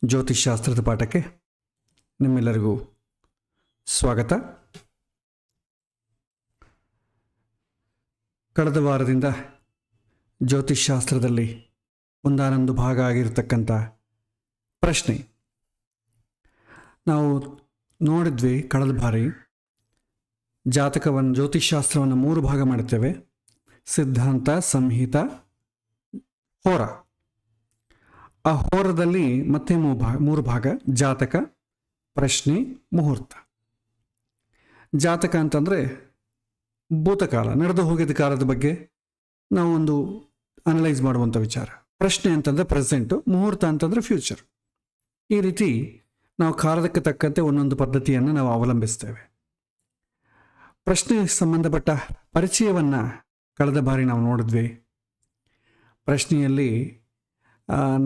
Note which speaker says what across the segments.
Speaker 1: ಜ್ಯೋತಿಷ್ಶಾಸ್ತ್ರದ ಪಾಠಕ್ಕೆ ನಿಮ್ಮೆಲ್ಲರಿಗೂ ಸ್ವಾಗತ. ಕಳೆದ ವಾರದಿಂದ ಜ್ಯೋತಿಷ್ಶಾಸ್ತ್ರದಲ್ಲಿ ಒಂದಾನೊಂದು ಭಾಗ ಆಗಿರತಕ್ಕಂಥ ಪ್ರಶ್ನೆ ನಾವು ನೋಡಿದ್ವಿ. ಕಳೆದ ಬಾರಿ ಜಾತಕವನ್ನು, ಜ್ಯೋತಿಷ್ಶಾಸ್ತ್ರವನ್ನು 3 ಭಾಗ ಮಾಡ್ತೇವೆ: ಸಿದ್ಧಾಂತ, ಸಂಹಿತ, ಹೋರ. ಆ ಹೋರದಲ್ಲಿ ಮತ್ತೆ 3 ಭಾಗ: ಜಾತಕ, ಪ್ರಶ್ನೆ, ಮುಹೂರ್ತ. ಜಾತಕ ಅಂತಂದರೆ ಭೂತಕಾಲ, ನಡೆದು ಹೋಗಿದ್ದ ಕಾಲದ ಬಗ್ಗೆ ನಾವು ಒಂದು ಅನಲೈಸ್ ಮಾಡುವಂಥ ವಿಚಾರ. ಪ್ರಶ್ನೆ ಅಂತಂದರೆ ಪ್ರೆಸೆಂಟು, ಮುಹೂರ್ತ ಅಂತಂದರೆ ಫ್ಯೂಚರ್. ಈ ರೀತಿ ನಾವು ಕಾಲಕ್ಕೆ ತಕ್ಕಂತೆ ಒಂದೊಂದು ಪದ್ಧತಿಯನ್ನು ನಾವು ಅವಲಂಬಿಸ್ತೇವೆ. ಪ್ರಶ್ನೆಗೆ ಸಂಬಂಧಪಟ್ಟ ಪರಿಚಯವನ್ನು ಕಳೆದ ಬಾರಿ ನಾವು ನೋಡಿದ್ವಿ. ಪ್ರಶ್ನೆಯಲ್ಲಿ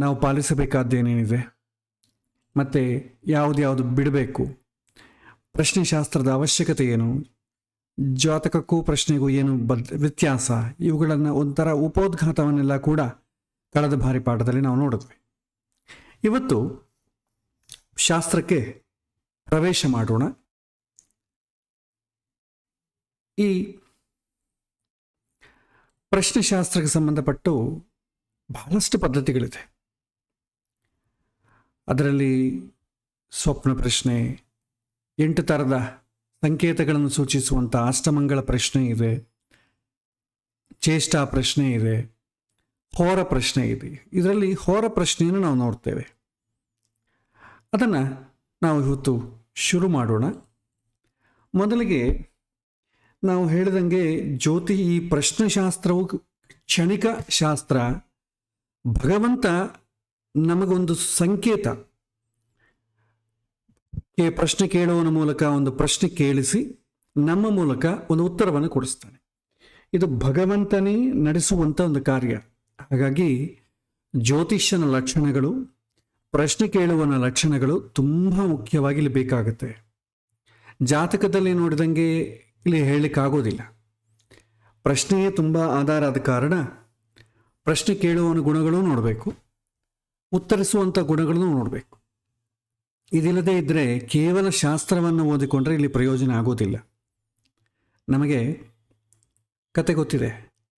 Speaker 1: ನಾವು ಪಾಲಿಸಬೇಕಾದ್ದೇನೇನಿದೆ ಮತ್ತು ಯಾವುದು ಬಿಡಬೇಕು, ಪ್ರಶ್ನೆಶಾಸ್ತ್ರದ ಅವಶ್ಯಕತೆ ಏನು, ಜಾತಕಕ್ಕೂ ಪ್ರಶ್ನೆಗೂ ಏನು ವ್ಯತ್ಯಾಸ, ಇವುಗಳನ್ನು ಒಂಥರ ಉಪೋದ್ಘಾತವನ್ನೆಲ್ಲ ಕೂಡ ಕಳೆದ ಬಾರಿ ಪಾಠದಲ್ಲಿ ನಾವು ನೋಡಿದ್ವಿ. ಇವತ್ತು ಶಾಸ್ತ್ರಕ್ಕೆ ಪ್ರವೇಶ ಮಾಡೋಣ. ಈ ಪ್ರಶ್ನೆಶಾಸ್ತ್ರಕ್ಕೆ ಸಂಬಂಧಪಟ್ಟು ಬಹಳಷ್ಟು ಪದ್ಧತಿಗಳಿದೆ. ಅದರಲ್ಲಿ ಸ್ವಪ್ನ ಪ್ರಶ್ನೆ, 8 ಥರದ ಸಂಕೇತಗಳನ್ನು ಸೂಚಿಸುವಂಥ ಅಷ್ಟಮಂಗಳ ಪ್ರಶ್ನೆ ಇದೆ, ಚೇಷ್ಟಾ ಪ್ರಶ್ನೆ ಇದೆ, ಹೋರ ಪ್ರಶ್ನೆ ಇದೆ. ಇದರಲ್ಲಿ ಹೋರ ಪ್ರಶ್ನೆಯನ್ನು ನಾವು ನೋಡ್ತೇವೆ. ಅದನ್ನು ನಾವು ಇವತ್ತು ಶುರು ಮಾಡೋಣ. ಮೊದಲಿಗೆ ನಾವು ಹೇಳಿದಂಗೆ ಈ ಪ್ರಶ್ನೆಶಾಸ್ತ್ರವು ಕ್ಷಣಿಕ ಶಾಸ್ತ್ರ. ಭಗವಂತ ನಮಗೊಂದು ಸಂಕೇತ, ಪ್ರಶ್ನೆ ಕೇಳುವನ ಮೂಲಕ ಒಂದು ಪ್ರಶ್ನೆ ಕೇಳಿಸಿ ನಮ್ಮ ಮೂಲಕ ಒಂದು ಉತ್ತರವನ್ನು ಕೊಡಿಸ್ತಾನೆ. ಇದು ಭಗವಂತನೇ ನಡೆಸುವಂಥ ಒಂದು ಕಾರ್ಯ. ಹಾಗಾಗಿ ಜ್ಯೋತಿಷ್ಯನ ಲಕ್ಷಣಗಳು, ಪ್ರಶ್ನೆ ಕೇಳುವನ ಲಕ್ಷಣಗಳು ತುಂಬ ಮುಖ್ಯವಾಗಿ ಇಲ್ಲಿ ಬೇಕಾಗುತ್ತೆ. ಜಾತಕದಲ್ಲಿ ನೋಡಿದಂಗೆ ಇಲ್ಲಿ ಹೇಳಲಿಕ್ಕಾಗೋದಿಲ್ಲ. ಪ್ರಶ್ನೆಯೇ ತುಂಬ ಆಧಾರ ಆದ ಕಾರಣ ಪ್ರಶ್ನೆ ಕೇಳುವವನ ಗುಣಗಳು ನೋಡಬೇಕು, ಉತ್ತರಿಸುವಂಥ ಗುಣಗಳನ್ನು ನೋಡಬೇಕು. ಇದಿಲ್ಲದೆ ಇದ್ದರೆ ಕೇವಲ ಶಾಸ್ತ್ರವನ್ನು ಓದಿಕೊಂಡ್ರೆ ಇಲ್ಲಿ ಪ್ರಯೋಜನ ಆಗೋದಿಲ್ಲ. ನಮಗೆ ಕತೆ ಗೊತ್ತಿದೆ,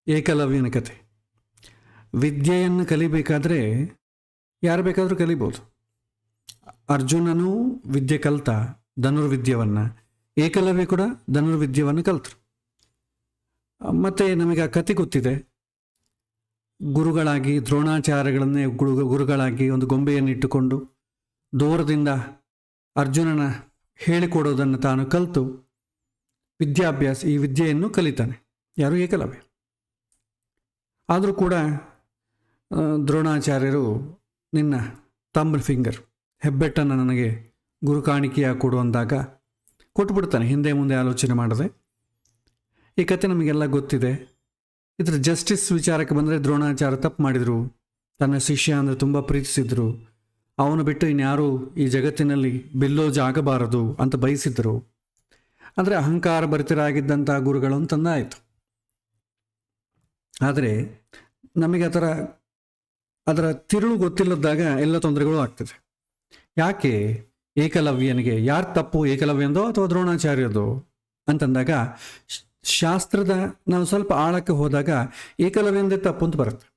Speaker 1: ಏಕಲವ್ಯನ ಕತೆ. ವಿದ್ಯೆಯನ್ನು ಕಲಿಬೇಕಾದ್ರೆ ಯಾರು ಬೇಕಾದರೂ ಕಲಿಬೋದು. ಅರ್ಜುನನೂ ವಿದ್ಯೆ ಕಲಿತ, ಧನುರ್ವಿದ್ಯವನ್ನು. ಏಕಲವ್ಯ ಕೂಡ ಧನುರ್ವಿದ್ಯವನ್ನು ಕಲಿತರು. ಮತ್ತು ನಮಗೆ ಆ ಕತೆ ಗೊತ್ತಿದೆ. ಗುರುಗಳಾಗಿ, ದ್ರೋಣಾಚಾರ್ಯಗಳನ್ನೇ ಗುರುಗಳಾಗಿ ಒಂದು ಗೊಂಬೆಯನ್ನು ಇಟ್ಟುಕೊಂಡು ದೂರದಿಂದ ಅರ್ಜುನನ ಹೇಳಿಕೊಡೋದನ್ನು ತಾನು ಕಲಿತು ಈ ವಿದ್ಯೆಯನ್ನು ಕಲಿತಾನೆ. ಯಾರು? ಏಕಲವ್ಯ. ಆದರೂ ಕೂಡ ದ್ರೋಣಾಚಾರ್ಯರು, ನಿನ್ನ ತಂಬ್ ಫಿಂಗರ್, ಹೆಬ್ಬೆಟ್ಟನ್ನು ನನಗೆ ಗುರು ಕಾಣಿಕೆಯಾಗಿ ಕೊಡು ಅಂದಾಗ ಕೊಟ್ಬಿಡ್ತಾನೆ, ಹಿಂದೆ ಮುಂದೆ ಆಲೋಚನೆ ಮಾಡದೆ. ಈ ಕತೆ ನಮಗೆಲ್ಲ ಗೊತ್ತಿದೆ. ಇದರ ಜಸ್ಟಿಸ್ ವಿಚಾರಕ್ಕೆ ಬಂದರೆ ದ್ರೋಣಾಚಾರ್ಯ ತಪ್ಪು ಮಾಡಿದರು. ತನ್ನ ಶಿಷ್ಯ ಅಂದರೆ ತುಂಬ ಪ್ರೀತಿಸಿದ್ರು. ಅವನು ಬಿಟ್ಟು ಇನ್ಯಾರೂ ಈ ಜಗತ್ತಿನಲ್ಲಿ ಬಿಲ್ಲೋಜ ಆಗಬಾರದು ಅಂತ ಬಯಸಿದ್ದರು. ಅಂದರೆ ಅಹಂಕಾರ ಭರಿತರಾಗಿದ್ದಂಥ ಗುರುಗಳು ಅಂತಂದಾಯಿತು. ಆದರೆ ನಮಗೆ ಅದರ ತಿರುಳು ಗೊತ್ತಿಲ್ಲದಾಗ ಎಲ್ಲ ತೊಂದರೆಗಳು ಆಗ್ತದೆ. ಯಾಕೆ ಏಕಲವ್ಯನಿಗೆ ಯಾರು ತಪ್ಪು, ಏಕಲವ್ಯಂದೋ ಅಥವಾ ದ್ರೋಣಾಚಾರ್ಯದೋ ಅಂತಂದಾಗ ಶಾಸ್ತ್ರದ ನಾವು ಸ್ವಲ್ಪ ಆಳಕ್ಕೆ ಹೋದಾಗ ಏಕಲವ್ಯಂದೇ ತಪ್ಪು ಅಂತ ಬರುತ್ತೆ.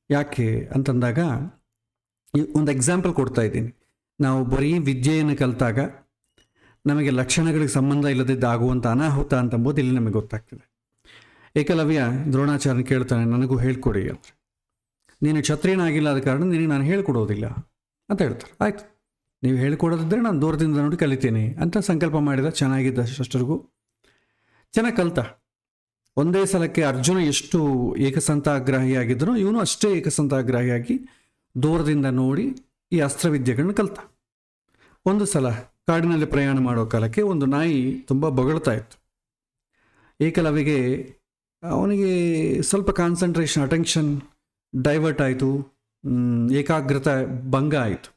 Speaker 1: ಯಾಕೆ ಅಂತಂದಾಗ ಒಂದು ಎಕ್ಸಾಂಪಲ್ ಕೊಡ್ತಾ ಇದ್ದೀನಿ. ನಾವು ಬರೀ ವಿದ್ಯೆಯನ್ನು ಕಲಿತಾಗ ನಮಗೆ ಲಕ್ಷಣಗಳಿಗೆ ಸಂಬಂಧ ಇಲ್ಲದಿದ್ದಾಗುವಂಥ ಅನಾಹುತ ಅಂತಂಬೋದು ಇಲ್ಲಿ ನಮಗೆ ಗೊತ್ತಾಗ್ತದೆ. ಏಕಲವ್ಯ ದ್ರೋಣಾಚಾರ್ಯನ ಕೇಳ್ತಾನೆ, ನನಗೂ ಹೇಳ್ಕೊಡಿ ಅಂತ. ನೀನು ಕ್ಷತ್ರಿಯನಾಗಿಲ್ಲ ಆದ ಕಾರಣ ನಿನಗೆ ನಾನು ಹೇಳ್ಕೊಡೋದಿಲ್ಲ ಅಂತ ಹೇಳ್ತಾರೆ. ಆಯಿತು, ನೀವು ಹೇಳ್ಕೊಡೋದಿದ್ದರೆ ನಾನು ದೂರದಿಂದ ನೋಡಿ ಕಲಿತೀನಿ ಅಂತ ಸಂಕಲ್ಪ ಮಾಡಿದ. ಚೆನ್ನಾಗಿದ್ದ ಅಷ್ಟರಿಗೂ ಚೆನ್ನಾಗಿ ಕಲಿತ. ಒಂದೇ ಸಲಕ್ಕೆ ಅರ್ಜುನ ಎಷ್ಟು ಏಕಸಂತಾಗ್ರಾಹಿಯಾಗಿದ್ದನೋ ಇವನು ಅಷ್ಟೇ ಏಕಸಂತಾಗ್ರಾಹಿಯಾಗಿ ದೂರದಿಂದ ನೋಡಿ ಈ ಅಸ್ತ್ರವಿದ್ಯೆಗಳನ್ನ ಕಲಿತ. ಒಂದು ಸಲ ಕಾಡಿನಲ್ಲಿ ಪ್ರಯಾಣ ಮಾಡೋ ಕಾಲಕ್ಕೆ ಒಂದು ನಾಯಿ ತುಂಬ ಬೊಗಳ್ತಾ ಇತ್ತು. ಏಕಲವ್ಯಗೆ ಅವನಿಗೆ ಸ್ವಲ್ಪ ಕಾನ್ಸಂಟ್ರೇಷನ್, ಅಟೆನ್ಷನ್ ಡೈವರ್ಟ್ ಆಯಿತು, ಏಕಾಗ್ರತೆ ಭಂಗ ಆಯಿತು.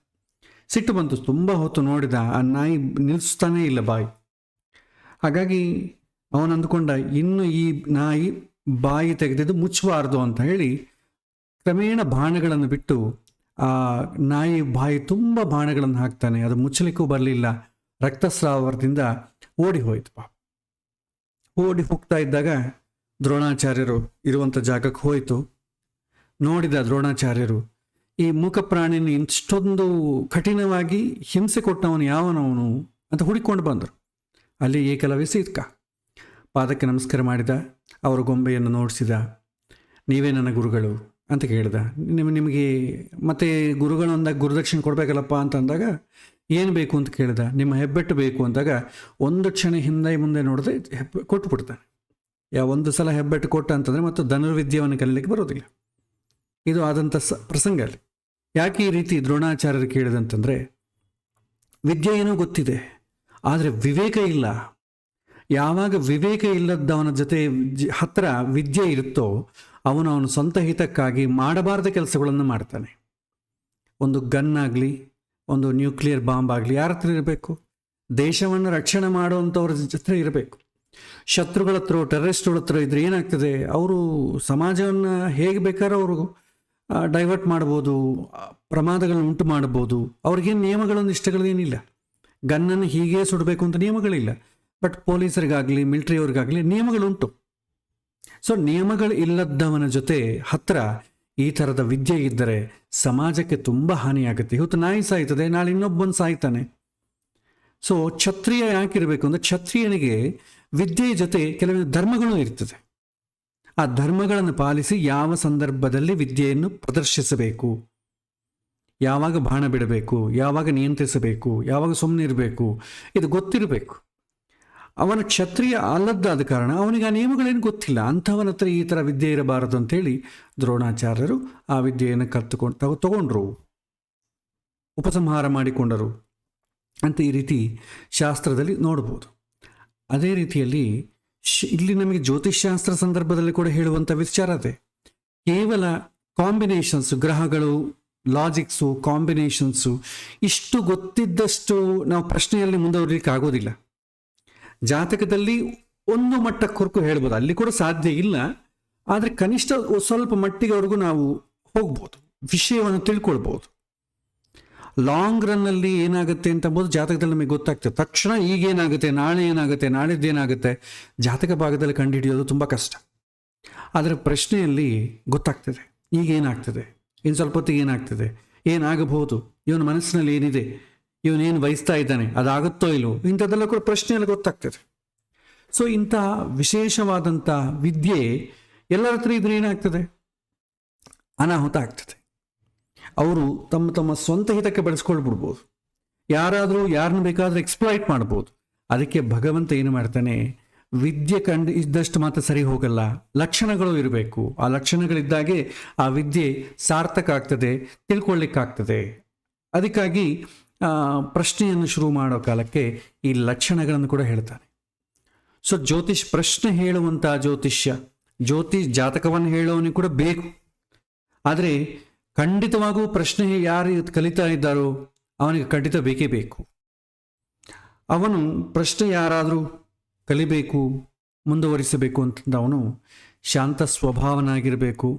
Speaker 1: ಸಿಟ್ಟು ಬಂತು. ತುಂಬ ಹೊತ್ತು ನೋಡಿದ, ಆ ನಾಯಿ ನಿಲ್ಲಿಸ್ತಾನೇ ಇಲ್ಲ ಬಾಯಿ. ಹಾಗಾಗಿ ಅವನು ಅಂದ್ಕೊಂಡ, ಇನ್ನು ಈ ನಾಯಿ ಬಾಯಿ ತೆಗೆದಿದ್ದು ಮುಚ್ಚಬಾರ್ದು ಅಂತ ಹೇಳಿ ಕ್ರಮೇಣ ಬಾಣಗಳನ್ನು ಬಿಟ್ಟು ಆ ನಾಯಿ ಬಾಯಿ ತುಂಬ ಬಾಣಗಳನ್ನು ಹಾಕ್ತಾನೆ, ಅದು ಮುಚ್ಚಲಿಕ್ಕೂ ಬರಲಿಲ್ಲ, ರಕ್ತಸ್ರಾವದಿಂದ ಓಡಿ ಹೋಯಿತು. ಓಡಿ ಹೋಗ್ತಾ ಇದ್ದಾಗ ದ್ರೋಣಾಚಾರ್ಯರು ಇರುವಂಥ ಜಾಗಕ್ಕೆ ಹೋಯಿತು. ನೋಡಿದ ದ್ರೋಣಾಚಾರ್ಯರು ಈ ಮೂಕ ಪ್ರಾಣಿನ ಇಷ್ಟೊಂದು ಕಠಿಣವಾಗಿ ಹಿಂಸೆ ಕೊಟ್ಟವನು ಯಾವನವನು ಅಂತ ಹುಡುಕೊಂಡು ಬಂದರು. ಅಲ್ಲಿ ಏಕಲವ್ಯ ಸಿಕ್ಕ, ಪಾದಕ್ಕೆ ನಮಸ್ಕಾರ ಮಾಡಿದ, ಅವರ ಗೊಂಬೆಯನ್ನು ನೋಡಿಸಿದ. ನೀವೇ ನನ್ನ ಗುರುಗಳು ಅಂತ ಕೇಳಿದ. ನಿಮಗೆ ಮತ್ತೆ ಗುರುಗಳು ಅಂದಾಗ ಗುರುದಕ್ಷಿಣೆ ಕೊಡಬೇಕಲ್ಲಪ್ಪ ಅಂತ ಅಂದಾಗ ಏನು ಬೇಕು ಅಂತ ಕೇಳಿದ. ನಿಮ್ಮ ಹೆಬ್ಬೆಟ್ಟು ಬೇಕು ಅಂದಾಗ ಒಂದು ಕ್ಷಣ ಹಿಂದೆ ಮುಂದೆ ನೋಡಿದ್ರೆ ಕೊಟ್ಟುಬಿಡ್ತಾನೆ. ಒಂದು ಸಲ ಹೆಬ್ಬೆಟ್ಟು ಕೊಟ್ಟ ಅಂತಂದರೆ ಮತ್ತು ಧನುರ್ವಿದ್ಯೆಯನ್ನು ಕಲೀಲಿಕ್ಕೆ ಬರೋದಿಲ್ಲ. ಇದು ಆದಂಥ ಪ್ರಸಂಗ ಅಲ್ಲಿ. ಯಾಕೆ ಈ ರೀತಿ ದ್ರೋಣಾಚಾರ್ಯರು ಕೇಳಿದಂತಂದರೆ, ವಿದ್ಯೆ ಏನೋ ಗೊತ್ತಿದೆ, ಆದರೆ ವಿವೇಕ ಇಲ್ಲ. ಯಾವಾಗ ವಿವೇಕ ಇಲ್ಲದವನ ಜೊತೆ ಹತ್ರ ವಿದ್ಯೆ ಇರುತ್ತೋ ಅವನು ಸ್ವಂತ ಹಿತಕ್ಕಾಗಿ ಮಾಡಬಾರ್ದ ಕೆಲಸಗಳನ್ನು ಮಾಡ್ತಾನೆ. ಒಂದು ಗನ್ ಆಗಲಿ, ಒಂದು ನ್ಯೂಕ್ಲಿಯರ್ ಬಾಂಬ್ ಆಗಲಿ ಯಾರ ಹತ್ರ ಇರಬೇಕು? ದೇಶವನ್ನು ರಕ್ಷಣೆ ಮಾಡುವಂಥವ್ರ ಜೊತೆ ಇರಬೇಕು. ಶತ್ರುಗಳ ಹತ್ರ, ಟೆರರಿಸ್ಟ್ಗಳ ಹತ್ರ ಇದ್ರೆ ಏನಾಗ್ತದೆ? ಅವರು ಸಮಾಜವನ್ನು ಹೇಗೆ ಬೇಕಾದ್ರೂ ಅವರು ಡೈವರ್ಟ್ ಮಾಡ್ಬೋದು, ಪ್ರಮಾದಗಳನ್ನು ಉಂಟು ಮಾಡ್ಬೋದು. ಅವ್ರಿಗೇನು ನಿಯಮಗಳು ನಿಷ್ಠೆಗಳೇನಿಲ್ಲ. ಗನ್ನನ್ನು ಹೀಗೆ ಸುಡಬೇಕು ಅಂತ ನಿಯಮಗಳಿಲ್ಲ. ಬಟ್ ಪೊಲೀಸರಿಗಾಗಲಿ ಮಿಲಿಟರಿಯವ್ರಿಗಾಗಲಿ ನಿಯಮಗಳುಂಟು. ಸೊ ನಿಯಮಗಳು ಇಲ್ಲದವನ ಜೊತೆ ಹತ್ರ ಈ ಥರದ ವಿದ್ಯೆ ಇದ್ದರೆ ಸಮಾಜಕ್ಕೆ ತುಂಬ ಹಾನಿಯಾಗುತ್ತೆ. ಇವತ್ತು ನಾಯಿ ಸಾಯ್ತದೆ, ನಾಳೆ ಇನ್ನೊಬ್ಬನು ಸಾಯ್ತಾನೆ. ಸೊ ಕ್ಷತ್ರಿಯ ಯಾಕಿರಬೇಕು ಅಂದರೆ, ಕ್ಷತ್ರಿಯನಿಗೆ ವಿದ್ಯೆಯ ಜೊತೆ ಕೆಲವೊಂದು ಧರ್ಮಗಳು ಇರ್ತದೆ. ಆ ಧರ್ಮಗಳನ್ನು ಪಾಲಿಸಿ ಯಾವ ಸಂದರ್ಭದಲ್ಲಿ ವಿದ್ಯೆಯನ್ನು ಪ್ರದರ್ಶಿಸಬೇಕು, ಯಾವಾಗ ಬಾಣ ಬಿಡಬೇಕು, ಯಾವಾಗ ನಿಯಂತ್ರಿಸಬೇಕು, ಯಾವಾಗ ಸುಮ್ಮನೆ ಇರಬೇಕು, ಇದು ಗೊತ್ತಿರಬೇಕು. ಅವನ ಕ್ಷತ್ರಿಯ ಅಲ್ಲದ್ದಾದ ಕಾರಣ ಅವನಿಗೆ ಆ ನಿಯಮಗಳೇನು ಗೊತ್ತಿಲ್ಲ. ಅಂಥವನ ಹತ್ರ ಈ ಥರ ವಿದ್ಯೆ ಇರಬಾರದು ಅಂತೇಳಿ ದ್ರೋಣಾಚಾರ್ಯರು ಆ ವಿದ್ಯೆಯನ್ನು ತಗೊಂಡ್ರು, ಉಪಸಂಹಾರ ಮಾಡಿಕೊಂಡರು ಅಂತ ಈ ರೀತಿ ಶಾಸ್ತ್ರದಲ್ಲಿ ನೋಡ್ಬೋದು. ಅದೇ ರೀತಿಯಲ್ಲಿ ಇಲ್ಲಿ ನಮಗೆ ಜ್ಯೋತಿಷ್ಶಾಸ್ತ್ರ ಸಂದರ್ಭದಲ್ಲಿ ಕೂಡ ಹೇಳುವಂಥ ವಿಚಾರ ಅದೇ. ಕೇವಲ ಕಾಂಬಿನೇಷನ್ಸು, ಗ್ರಹಗಳು, ಲಾಜಿಕ್ಸು, ಕಾಂಬಿನೇಷನ್ಸು ಇಷ್ಟು ಗೊತ್ತಿದ್ದಷ್ಟು ನಾವು ಪ್ರಶ್ನೆಯಲ್ಲಿ ಮುಂದುವರಿಲಿಕ್ಕೆ ಆಗೋದಿಲ್ಲ. ಜಾತಕದಲ್ಲಿ ಒಂದು ಮಟ್ಟಕ್ಕವರೆಗೂ ಹೇಳ್ಬೋದು, ಅಲ್ಲಿ ಕೂಡ ಸಾಧ್ಯ ಇಲ್ಲ. ಆದರೆ ಕನಿಷ್ಠ ಸ್ವಲ್ಪ ಮಟ್ಟಿಗೆವರೆಗೂ ನಾವು ಹೋಗ್ಬೋದು, ವಿಷಯವನ್ನು ತಿಳ್ಕೊಳ್ಬೋದು. ಲಾಂಗ್ ರನ್ನಲ್ಲಿ ಏನಾಗುತ್ತೆ ಅಂತ ಅಂಬೋದು ಜಾತಕದಲ್ಲಿ ನಮಗೆ ಗೊತ್ತಾಗ್ತದೆ. ತಕ್ಷಣ ಈಗೇನಾಗುತ್ತೆ, ನಾಳೆ ಏನಾಗುತ್ತೆ, ನಾಳಿದ್ದೇನಾಗುತ್ತೆ ಜಾತಕ ಭಾಗದಲ್ಲಿ ಕಂಡುಹಿಡಿಯೋದು ತುಂಬ ಕಷ್ಟ. ಆದರೆ ಪ್ರಶ್ನೆಯಲ್ಲಿ ಗೊತ್ತಾಗ್ತದೆ, ಈಗೇನಾಗ್ತದೆ, ಇನ್ನು ಸ್ವಲ್ಪ ಹೊತ್ತಿಗೆ ಏನಾಗ್ತದೆ, ಏನಾಗಬಹುದು, ಇವನ ಮನಸ್ಸಿನಲ್ಲಿ ಏನಿದೆ, ಇವನೇನು ಬಯಸ್ತಾ ಇದ್ದಾನೆ, ಅದಾಗುತ್ತೋ ಇಲ್ಲೋ, ಇಂಥದ್ದೆಲ್ಲ ಕೂಡ ಪ್ರಶ್ನೆಯಲ್ಲಿ ಗೊತ್ತಾಗ್ತದೆ. ಸೊ ಇಂಥ ವಿಶೇಷವಾದಂಥ ವಿದ್ಯೆ ಎಲ್ಲರ ಹತ್ರ ಇದ್ರೆ ಏನಾಗ್ತದೆ? ಅನಾಹುತ ಆಗ್ತದೆ. ಅವರು ತಮ್ಮ ಸ್ವಂತ ಹಿತಕ್ಕೆ ಬಳಸ್ಕೊಳ್ಬಿಡ್ಬೋದು. ಯಾರಾದರೂ ಯಾರನ್ನ ಬೇಕಾದರೂ ಎಕ್ಸ್ಪ್ಲಾಯ್ಟ್ ಮಾಡ್ಬೋದು. ಅದಕ್ಕೆ ಭಗವಂತ ಏನು ಮಾಡ್ತಾನೆ, ವಿದ್ಯೆ ಇದ್ದಷ್ಟು ಮಾತ್ರ ಸರಿ ಹೋಗಲ್ಲ, ಲಕ್ಷಣಗಳು ಇರಬೇಕು. ಆ ಲಕ್ಷಣಗಳಿದ್ದಾಗೆ ಆ ವಿದ್ಯೆ ಸಾರ್ಥಕ ಆಗ್ತದೆ, ತಿಳ್ಕೊಳ್ಳಿಕ್ಕಾಗ್ತದೆ. ಅದಕ್ಕಾಗಿ ಪ್ರಶ್ನೆಯನ್ನು ಶುರು ಮಾಡೋ ಕಾಲಕ್ಕೆ ಈ ಲಕ್ಷಣಗಳನ್ನು ಕೂಡ ಹೇಳ್ತಾನೆ. ಸೊ ಪ್ರಶ್ನೆ ಹೇಳುವಂಥ ಜಾತಕವನ್ನು ಹೇಳೋನಿಗೆ ಕೂಡ ಬೇಕು. ಆದರೆ ಖಂಡಿತವಾಗೂ ಪ್ರಶ್ನೆ ಯಾರು ಕಲಿತಾ ಇದ್ದಾರೋ ಅವನಿಗೆ ಖಂಡಿತ ಬೇಕೇ ಬೇಕು. ಅವನು ಪ್ರಶ್ನೆ ಯಾರಾದರೂ ಕಲಿಬೇಕು, ಮುಂದುವರಿಸಬೇಕು ಅಂತಂದ ಅವನು ಶಾಂತ ಸ್ವಭಾವನಾಗಿರಬೇಕು,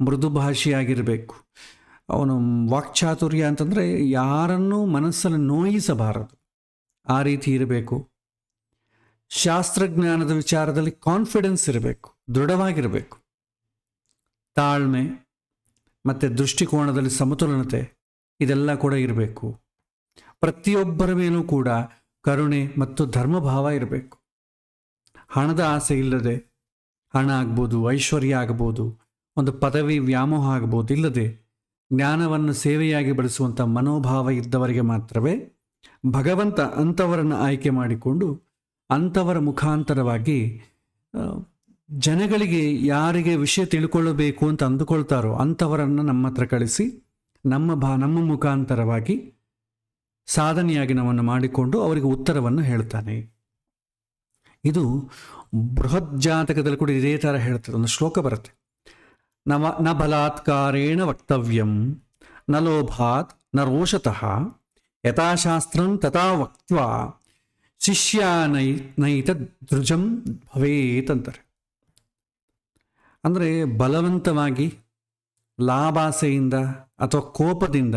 Speaker 1: ಮೃದು ಭಾಷೆಯಾಗಿರಬೇಕು. ಅವನು ವಾಕ್ಚಾತುರ್ಯ ಅಂತಂದರೆ ಯಾರನ್ನೂ ಮನಸ್ಸನ್ನು ನೋಯಿಸಬಾರದು, ಆ ರೀತಿ ಇರಬೇಕು. ಶಾಸ್ತ್ರಜ್ಞಾನದ ವಿಚಾರದಲ್ಲಿ ಕಾನ್ಫಿಡೆನ್ಸ್ ಇರಬೇಕು, ದೃಢವಾಗಿರಬೇಕು. ತಾಳ್ಮೆ ಮತ್ತು ದೃಷ್ಟಿಕೋನದಲ್ಲಿ ಸಮತೋಲನತೆ ಇದೆಲ್ಲ ಕೂಡ ಇರಬೇಕು. ಪ್ರತಿಯೊಬ್ಬರ ಮೇಲೂ ಕೂಡ ಕರುಣೆ ಮತ್ತು ಧರ್ಮಭಾವ ಇರಬೇಕು. ಹಣದ ಆಸೆ ಇಲ್ಲದೆ, ಹಣ ಆಗ್ಬೋದು, ಐಶ್ವರ್ಯ ಆಗ್ಬೋದು, ಒಂದು ಪದವಿ ವ್ಯಾಮೋಹ ಆಗ್ಬೋದು, ಇಲ್ಲದೆ ಜ್ಞಾನವನ್ನು ಸೇವೆಯಾಗಿ ಬಳಸುವಂಥ ಮನೋಭಾವ ಇದ್ದವರಿಗೆ ಮಾತ್ರವೇ ಭಗವಂತ ಅಂಥವರನ್ನು ಆಯ್ಕೆ ಮಾಡಿಕೊಂಡು ಅಂಥವರ ಮುಖಾಂತರವಾಗಿ ಜನಗಳಿಗೆ ಯಾರಿಗೆ ವಿಷಯ ತಿಳ್ಕೊಳ್ಳಬೇಕು ಅಂತ ಅಂದುಕೊಳ್ತಾರೋ ಅಂಥವರನ್ನು ನಮ್ಮ ಹತ್ರ ಕಳಿಸಿ ನಮ್ಮ ಮುಖಾಂತರವಾಗಿ ಸಾಧನೆಯಾಗಿ ನಮ್ಮನ್ನು ಮಾಡಿಕೊಂಡು ಅವರಿಗೆ ಉತ್ತರವನ್ನು ಹೇಳ್ತಾನೆ. ಇದು ಬೃಹತ್ ಜಾತಕದಲ್ಲಿ ಕೂಡ ಇದೇ ಥರ ಹೇಳ್ತದೆ. ಒಂದು ಶ್ಲೋಕ ಬರುತ್ತೆ, ನ ಬಲಾತ್ಕಾರೇಣ ವಕ್ತವ್ಯಂ ನ ಲೋಭಾತ್ ನ ರೋಷತಃ ಯಥಾಶಾಸ್ತ್ರಂ ತಥಾ ವಕ್ತ್ವಾ ಶಿಷ್ಯಾನೈತ ದೃಜಂ ಭವೇತ್ ಅಂತಾರೆ. ಅಂದರೆ ಬಲವಂತವಾಗಿ ಲಾಭಾಸೆಯಿಂದ ಅಥವಾ ಕೋಪದಿಂದ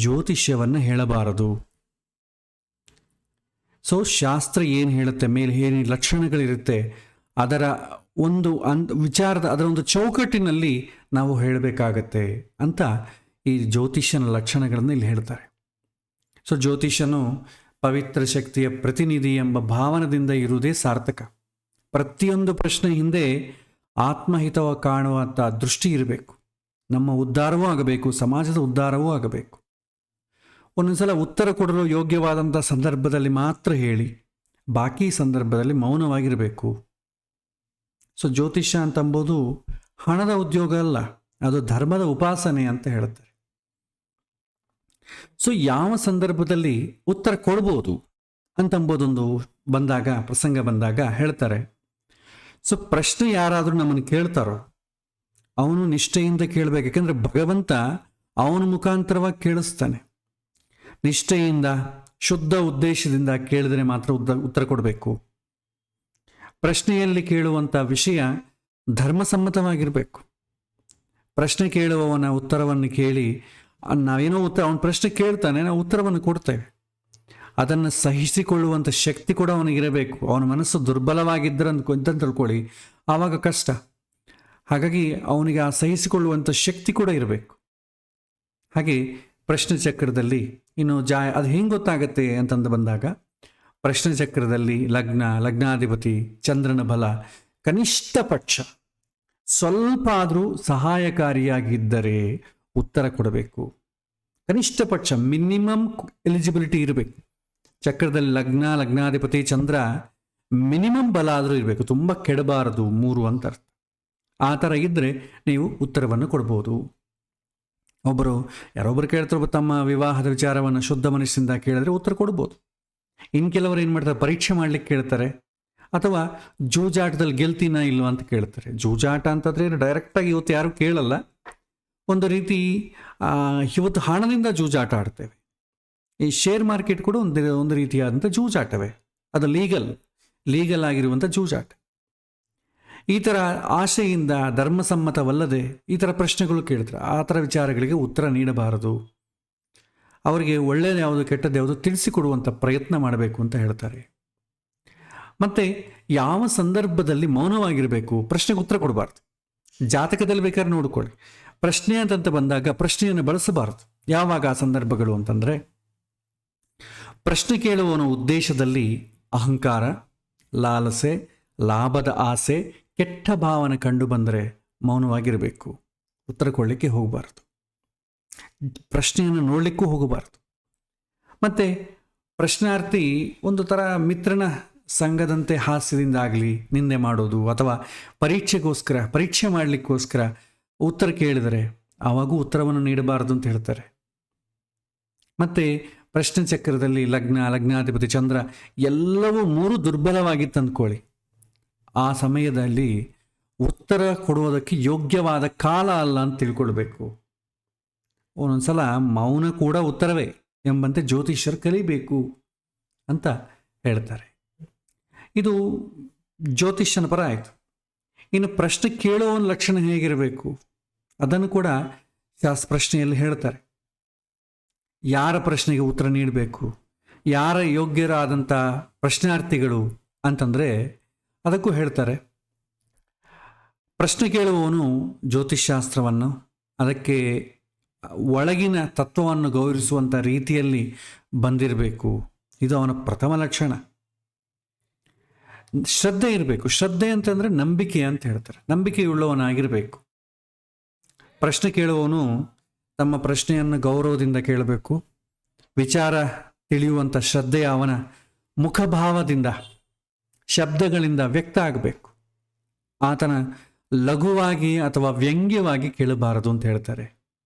Speaker 1: ಜ್ಯೋತಿಷ್ಯವನ್ನು ಹೇಳಬಾರದು. ಸೊ ಶಾಸ್ತ್ರ ಏನು ಹೇಳುತ್ತೆ, ಮೇಲೆ ಏನು ಲಕ್ಷಣಗಳಿರುತ್ತೆ, ಅದರ ಒಂದು ವಿಚಾರದ ಅದರ ಒಂದು ಚೌಕಟ್ಟಿನಲ್ಲಿ ನಾವು ಹೇಳಬೇಕಾಗತ್ತೆ ಅಂತ ಈ ಜ್ಯೋತಿಷ್ಯನ ಲಕ್ಷಣಗಳನ್ನು ಇಲ್ಲಿ ಹೇಳ್ತಾರೆ. ಸೊ ಜ್ಯೋತಿಷ್ಯನು ಪವಿತ್ರ ಶಕ್ತಿಯ ಪ್ರತಿನಿಧಿ ಎಂಬ ಭಾವನದಿಂದ ಇರುವುದೇ ಸಾರ್ಥಕ. ಪ್ರತಿಯೊಂದು ಪ್ರಶ್ನೆ ಹಿಂದೆ ಆತ್ಮಹಿತವ ಕಾಣುವಂಥ ದೃಷ್ಟಿ ಇರಬೇಕು. ನಮ್ಮ ಉದ್ಧಾರವೂ ಆಗಬೇಕು, ಸಮಾಜದ ಉದ್ಧಾರವೂ ಆಗಬೇಕು. ಒಂದೊಂದ್ಸಲ ಉತ್ತರ ಕೊಡಲು ಯೋಗ್ಯವಾದಂಥ ಸಂದರ್ಭದಲ್ಲಿ ಮಾತ್ರ ಹೇಳಿ, ಬಾಕಿ ಸಂದರ್ಭದಲ್ಲಿ ಮೌನವಾಗಿರಬೇಕು. ಸೊ ಜ್ಯೋತಿಷ್ಯ ಅಂತಂಬೋದು ಹಣದ ಉದ್ಯೋಗ ಅಲ್ಲ, ಅದು ಧರ್ಮದ ಉಪಾಸನೆ ಅಂತ ಹೇಳ್ತಾರೆ. ಸೊ ಯಾವ ಸಂದರ್ಭದಲ್ಲಿ ಉತ್ತರ ಕೊಡ್ಬೋದು ಅಂತಂಬೋದೊಂದು ಬಂದಾಗ, ಪ್ರಸಂಗ ಬಂದಾಗ ಹೇಳ್ತಾರೆ. ಸೊ ಪ್ರಶ್ನೆ ಯಾರಾದರೂ ನಮ್ಮನ್ನು ಕೇಳ್ತಾರೋ ಅವನು ನಿಷ್ಠೆಯಿಂದ ಕೇಳಬೇಕು. ಯಾಕೆಂದರೆ ಭಗವಂತ ಅವನ ಮುಖಾಂತರವಾಗಿ ಕೇಳಿಸ್ತಾನೆ. ನಿಷ್ಠೆಯಿಂದ ಶುದ್ಧ ಉದ್ದೇಶದಿಂದ ಕೇಳಿದರೆ ಮಾತ್ರ ಉತ್ತರ ಕೊಡಬೇಕು. ಪ್ರಶ್ನೆಯಲ್ಲಿ ಕೇಳುವಂಥ ವಿಷಯ ಧರ್ಮಸಮ್ಮತವಾಗಿರಬೇಕು. ಪ್ರಶ್ನೆ ಕೇಳುವವನ ಉತ್ತರವನ್ನು ಕೇಳಿ ನಾವೇನೋ ಅವನ ಪ್ರಶ್ನೆ ಕೇಳ್ತಾನೆ, ನಾವು ಉತ್ತರವನ್ನು ಕೊಡ್ತೇವೆ. ಅದನ್ನು ಸಹಿಸಿಕೊಳ್ಳುವಂಥ ಶಕ್ತಿ ಕೂಡ ಅವನಿಗಿರಬೇಕು. ಅವನ ಮನಸ್ಸು ದುರ್ಬಲವಾಗಿದ್ದರೆ ಅಂತ ತಿಳ್ಕೊಳ್ಳಿ, ಆವಾಗ ಕಷ್ಟ. ಹಾಗಾಗಿ ಅವನಿಗೆ ಆ ಸಹಿಸಿಕೊಳ್ಳುವಂಥ ಶಕ್ತಿ ಕೂಡ ಇರಬೇಕು. ಹಾಗೆ ಪ್ರಶ್ನೆ ಚಕ್ರದಲ್ಲಿ ಇನ್ನು ಅದು ಹೆಂಗೆ ಗೊತ್ತಾಗತ್ತೆ ಅಂತಂದು ಬಂದಾಗ, ಪ್ರಶ್ನೆ ಚಕ್ರದಲ್ಲಿ ಲಗ್ನಾಧಿಪತಿ ಚಂದ್ರನ ಬಲ ಕನಿಷ್ಠ ಪಕ್ಷ ಸ್ವಲ್ಪ ಆದರೂ ಸಹಾಯಕಾರಿಯಾಗಿದ್ದರೆ ಉತ್ತರ ಕೊಡಬೇಕು. ಕನಿಷ್ಠ ಪಕ್ಷ ಮಿನಿಮಮ್ ಎಲಿಜಿಬಿಲಿಟಿ ಇರಬೇಕು. ಚಕ್ರದಲ್ಲಿ ಲಗ್ನಾಧಿಪತಿ ಚಂದ್ರ ಮಿನಿಮಮ್ ಬಲ ಆದರೂ ಇರಬೇಕು, ತುಂಬ ಕೆಡಬಾರದು 3 ಅಂತ ಅರ್ಥ. ಆ ಥರ ಇದ್ದರೆ ನೀವು ಉತ್ತರವನ್ನು ಕೊಡ್ಬೋದು. ಯಾರೊಬ್ಬರು ಕೇಳ್ತಾರೆ, ತಮ್ಮ ವಿವಾಹದ ವಿಚಾರವನ್ನು ಶುದ್ಧ ಮನಸ್ಸಿಂದ ಕೇಳಿದ್ರೆ ಉತ್ತರ ಕೊಡ್ಬೋದು. ಇನ್ನು ಕೆಲವರು ಏನು ಮಾಡ್ತಾರೆ, ಪರೀಕ್ಷೆ ಮಾಡ್ಲಿಕ್ಕೆ ಕೇಳ್ತಾರೆ, ಅಥವಾ ಜೂಜಾಟದಲ್ಲಿ ಗೆಲ್ತೀನಾ ಇಲ್ವಾ ಅಂತ ಕೇಳ್ತಾರೆ. ಜೂಜಾಟ ಅಂತಂದರೆ ಡೈರೆಕ್ಟಾಗಿ ಇವತ್ತು ಯಾರು ಕೇಳಲ್ಲ, ಒಂದು ರೀತಿ ಇವತ್ತು ಹಣದಿಂದ ಜೂಜಾಟ ಆಡ್ತೇವೆ. ಈ ಶೇರ್ ಮಾರ್ಕೆಟ್ ಕೂಡ ಒಂದು ರೀತಿಯಾದಂಥ ಜೂಜಾಟವೇ, ಅದು ಲೀಗಲ್ ಆಗಿರುವಂಥ ಜೂಜಾಟ. ಈ ಥರ ಆಶೆಯಿಂದ ಧರ್ಮಸಮ್ಮತವಲ್ಲದೆ ಈ ಥರ ಪ್ರಶ್ನೆಗಳು ಕೇಳ್ತಾರೆ. ಆ ಥರ ವಿಚಾರಗಳಿಗೆ ಉತ್ತರ ನೀಡಬಾರದು. ಅವರಿಗೆ ಒಳ್ಳೆಯದು ಯಾವುದು ಕೆಟ್ಟದ್ದು ಯಾವುದು ತಿಳಿಸಿಕೊಡುವಂಥ ಪ್ರಯತ್ನ ಮಾಡಬೇಕು ಅಂತ ಹೇಳ್ತಾರೆ. ಮತ್ತು ಯಾವ ಸಂದರ್ಭದಲ್ಲಿ ಮೌನವಾಗಿರಬೇಕು, ಪ್ರಶ್ನೆಗೆ ಉತ್ತರ ಕೊಡಬಾರ್ದು. ಜಾತಕದಲ್ಲಿ ಬೇಕಾದ್ರೆ ನೋಡಿಕೊಳ್ಳಿ, ಪ್ರಶ್ನೆ ಅಂತಂತ ಬಂದಾಗ ಪ್ರಶ್ನೆಯನ್ನು ಬಳಸಬಾರದು. ಯಾವಾಗ ಆ ಸಂದರ್ಭಗಳು ಅಂತಂದರೆ, ಪ್ರಶ್ನೆ ಕೇಳುವವನ ಉದ್ದೇಶದಲ್ಲಿ ಅಹಂಕಾರ, ಲಾಲಸೆ, ಲಾಭದ ಆಸೆ, ಕೆಟ್ಟ ಭಾವನೆ ಕಂಡು ಬಂದರೆ ಮೌನವಾಗಿರಬೇಕು. ಉತ್ತರ ಕೊಡಲಿಕ್ಕೆ ಹೋಗಬಾರ್ದು, ಪ್ರಶ್ನೆಯನ್ನು ನೋಡಲಿಕ್ಕೂ ಹೋಗಬಾರ್ದು. ಮತ್ತು ಪ್ರಶ್ನಾರ್ಥಿ ಒಂದು ಥರ ಮಿತ್ರನ ಸಂಘದಂತೆ ಹಾಸ್ಯದಿಂದ ಆಗಲಿ ನಿಂದೆ ಮಾಡೋದು, ಅಥವಾ ಪರೀಕ್ಷೆ ಮಾಡಲಿಕ್ಕೋಸ್ಕರ ಉತ್ತರ ಕೇಳಿದರೆ ಆವಾಗೂ ಉತ್ತರವನ್ನು ನೀಡಬಾರದು ಅಂತ ಹೇಳ್ತಾರೆ. ಮತ್ತು ಪ್ರಶ್ನೆ ಚಕ್ರದಲ್ಲಿ ಲಗ್ನಾಧಿಪತಿ ಚಂದ್ರ ಎಲ್ಲವೂ 3 ದುರ್ಬಲವಾಗಿತ್ತು ಅಂದ್ಕೊಳ್ಳಿ. ಆ ಸಮಯದಲ್ಲಿ ಉತ್ತರ ಕೊಡುವುದಕ್ಕೆ ಯೋಗ್ಯವಾದ ಕಾಲ ಅಲ್ಲ ಅಂತ ತಿಳ್ಕೊಳ್ಬೇಕು. ಒಂದೊಂದ್ಸಲ ಮೌನ ಕೂಡ ಉತ್ತರವೇ ಎಂಬಂತೆ ಜ್ಯೋತಿಷ್ಯರು ಕಲಿಬೇಕು ಅಂತ ಹೇಳ್ತಾರೆ. ಇದು ಜ್ಯೋತಿಷ್ಯನ ಪರ ಆಯಿತು. ಇನ್ನು ಪ್ರಶ್ನೆ ಕೇಳುವವನ ಲಕ್ಷಣ ಹೇಗಿರಬೇಕು ಅದನ್ನು ಕೂಡ ಪ್ರಶ್ನೆಯಲ್ಲಿ ಹೇಳ್ತಾರೆ. ಯಾರ ಪ್ರಶ್ನೆಗೆ ಉತ್ತರ ನೀಡಬೇಕು, ಯಾರ ಯೋಗ್ಯರಾದಂಥ ಪ್ರಶ್ನಾರ್ಥಿಗಳು ಅಂತಂದರೆ ಅದಕ್ಕೂ ಹೇಳ್ತಾರೆ. ಪ್ರಶ್ನೆ ಕೇಳುವವನು ಜ್ಯೋತಿಷ್ಶಾಸ್ತ್ರವನ್ನು, ಅದಕ್ಕೆ ಒಳಗಿನ ತತ್ವವನ್ನು ಗೌರವಿಸುವಂಥ ರೀತಿಯಲ್ಲಿ ಬಂದಿರಬೇಕು. ಇದು ಅವನ ಪ್ರಥಮ ಲಕ್ಷಣ. ಶ್ರದ್ಧೆ ಇರಬೇಕು. ಶ್ರದ್ಧೆ ಅಂತಂದರೆ ನಂಬಿಕೆ ಅಂತ ಹೇಳ್ತಾರೆ. ನಂಬಿಕೆಯುಳ್ಳವನಾಗಿರಬೇಕು. ಪ್ರಶ್ನೆ ಕೇಳುವವನು ತಮ್ಮ ಪ್ರಶ್ನೆಯನ್ನು ಗೌರವದಿಂದ ಕೇಳಬೇಕು. ವಿಚಾರ ತಿಳಿಯುವಂಥ ಶ್ರದ್ಧೆಯ ಅವನ ಮುಖಭಾವದಿಂದ, ಶಬ್ದಗಳಿಂದ ವ್ಯಕ್ತ ಆಗಬೇಕು. ಆತನ ಲಘುವಾಗಿ ಅಥವಾ ವ್ಯಂಗ್ಯವಾಗಿ ಕೇಳಬಾರದು ಅಂತ ಹೇಳ್ತಾರೆ.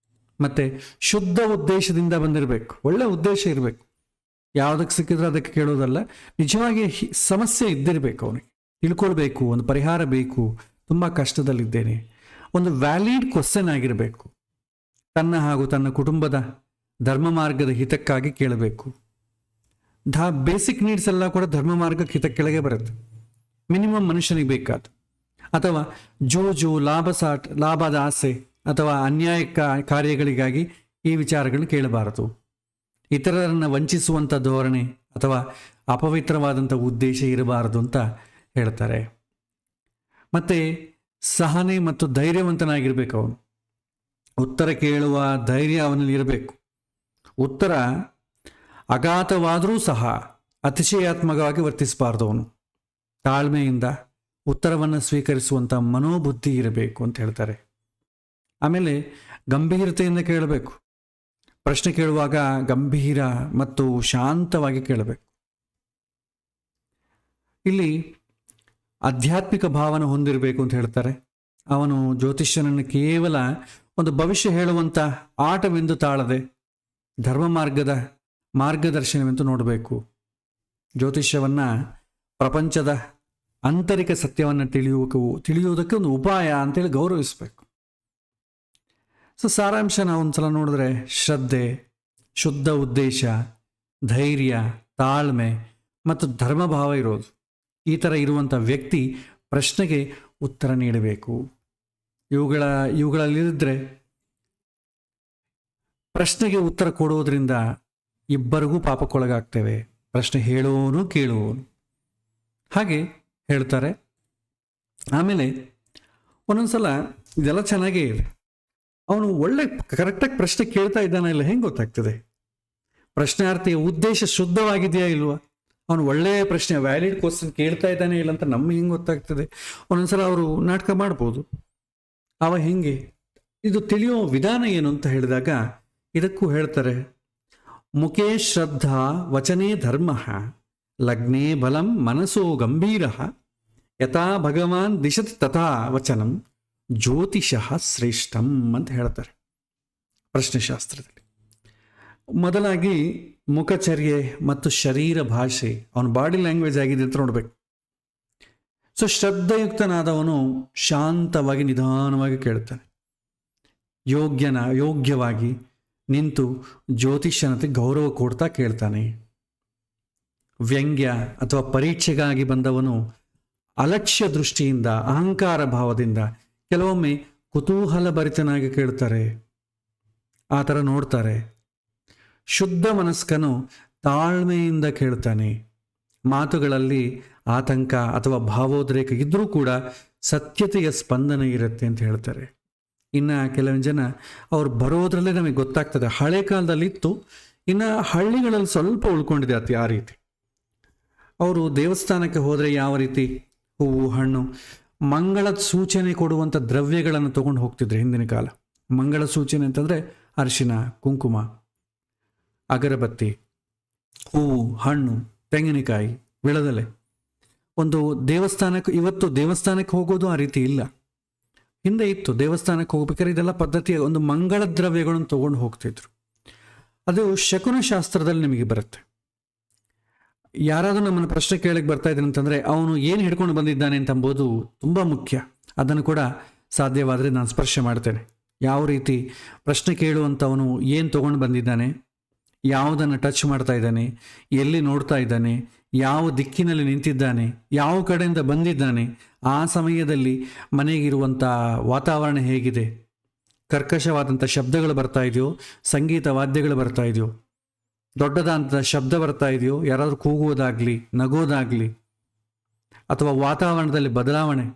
Speaker 1: ಮತ್ತು ಶುದ್ಧ ಉದ್ದೇಶದಿಂದ ಬಂದಿರಬೇಕು. ಒಳ್ಳೆ ಉದ್ದೇಶ ಇರಬೇಕು. ಯಾವುದಕ್ಕೆ ಸಿಕ್ಕಿದ್ರೆ ಅದಕ್ಕೆ ಕೇಳೋದಲ್ಲ, ನಿಜವಾಗಿ ಸಮಸ್ಯೆ ಇದ್ದಿರಬೇಕು. ಅವನಿಗೆ ತಿಳ್ಕೊಳ್ಬೇಕು, ಒಂದು ಪರಿಹಾರ ಬೇಕು, ತುಂಬ ಕಷ್ಟದಲ್ಲಿದ್ದೇನೆ, ಒಂದು ವ್ಯಾಲಿಡ್ ಕ್ವಶನ್ ಆಗಿರಬೇಕು. ತನ್ನ ಹಾಗೂ ತನ್ನ ಕುಟುಂಬದ ಧರ್ಮ ಮಾರ್ಗದ ಹಿತಕ್ಕಾಗಿ ಕೇಳಬೇಕು. ಬೇಸಿಕ್ ನೀಡ್ಸ್ ಎಲ್ಲ ಕೂಡ ಧರ್ಮ ಮಾರ್ಗಕ್ಕೆ ಹಿತ ಕೆಳಗೆ ಬರುತ್ತೆ. ಮಿನಿಮಮ್ ಮನುಷ್ಯನಿಗೆ ಬೇಕಾದ, ಅಥವಾ ಜೂಜು, ಲಾಭದ ಆಸೆ ಅಥವಾ ಅನ್ಯಾಯ ಕಾರ್ಯಗಳಿಗಾಗಿ ಈ ವಿಚಾರಗಳನ್ನು ಕೇಳಬಾರದು. ಇತರರನ್ನು ವಂಚಿಸುವಂಥ ಧೋರಣೆ ಅಥವಾ ಅಪವಿತ್ರವಾದಂಥ ಉದ್ದೇಶ ಇರಬಾರದು ಅಂತ ಹೇಳ್ತಾರೆ. ಮತ್ತು ಸಹನೆ ಮತ್ತು ಧೈರ್ಯವಂತನಾಗಿರ್ಬೇಕು. ಅವನು ಉತ್ತರ ಕೇಳುವ ಧೈರ್ಯ ಅವನಲ್ಲಿ ಇರಬೇಕು. ಉತ್ತರ ಅಘಾತವಾದರೂ ಸಹ ಅತಿಶಯಾತ್ಮಕವಾಗಿ ವರ್ತಿಸಬಾರ್ದು. ಅವನು ತಾಳ್ಮೆಯಿಂದ ಉತ್ತರವನ್ನು ಸ್ವೀಕರಿಸುವಂಥ ಮನೋಬುದ್ಧಿ ಇರಬೇಕು ಅಂತ ಹೇಳ್ತಾರೆ. ಆಮೇಲೆ ಗಂಭೀರತೆಯಿಂದ ಕೇಳಬೇಕು. ಪ್ರಶ್ನೆ ಕೇಳುವಾಗ ಗಂಭೀರ ಮತ್ತು ಶಾಂತವಾಗಿ ಕೇಳಬೇಕು. ಇಲ್ಲಿ ಆಧ್ಯಾತ್ಮಿಕ ಭಾವನೆ ಹೊಂದಿರಬೇಕು ಅಂತ ಹೇಳ್ತಾರೆ. ಅವನು ಜ್ಯೋತಿಷ್ಯನನ್ನು ಕೇವಲ ಒಂದು ಭವಿಷ್ಯ ಹೇಳುವಂಥ ಆಟವೆಂದು ತಾಳದೆ ಧರ್ಮ ಮಾರ್ಗದ ಮಾರ್ಗದರ್ಶನವೆಂದು ನೋಡಬೇಕು. ಜ್ಯೋತಿಷ್ಯವನ್ನು ಪ್ರಪಂಚದ ಆಂತರಿಕ ಸತ್ಯವನ್ನು ತಿಳಿಯುವುದಕ್ಕೆ ಒಂದು ಉಪಾಯ ಅಂತೇಳಿ ಗೌರವಿಸಬೇಕು. ಸಾರಾಂಶ ನಾವು ಒಂದು ಸಲ ನೋಡಿದ್ರೆ ಶ್ರದ್ಧೆ, ಶುದ್ಧ ಉದ್ದೇಶ, ಧೈರ್ಯ, ತಾಳ್ಮೆ ಮತ್ತು ಧರ್ಮಭಾವ ಇರೋದು. ಈ ಥರ ಇರುವಂಥ ವ್ಯಕ್ತಿ ಪ್ರಶ್ನೆಗೆ ಉತ್ತರ ನೀಡಬೇಕು. ಇವುಗಳಲ್ಲಿದ್ದರೆ ಪ್ರಶ್ನೆಗೆ ಉತ್ತರ ಕೊಡುವುದರಿಂದ ಇಬ್ಬರಿಗೂ ಪಾಪಕ್ಕೊಳಗಾಗ್ತೇವೆ, ಪ್ರಶ್ನೆ ಹೇಳುವವನು ಕೇಳುವವನು. ಹಾಗೆ ಹೇಳ್ತಾರೆ. ಆಮೇಲೆ ಒಂದೊಂದ್ಸಲ ಇದೆಲ್ಲ ಚೆನ್ನಾಗೇ ಇದೆ, ಅವನು ಒಳ್ಳೆ ಕರೆಕ್ಟಾಗಿ ಪ್ರಶ್ನೆ ಕೇಳ್ತಾ ಇದ್ದಾನ ಇಲ್ಲ ಹೆಂಗೆ ಗೊತ್ತಾಗ್ತದೆ? ಪ್ರಶ್ನಾರ್ಥಿಯ ಉದ್ದೇಶ ಶುದ್ಧವಾಗಿದೆಯಾ ಇಲ್ವಾ? ಅವನು ಒಳ್ಳೆಯ ಪ್ರಶ್ನೆ ವ್ಯಾಲಿಡ್ ಕ್ವಶನ್ ಕೇಳ್ತಾ ಇದ್ದಾನೆ ಇಲ್ಲ ಅಂತ ನಮ್ಗೆ ಹೆಂಗೆ ಗೊತ್ತಾಗ್ತದೆ? ಒಂದೊಂದ್ಸಲ ಅವರು ನಾಟಕ ಮಾಡ್ಬೋದು. ಅವ ಹೆಂಗೆ ಇದು ತಿಳಿಯೋ ವಿಧಾನ ಏನು ಅಂತ ಹೇಳಿದಾಗ ಇದಕ್ಕೂ ಹೇಳ್ತಾರೆ. ಮುಖೇ ಶ್ರದ್ಧಾ ವಚನೇ ಧರ್ಮ ಲಗ್ನೇ ಬಲಂ ಮನಸೋ ಗಂಭೀರ ಯಥಾ ಭಗವಾನ್ ದಿಶತಿ ತಥಾ ವಚನಂ ಜ್ಯೋತಿಷಃ ಶ್ರೇಷ್ಠಂ ಅಂತ ಹೇಳ್ತಾರೆ ಪ್ರಶ್ನೆಶಾಸ್ತ್ರದಲ್ಲಿ. ಮೊದಲಾಗಿ ಮುಖಚರ್ಯೆ ಮತ್ತು ಶರೀರ ಭಾಷೆ, ಅವನ ಬಾಡಿ ಲ್ಯಾಂಗ್ವೇಜ್ ಆಗಿದೆ ಅಂತ ನೋಡ್ಬೇಕು. ಶ್ರದ್ಧೆಯುಕ್ತನಾದವನು ಶಾಂತವಾಗಿ ನಿಧಾನವಾಗಿ ಕೇಳ್ತಾನೆ. ಯೋಗ್ಯವಾಗಿ ನಿಂತು ಜ್ಯೋತಿಷ್ಯನತೆ ಗೌರವ ಕೊಡ್ತಾ ಕೇಳ್ತಾನೆ. ವ್ಯಂಗ್ಯ ಅಥವಾ ಪರೀಕ್ಷೆಗಾಗಿ ಬಂದವನು ಅಲಕ್ಷ್ಯ ದೃಷ್ಟಿಯಿಂದ, ಅಹಂಕಾರ ಭಾವದಿಂದ, ಕೆಲವೊಮ್ಮೆ ಕುತೂಹಲ ಭರಿತನಾಗಿ ಕೇಳ್ತಾರೆ. ಆ ಥರ ನೋಡ್ತಾರೆ. ಶುದ್ಧ ಮನಸ್ಕನು ತಾಳ್ಮೆಯಿಂದ ಕೇಳ್ತಾನೆ. ಮಾತುಗಳಲ್ಲಿ ಆತಂಕ ಅಥವಾ ಭಾವೋದ್ರೇಕ ಇದ್ದರೂ ಕೂಡ ಸತ್ಯತೆಯ ಸ್ಪಂದನೆ ಇರುತ್ತೆ ಅಂತ ಹೇಳ್ತಾರೆ. ಇನ್ನು ಕೆಲವೊಂದು ಜನ ಅವ್ರು ಬರೋದ್ರಲ್ಲೇ ನಮಗೆ ಗೊತ್ತಾಗ್ತದೆ. ಹಳೆ ಕಾಲದಲ್ಲಿತ್ತು, ಇನ್ನು ಹಳ್ಳಿಗಳಲ್ಲಿ ಸ್ವಲ್ಪ ಉಳ್ಕೊಂಡಿದೆ ಅತಿ ಆ ರೀತಿ. ಅವರು ದೇವಸ್ಥಾನಕ್ಕೆ ಹೋದರೆ ಯಾವ ರೀತಿ ಹೂವು, ಹಣ್ಣು, ಮಂಗಳದ ಸೂಚನೆ ಕೊಡುವಂಥ ದ್ರವ್ಯಗಳನ್ನು ತೊಗೊಂಡು ಹೋಗ್ತಿದ್ರು ಹಿಂದಿನ ಕಾಲ. ಮಂಗಳ ಸೂಚನೆ ಅಂತಂದರೆ ಅರಿಶಿನ, ಕುಂಕುಮ, ಅಗರಬತ್ತಿ, ಹೂವು, ಹಣ್ಣು, ತೆಂಗಿನಕಾಯಿ, ವಿಳದಲೆ. ಒಂದು ದೇವಸ್ಥಾನಕ್ಕೆ, ಇವತ್ತು ದೇವಸ್ಥಾನಕ್ಕೆ ಹೋಗೋದು ಆ ರೀತಿ ಇಲ್ಲ, ಹಿಂದೆ ಇತ್ತು. ದೇವಸ್ಥಾನಕ್ಕೆ ಹೋಗ್ಬೇಕಾದ್ರೆ ಇದೆಲ್ಲ ಪದ್ಧತಿಯ ಒಂದು ಮಂಗಳ ದ್ರವ್ಯಗಳನ್ನು ತೊಗೊಂಡು ಹೋಗ್ತಿದ್ರು. ಅದು ಶಕುನಶಾಸ್ತ್ರದಲ್ಲಿ ನಿಮಗೆ ಬರುತ್ತೆ. ಯಾರಾದರೂ ನಮ್ಮನ್ನು ಪ್ರಶ್ನೆ ಕೇಳಕ್ಕೆ ಬರ್ತಾ ಇದ್ದಾನೆ ಅಂತಂದರೆ ಅವನು ಏನು ಹಿಡ್ಕೊಂಡು ಬಂದಿದ್ದಾನೆ ಅಂತಂಬೋದು ತುಂಬ ಮುಖ್ಯ. ಅದನ್ನು ಕೂಡ ಸಾಧ್ಯವಾದರೆ ನಾನು ಸ್ಪರ್ಶ ಮಾಡ್ತೇನೆ. ಯಾವ ರೀತಿ ಪ್ರಶ್ನೆ ಕೇಳುವಂಥವನು ಏನು ತೊಗೊಂಡು ಬಂದಿದ್ದಾನೆ, ಯಾವುದನ್ನು ಟಚ್ ಮಾಡ್ತಾ ಇದ್ದಾನೆ, ಎಲ್ಲಿ ನೋಡ್ತಾ ಇದ್ದಾನೆ, ಯಾವ ದಿಕ್ಕಿನಲ್ಲಿ ನಿಂತಿದ್ದಾನೆ, ಯಾವ ಕಡೆಯಿಂದ ಬಂದಿದ್ದಾನೆ, ಆ ಸಮಯದಲ್ಲಿ ಮನೆಗಿರುವಂಥ ವಾತಾವರಣ ಹೇಗಿದೆ, ಕರ್ಕಶವಾದಂಥ ಶಬ್ದಗಳು ಬರ್ತಾ ಇದೆಯೋ, ಸಂಗೀತ ವಾದ್ಯಗಳು ಬರ್ತಾ ಇದೆಯೋ, ದೊಡ್ಡದಾದಂಥ ಶಬ್ದ ಬರ್ತಾ ಇದೆಯೋ, ಯಾರಾದರೂ ಕೂಗುವುದಾಗಲಿ, ನಗೋದಾಗಲಿ, ಅಥವಾ ವಾತಾವರಣದಲ್ಲಿ ಬದಲಾವಣೆ,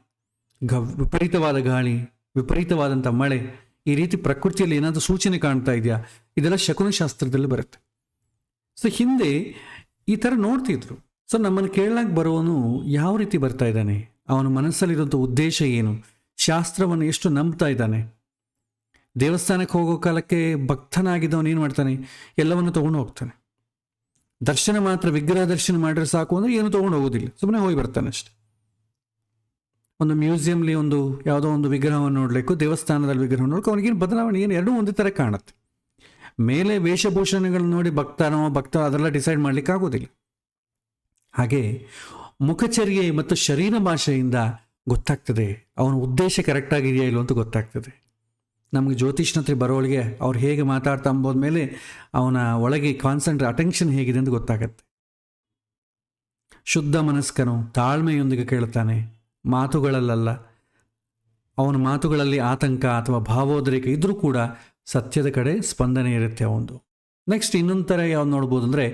Speaker 1: ವಿಪರೀತವಾದ ಗಾಳಿ, ವಿಪರೀತವಾದಂಥ ಮಳೆ, ಈ ರೀತಿ ಪ್ರಕೃತಿಯಲ್ಲಿ ಏನಾದರೂ ಸೂಚನೆ ಕಾಣ್ತಾ ಇದೆಯಾ, ಇದೆಲ್ಲ ಶಕುನಶಾಸ್ತ್ರದಲ್ಲಿ ಬರುತ್ತೆ. ಹಿಂದೆ ಈ ಥರ ನೋಡ್ತಿದ್ರು. ನಮ್ಮನ್ನು ಕೇಳಕ್ಕೆ ಬರುವವನು ಯಾವ ರೀತಿ ಬರ್ತಾ ಇದ್ದಾನೆ, ಅವನ ಮನಸ್ಸಲ್ಲಿರುವಂಥ ಉದ್ದೇಶ ಏನು, ಶಾಸ್ತ್ರವನ್ನು ಎಷ್ಟು ನಂಬ್ತಾ ಇದ್ದಾನೆ. ದೇವಸ್ಥಾನಕ್ಕೆ ಹೋಗೋ ಕಾಲಕ್ಕೆ ಭಕ್ತನಾಗಿದ್ದವನು ಏನು ಮಾಡ್ತಾನೆ, ಎಲ್ಲವನ್ನು ತೊಗೊಂಡು ಹೋಗ್ತಾನೆ. ದರ್ಶನ ಮಾತ್ರ, ವಿಗ್ರಹ ದರ್ಶನ ಮಾಡಿದ್ರೆ ಸಾಕು ಅಂದರೆ ಏನು ತೊಗೊಂಡು ಹೋಗೋದಿಲ್ಲ, ಸುಮ್ಮನೆ ಹೋಗಿ ಬರ್ತಾನೆ ಅಷ್ಟೆ. ಒಂದು ಮ್ಯೂಸಿಯಂಲಿ ಒಂದು ಯಾವುದೋ ಒಂದು ವಿಗ್ರಹವನ್ನು ನೋಡಲಿಕ್ಕೂ ದೇವಸ್ಥಾನದಲ್ಲಿ ವಿಗ್ರಹ ನೋಡಕ್ಕೆ ಅವನಿಗೇನು ಬದಲಾವಣೆ ಏನು, ಎರಡೂ ಒಂದೇ ಥರ ಕಾಣುತ್ತೆ. ಮೇಲೆ ವೇಷಭೂಷಣಗಳನ್ನು ನೋಡಿ ಭಕ್ತ ಅದೆಲ್ಲ ಡಿಸೈಡ್ ಮಾಡಲಿಕ್ಕೆ ಆಗೋದಿಲ್ಲ. ಹಾಗೆ ಮುಖಚರ್ಯೆ ಮತ್ತು ಶರೀರ ಭಾಷೆಯಿಂದ ಗೊತ್ತಾಗ್ತದೆ ಅವನ ಉದ್ದೇಶ ಕರೆಕ್ಟಾಗಿದೆಯಾ ಇಲ್ಲೋ ಅಂತ ಗೊತ್ತಾಗ್ತದೆ. ನಮಗೆ ಜ್ಯೋತಿಷ್ಣತ್ರಿ ಬರೋಳಿಗೆ ಅವ್ರು ಹೇಗೆ ಮಾತಾಡ್ತಾ ಅಂಬೋದ ಮೇಲೆ ಅವನ ಒಳಗೆ ಅಟೆನ್ಷನ್ ಹೇಗಿದೆ ಅಂತ ಗೊತ್ತಾಗತ್ತೆ. ಶುದ್ಧ ಮನಸ್ಕನು ತಾಳ್ಮೆಯೊಂದಿಗೆ ಕೇಳ್ತಾನೆ, ಮಾತುಗಳಲ್ಲ, ಅವನ ಮಾತುಗಳಲ್ಲಿ ಆತಂಕ ಅಥವಾ ಭಾವೋದ್ರೇಕ ಇದ್ರೂ ಕೂಡ ಸತ್ಯದ ಕಡೆ ಸ್ಪಂದನೆ ಇರುತ್ತೆ ಅವನದು. ನೆಕ್ಸ್ಟ್ ಇನ್ನೊಂದು ಥರ ಯಾವ್ದು ನೋಡ್ಬೋದು ಅಂದರೆ,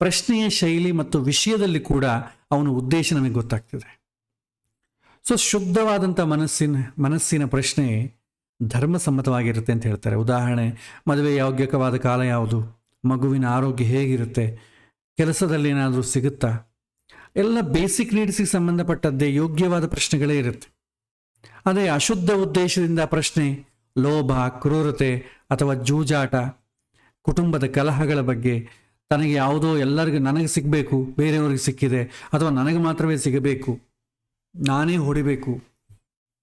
Speaker 1: ಪ್ರಶ್ನೆಯ ಶೈಲಿ ಮತ್ತು ವಿಷಯದಲ್ಲಿ ಕೂಡ ಅವನ ಉದ್ದೇಶ ನಮಗೆ ಗೊತ್ತಾಗ್ತದೆ. ಸೊ ಶುದ್ಧವಾದಂಥ ಮನಸ್ಸಿನ ಪ್ರಶ್ನೆ ಧರ್ಮಸಮ್ಮತವಾಗಿರುತ್ತೆ ಅಂತ ಹೇಳ್ತಾರೆ. ಉದಾಹರಣೆ, ಮದುವೆ ಯೋಗ್ಯಕವಾದ ಕಾಲ ಯಾವುದು, ಮಗುವಿನ ಆರೋಗ್ಯ ಹೇಗಿರುತ್ತೆ, ಕೆಲಸದಲ್ಲಿ ಏನಾದರೂ ಸಿಗುತ್ತಾ, ಎಲ್ಲ ಬೇಸಿಕ್ ನೀಡ್ಸಿಗೆ ಸಂಬಂಧಪಟ್ಟದ್ದೇ ಯೋಗ್ಯವಾದ ಪ್ರಶ್ನೆಗಳೇ ಇರುತ್ತೆ. ಅದೇ ಅಶುದ್ಧ ಉದ್ದೇಶದಿಂದ ಪ್ರಶ್ನೆ, ಲೋಭ, ಕ್ರೂರತೆ ಅಥವಾ ಜೂಜಾಟ, ಕುಟುಂಬದ ಕಲಹಗಳ ಬಗ್ಗೆ, ತನಗೆ ಯಾವುದೋ ಎಲ್ಲರಿಗೂ ನನಗೆ ಸಿಗಬೇಕು, ಬೇರೆಯವ್ರಿಗೆ ಸಿಕ್ಕಿದೆ, ಅಥವಾ ನನಗೆ ಮಾತ್ರವೇ ಸಿಗಬೇಕು, ನಾನೇ ಹೊಡಿಬೇಕು,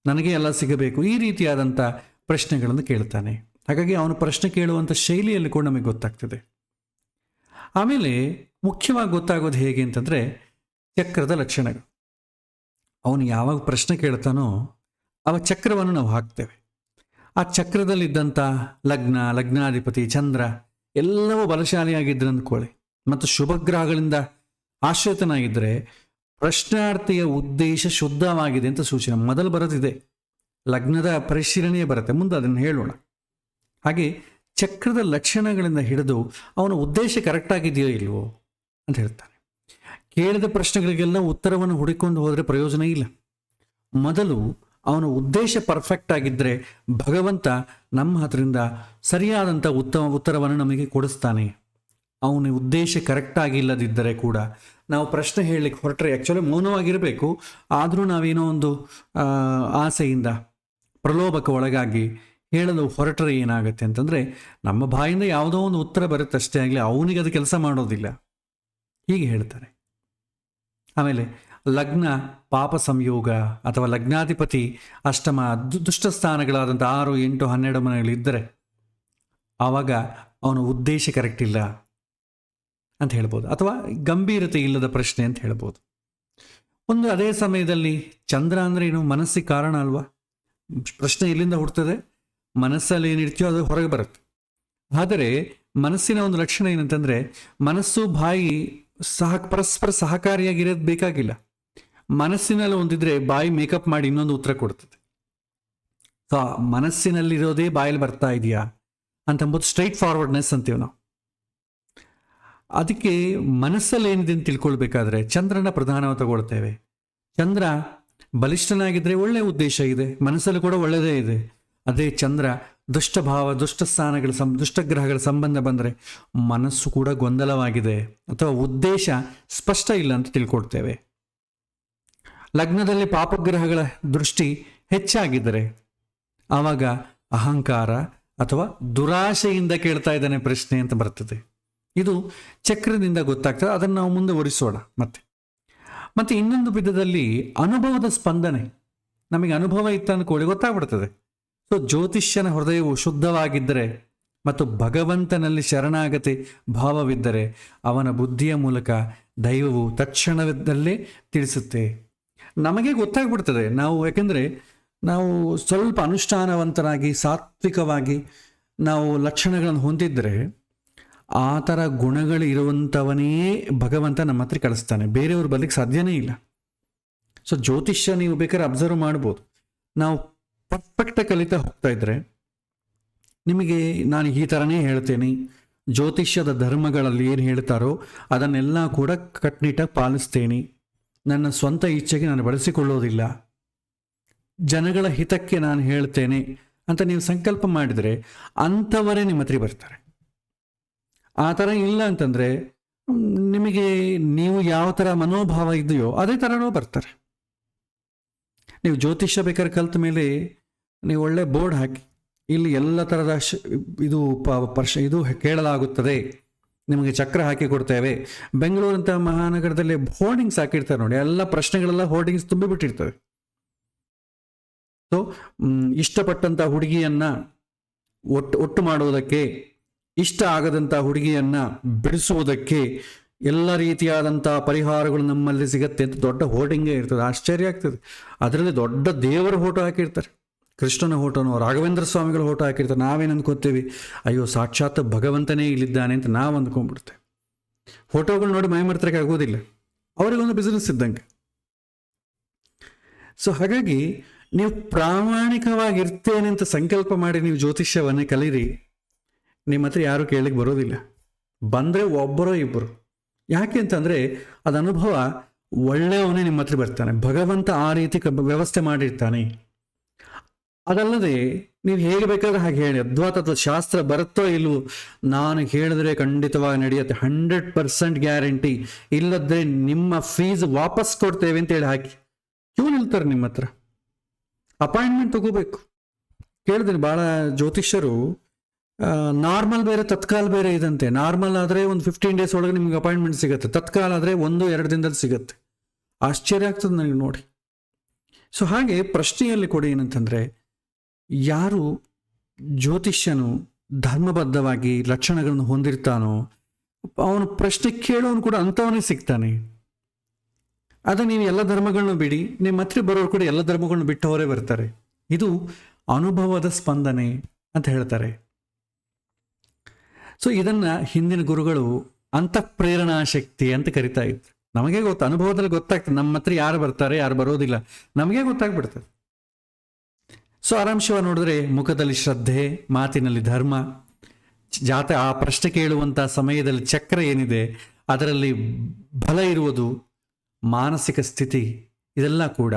Speaker 1: ನನಗೆ ಎಲ್ಲ ಸಿಗಬೇಕು, ಈ ರೀತಿಯಾದಂಥ ಪ್ರಶ್ನೆಗಳನ್ನು ಕೇಳ್ತಾನೆ. ಹಾಗಾಗಿ ಅವನು ಪ್ರಶ್ನೆ ಕೇಳುವಂಥ ಶೈಲಿಯಲ್ಲಿ ಕೂಡ ನಮಗೆ ಗೊತ್ತಾಗ್ತದೆ. ಆಮೇಲೆ ಮುಖ್ಯವಾಗಿ ಗೊತ್ತಾಗೋದು ಹೇಗೆ ಅಂತಂದರೆ, ಚಕ್ರದ ಲಕ್ಷಣಗಳು. ಅವನು ಯಾವಾಗ ಪ್ರಶ್ನೆ ಕೇಳ್ತಾನೋ ಅವ ಚಕ್ರವನ್ನು ನಾವು ಹಾಕ್ತೇವೆ. ಆ ಚಕ್ರದಲ್ಲಿದ್ದಂಥ ಲಗ್ನಾಧಿಪತಿ ಚಂದ್ರ ಎಲ್ಲವೂ ಬಲಶಾಲಿಯಾಗಿದ್ದರೆ ಅಂದ್ಕೊಳ್ಳಿ, ಮತ್ತು ಶುಭಗ್ರಹಗಳಿಂದ ಆಶ್ರಿತನಾಗಿದ್ದರೆ ಪ್ರಶ್ನಾರ್ಥಿಯ ಉದ್ದೇಶ ಶುದ್ಧವಾಗಿದೆ ಅಂತ ಸೂಚನೆ. ಮೊದಲು ಬರೋದಿದೆ, ಲಗ್ನದ ಪರಿಶೀಲನೆಯೇ ಬರುತ್ತೆ, ಮುಂದೆ ಅದನ್ನು ಹೇಳೋಣ. ಹಾಗೆ ಚಕ್ರದ ಲಕ್ಷಣಗಳಿಂದ ಹಿಡಿದು ಅವನ ಉದ್ದೇಶ ಕರೆಕ್ಟಾಗಿದೆಯೋ ಇಲ್ವೋ ಅಂತ ಹೇಳ್ತಾನೆ. ಕೇಳಿದ ಪ್ರಶ್ನೆಗಳಿಗೆಲ್ಲ ಉತ್ತರವನ್ನು ಹುಡುಕೊಂಡು ಹೋದರೆ ಪ್ರಯೋಜನ ಇಲ್ಲ. ಮೊದಲು ಅವನ ಉದ್ದೇಶ ಪರ್ಫೆಕ್ಟ್ ಆಗಿದ್ದರೆ ಭಗವಂತ ನಮ್ಮ ಹತ್ರದಿಂದ ಸರಿಯಾದಂಥ ಉತ್ತರವನ್ನು ನಮಗೆ ಕೊಡಿಸ್ತಾನೆ. ಅವನ ಉದ್ದೇಶ ಕರೆಕ್ಟಾಗಿಲ್ಲದಿದ್ದರೆ ಕೂಡ ನಾವು ಪ್ರಶ್ನೆ ಹೇಳಲಿಕ್ಕೆ ಹೊರಟ್ರೆ ಆ್ಯಕ್ಚುಲಿ ಮೌನವಾಗಿರಬೇಕು, ಆದರೂ ನಾವೇನೋ ಒಂದು ಆಸೆಯಿಂದ ಪ್ರಲೋಭಕ್ಕೆ ಒಳಗಾಗಿ ಹೇಳಲು ಹೊರಟ್ರೆ ಏನಾಗುತ್ತೆ ಅಂತಂದರೆ, ನಮ್ಮ ಬಾಯಿಂದ ಯಾವುದೋ ಒಂದು ಉತ್ತರ ಬರುತ್ತೆ ಅಷ್ಟೇ ಆಗಲಿ, ಅವನಿಗೆ ಅದು ಕೆಲಸ ಮಾಡೋದಿಲ್ಲ, ಹೀಗೆ ಹೇಳ್ತಾರೆ. ಆಮೇಲೆ ಲಗ್ನ ಪಾಪ ಸಂಯೋಗ ಅಥವಾ ಲಗ್ನಾಧಿಪತಿ ಅಷ್ಟಮ ದುಷ್ಟ ಸ್ಥಾನಗಳಾದಂಥ 6, 8, 12 ಮನೆಗಳಿದ್ದರೆ ಆವಾಗ ಅವನ ಉದ್ದೇಶ ಕರೆಕ್ಟ್ ಇಲ್ಲ ಅಂತ ಹೇಳ್ಬೋದು, ಅಥವಾ ಗಂಭೀರತೆ ಇಲ್ಲದ ಪ್ರಶ್ನೆ ಅಂತ ಹೇಳ್ಬೋದು. ಒಂದು ಅದೇ ಸಮಯದಲ್ಲಿ ಚಂದ್ರ ಅಂದರೆ ಏನು, ಮನಸ್ಸಿಗೆ ಕಾರಣ ಅಲ್ವಾ. ಪ್ರಶ್ನೆ ಎಲ್ಲಿಂದ ಹುಡ್ತದೆ, ಮನಸ್ಸಲ್ಲಿ ಏನಿರ್ತೀಯೋ ಅದು ಹೊರಗೆ ಬರುತ್ತೆ. ಆದರೆ ಮನಸ್ಸಿನ ಒಂದು ಲಕ್ಷಣ ಏನಂತಂದರೆ, ಮನಸ್ಸು ಬಾಯಿ ಪರಸ್ಪರ ಸಹಕಾರಿಯಾಗಿರೋದು ಬೇಕಾಗಿಲ್ಲ. ಮನಸ್ಸಿನಲ್ಲಿ ಒಂದಿದ್ರೆ ಬಾಯಿ ಮೇಕಪ್ ಮಾಡಿ ಇನ್ನೊಂದು ಉತ್ತರ ಕೊಡ್ತದೆ. ಸೊ ಮನಸ್ಸಿನಲ್ಲಿರೋದೇ ಬಾಯಲ್ಲಿ ಬರ್ತಾ ಇದೆಯಾ ಅಂತಂಬುದು ಸ್ಟ್ರೈಟ್ ಫಾರ್ವರ್ಡ್ನೆಸ್ ಅಂತೀವಿ ನಾವು. ಅದಕ್ಕೆ ಮನಸ್ಸಲ್ಲಿ ಏನಿದೆ ಅಂತ ತಿಳ್ಕೊಳ್ಬೇಕಾದ್ರೆ ಚಂದ್ರನ ಪ್ರಧಾನವಾಗಿ ತಗೊಳ್ತೇವೆ. ಚಂದ್ರ ಬಲಿಷ್ಠನಾಗಿದ್ದರೆ ಒಳ್ಳೆಯ ಉದ್ದೇಶ ಇದೆ, ಮನಸ್ಸಲ್ಲಿ ಕೂಡ ಒಳ್ಳೆಯದೇ ಇದೆ. ಅದೇ ಚಂದ್ರ ದುಷ್ಟಭಾವ, ದುಷ್ಟಗ್ರಹಗಳ ಸಂಬಂಧ ಬಂದರೆ ಮನಸ್ಸು ಕೂಡ ಗೊಂದಲವಾಗಿದೆ ಅಥವಾ ಉದ್ದೇಶ ಸ್ಪಷ್ಟ ಇಲ್ಲ ಅಂತ ತಿಳ್ಕೊಳ್ತೇವೆ. ಲಗ್ನದಲ್ಲಿ ಪಾಪಗ್ರಹಗಳ ದೃಷ್ಟಿ ಹೆಚ್ಚಾಗಿದ್ದರೆ ಆವಾಗ ಅಹಂಕಾರ ಅಥವಾ ದುರಾಶೆಯಿಂದ ಕೇಳ್ತಾ ಇದ್ದಾನೆ ಪ್ರಶ್ನೆ ಅಂತ ಬರ್ತದೆ. ಇದು ಚಕ್ರದಿಂದ ಗೊತ್ತಾಗ್ತದೆ. ಅದನ್ನು ನಾವು ಮುಂದುವರಿಸೋಣ. ಮತ್ತೆ ಇನ್ನೊಂದು ವಿಧದಲ್ಲಿ ಅನುಭವದ ಸ್ಪಂದನೆ. ನಮಗೆ ಅನುಭವ ಇತ್ತು ಅಂದ್ಕೊಳ್ಳಿ, ಗೊತ್ತಾಗ್ಬಿಡ್ತದೆ. ಸೊ ಜ್ಯೋತಿಷ್ಯನ ಹೃದಯವು ಶುದ್ಧವಾಗಿದ್ದರೆ ಮತ್ತು ಭಗವಂತನಲ್ಲಿ ಶರಣಾಗತಿ ಭಾವವಿದ್ದರೆ ಅವನ ಬುದ್ಧಿಯ ಮೂಲಕ ದೈವವು ತಕ್ಷಣದಲ್ಲೇ ತಿಳಿಸುತ್ತೆ. ನಮಗೆ ಗೊತ್ತಾಗ್ಬಿಡ್ತದೆ. ಯಾಕೆಂದರೆ ನಾವು ಸ್ವಲ್ಪ ಅನುಷ್ಠಾನವಂತರಾಗಿ ಸಾತ್ವಿಕವಾಗಿ ನಾವು ಲಕ್ಷಣಗಳನ್ನು ಹೊಂದಿದ್ದರೆ ಆ ಥರ ಗುಣಗಳು ಇರುವಂಥವನೇ ಭಗವಂತ ನಮ್ಮ ಹತ್ರ ಕಳಿಸ್ತಾನೆ, ಬೇರೆಯವ್ರು ಬರ್ಲಿಕ್ಕೆ ಸಾಧ್ಯನೇ ಇಲ್ಲ. ಸೊ ಜ್ಯೋತಿಷ್ಯ ನೀವು ಬೇಕಾದ್ರೆ ಅಬ್ಸರ್ವ್ ಮಾಡ್ಬೋದು. ನಾವು ಪರ್ಫೆಕ್ಟಾಗಿ ಕಲಿತಾ ಹೋಗ್ತಾ ಇದ್ದರೆ ನಿಮಗೆ ನಾನು ಈ ಥರನೇ ಹೇಳ್ತೇನೆ, ಜ್ಯೋತಿಷ್ಯದ ಧರ್ಮಗಳಲ್ಲಿ ಏನು ಹೇಳ್ತಾರೋ ಅದನ್ನೆಲ್ಲ ಕೂಡ ಕಟ್ನಿಟ್ಟಾಗಿ ಪಾಲಿಸ್ತೇನೆ, ನನ್ನ ಸ್ವಂತ ಇಚ್ಛೆಗೆ ನಾನು ಬಳಸಿಕೊಳ್ಳೋದಿಲ್ಲ, ಜನಗಳ ಹಿತಕ್ಕೆ ನಾನು ಹೇಳ್ತೇನೆ ಅಂತ ನೀವು ಸಂಕಲ್ಪ ಮಾಡಿದರೆ ಅಂಥವರೇ ನಿಮ್ಮ ಹತ್ರ ಬರ್ತಾರೆ. ಆ ಥರ ಇಲ್ಲ ಅಂತಂದರೆ ನಿಮಗೆ ನೀವು ಯಾವ ಥರ ಮನೋಭಾವ ಇದೆಯೋ ಅದೇ ಥರನೂ ಬರ್ತಾರೆ. ನೀವು ಜ್ಯೋತಿಷ್ಯ ಬೇಕಾದ್ರೆ ಕಲಿತ ಮೇಲೆ ನೀವು ಒಳ್ಳೆ ಬೋರ್ಡ್ ಹಾಕಿ, ಇಲ್ಲಿ ಎಲ್ಲ ಥರದ ಇದು ಕೇಳಲಾಗುತ್ತದೆ, ನಿಮಗೆ ಚಕ್ರ ಹಾಕಿ ಕೊಡ್ತೇವೆ. ಬೆಂಗಳೂರಂಥ ಮಹಾನಗರದಲ್ಲಿ ಹೋರ್ಡಿಂಗ್ಸ್ ಹಾಕಿರ್ತಾರೆ ನೋಡಿ, ಎಲ್ಲ ಪ್ರಶ್ನೆಗಳೆಲ್ಲ ಹೋರ್ಡಿಂಗ್ಸ್ ತುಂಬಿಬಿಟ್ಟಿರ್ತವೆ. ಸೊ ಇಷ್ಟಪಟ್ಟಂಥ ಹುಡುಗಿಯನ್ನು ಒಟ್ಟು ಮಾಡುವುದಕ್ಕೆ, ಇಷ್ಟ ಆಗದಂಥ ಹುಡುಗಿಯನ್ನು ಬಿಡಿಸುವುದಕ್ಕೆ ಎಲ್ಲ ರೀತಿಯಾದಂಥ ಪರಿಹಾರಗಳು ನಮ್ಮಲ್ಲಿ ಸಿಗತ್ತೆ ಅಂತ ದೊಡ್ಡ ಹೋರ್ಡಿಂಗೇ ಇರ್ತದೆ. ಆಶ್ಚರ್ಯ ಆಗ್ತದೆ. ಅದರಲ್ಲಿ ದೊಡ್ಡ ದೇವರ ಫೋಟೋ ಹಾಕಿರ್ತಾರೆ, ಕೃಷ್ಣನ ಫೋಟೋನೋ ರಾಘವೇಂದ್ರ ಸ್ವಾಮಿಗಳ ಫೋಟೋ ಹಾಕಿರ್ತಾರೆ. ನಾವೇನು ಅಂದ್ಕೋತೀವಿ, ಅಯ್ಯೋ ಸಾಕ್ಷಾತ್ ಭಗವಂತನೇ ಇಲ್ಲಿದ್ದಾನೆ ಅಂತ ನಾವು ಅಂದ್ಕೊಂಡ್ಬಿಡ್ತೇವೆ. ಫೋಟೋಗಳು ನೋಡಿ ಮೈಮರ್ತಕ್ಕೆ ಆಗೋದಿಲ್ಲ, ಅವರಿಗೊಂದು ಬಿಸ್ನೆಸ್ ಇದ್ದಂಗೆ. ಸೊ ಹಾಗಾಗಿ ನೀವು ಪ್ರಾಮಾಣಿಕವಾಗಿರ್ತೇನೆ ಅಂತ ಸಂಕಲ್ಪ ಮಾಡಿ ನೀವು ಜ್ಯೋತಿಷ್ಯವನ್ನೇ ಕಲೀರಿ, ನಿಮ್ಮ ಹತ್ರ ಯಾರು ಕೇಳಲಿಕ್ಕೆ ಬರೋದಿಲ್ಲ. ಬಂದರೆ ಒಬ್ಬರೋ ಇಬ್ಬರು. ಯಾಕೆ ಅಂತಂದರೆ ಅದು ಅನುಭವ ಒಳ್ಳೆಯವನೇ ನಿಮ್ಮ ಹತ್ರ ಬರ್ತಾನೆ. ಭಗವಂತ ಆ ರೀತಿ ವ್ಯವಸ್ಥೆ ಮಾಡಿರ್ತಾನೆ. ಅದಲ್ಲದೆ ನೀವು ಹೇಗೆ ಬೇಕಾದ್ರೆ ಹಾಗೆ ಹೇಳಿ, ಅದ್ವಾ ಶಾಸ್ತ್ರ ಬರುತ್ತೋ ಇಲ್ವೋ, ನಾನು ಹೇಳಿದ್ರೆ ಖಂಡಿತವಾಗಿ ನಡೆಯುತ್ತೆ, 100% ಗ್ಯಾರಂಟಿ, ಇಲ್ಲದ್ರೆ ನಿಮ್ಮ ಫೀಸ್ ವಾಪಸ್ ಕೊಡ್ತೇವೆ ಅಂತೇಳಿ ಹಾಕಿ ಕ್ಯೂ ನಿಲ್ತಾರೆ ನಿಮ್ಮ ಹತ್ರ. ಅಪಾಯಿಂಟ್ಮೆಂಟ್ ತಗೋಬೇಕು. ಕೇಳಿದ್ರೆ ಭಾಳ ಜ್ಯೋತಿಷ್ಯರು ನಾರ್ಮಲ್ ಬೇರೆ ತತ್ಕಾಲ್ ಬೇರೆ ಇದಂತೆ. ನಾರ್ಮಲ್ ಆದರೆ ಒಂದು 15 days ಒಳಗೆ ನಿಮ್ಗೆ ಅಪಾಯಿಂಟ್ಮೆಂಟ್ ಸಿಗುತ್ತೆ, ತತ್ಕಾಲ್ ಆದರೆ 1-2 ದಿನದಲ್ಲಿ ಸಿಗುತ್ತೆ. ಆಶ್ಚರ್ಯ ಆಗ್ತದೆ ನನಗೆ ನೋಡಿ. ಸೊ ಹಾಗೆ ಪ್ರಶ್ನೆಯಲ್ಲಿ ಕೊಡಿ ಏನಂತಂದರೆ, ಯಾರು ಜ್ಯೋತಿಷ್ಯನು ಧರ್ಮಬದ್ಧವಾಗಿ ಲಕ್ಷಣಗಳನ್ನು ಹೊಂದಿರ್ತಾನೋ ಅವನು ಪ್ರಶ್ನೆ ಕೇಳೋನು ಕೂಡ ಅಂಥವನೇ ಸಿಗ್ತಾನೆ. ಅದು ನೀವು ಎಲ್ಲ ಧರ್ಮಗಳನ್ನ ಬಿಡಿ, ನಿಮ್ಮ ಹತ್ರ ಬರೋರು ಕೂಡ ಎಲ್ಲ ಧರ್ಮಗಳನ್ನ ಬಿಟ್ಟವರೇ ಬರ್ತಾರೆ. ಇದು ಅನುಭವದ ಸ್ಪಂದನೆ ಅಂತ ಹೇಳ್ತಾರೆ. ಸೊ ಇದನ್ನು ಹಿಂದಿನ ಗುರುಗಳು ಅಂತಃಪ್ರೇರಣಾ ಶಕ್ತಿ ಅಂತ ಕರಿತಾ ಇದ್ರು. ನಮಗೆ ಗೊತ್ತು, ಅನುಭವದಲ್ಲಿ ಗೊತ್ತಾಗ್ತದೆ ನಮ್ಮ ಹತ್ರ ಯಾರು ಬರ್ತಾರೆ ಯಾರು ಬರೋದಿಲ್ಲ, ನಮಗೆ ಗೊತ್ತಾಗ್ಬಿಡ್ತದೆ. ಸೊ ಆರಾಂಶವಾಗಿ ನೋಡಿದ್ರೆ ಮುಖದಲ್ಲಿ ಶ್ರದ್ಧೆ, ಮಾತಿನಲ್ಲಿ ಧರ್ಮ, ಆ ಪ್ರಶ್ನೆ ಕೇಳುವಂಥ ಸಮಯದಲ್ಲಿ ಚಕ್ರ ಏನಿದೆ ಅದರಲ್ಲಿ ಬಲ ಇರುವುದು, ಮಾನಸಿಕ ಸ್ಥಿತಿ, ಇದೆಲ್ಲ ಕೂಡ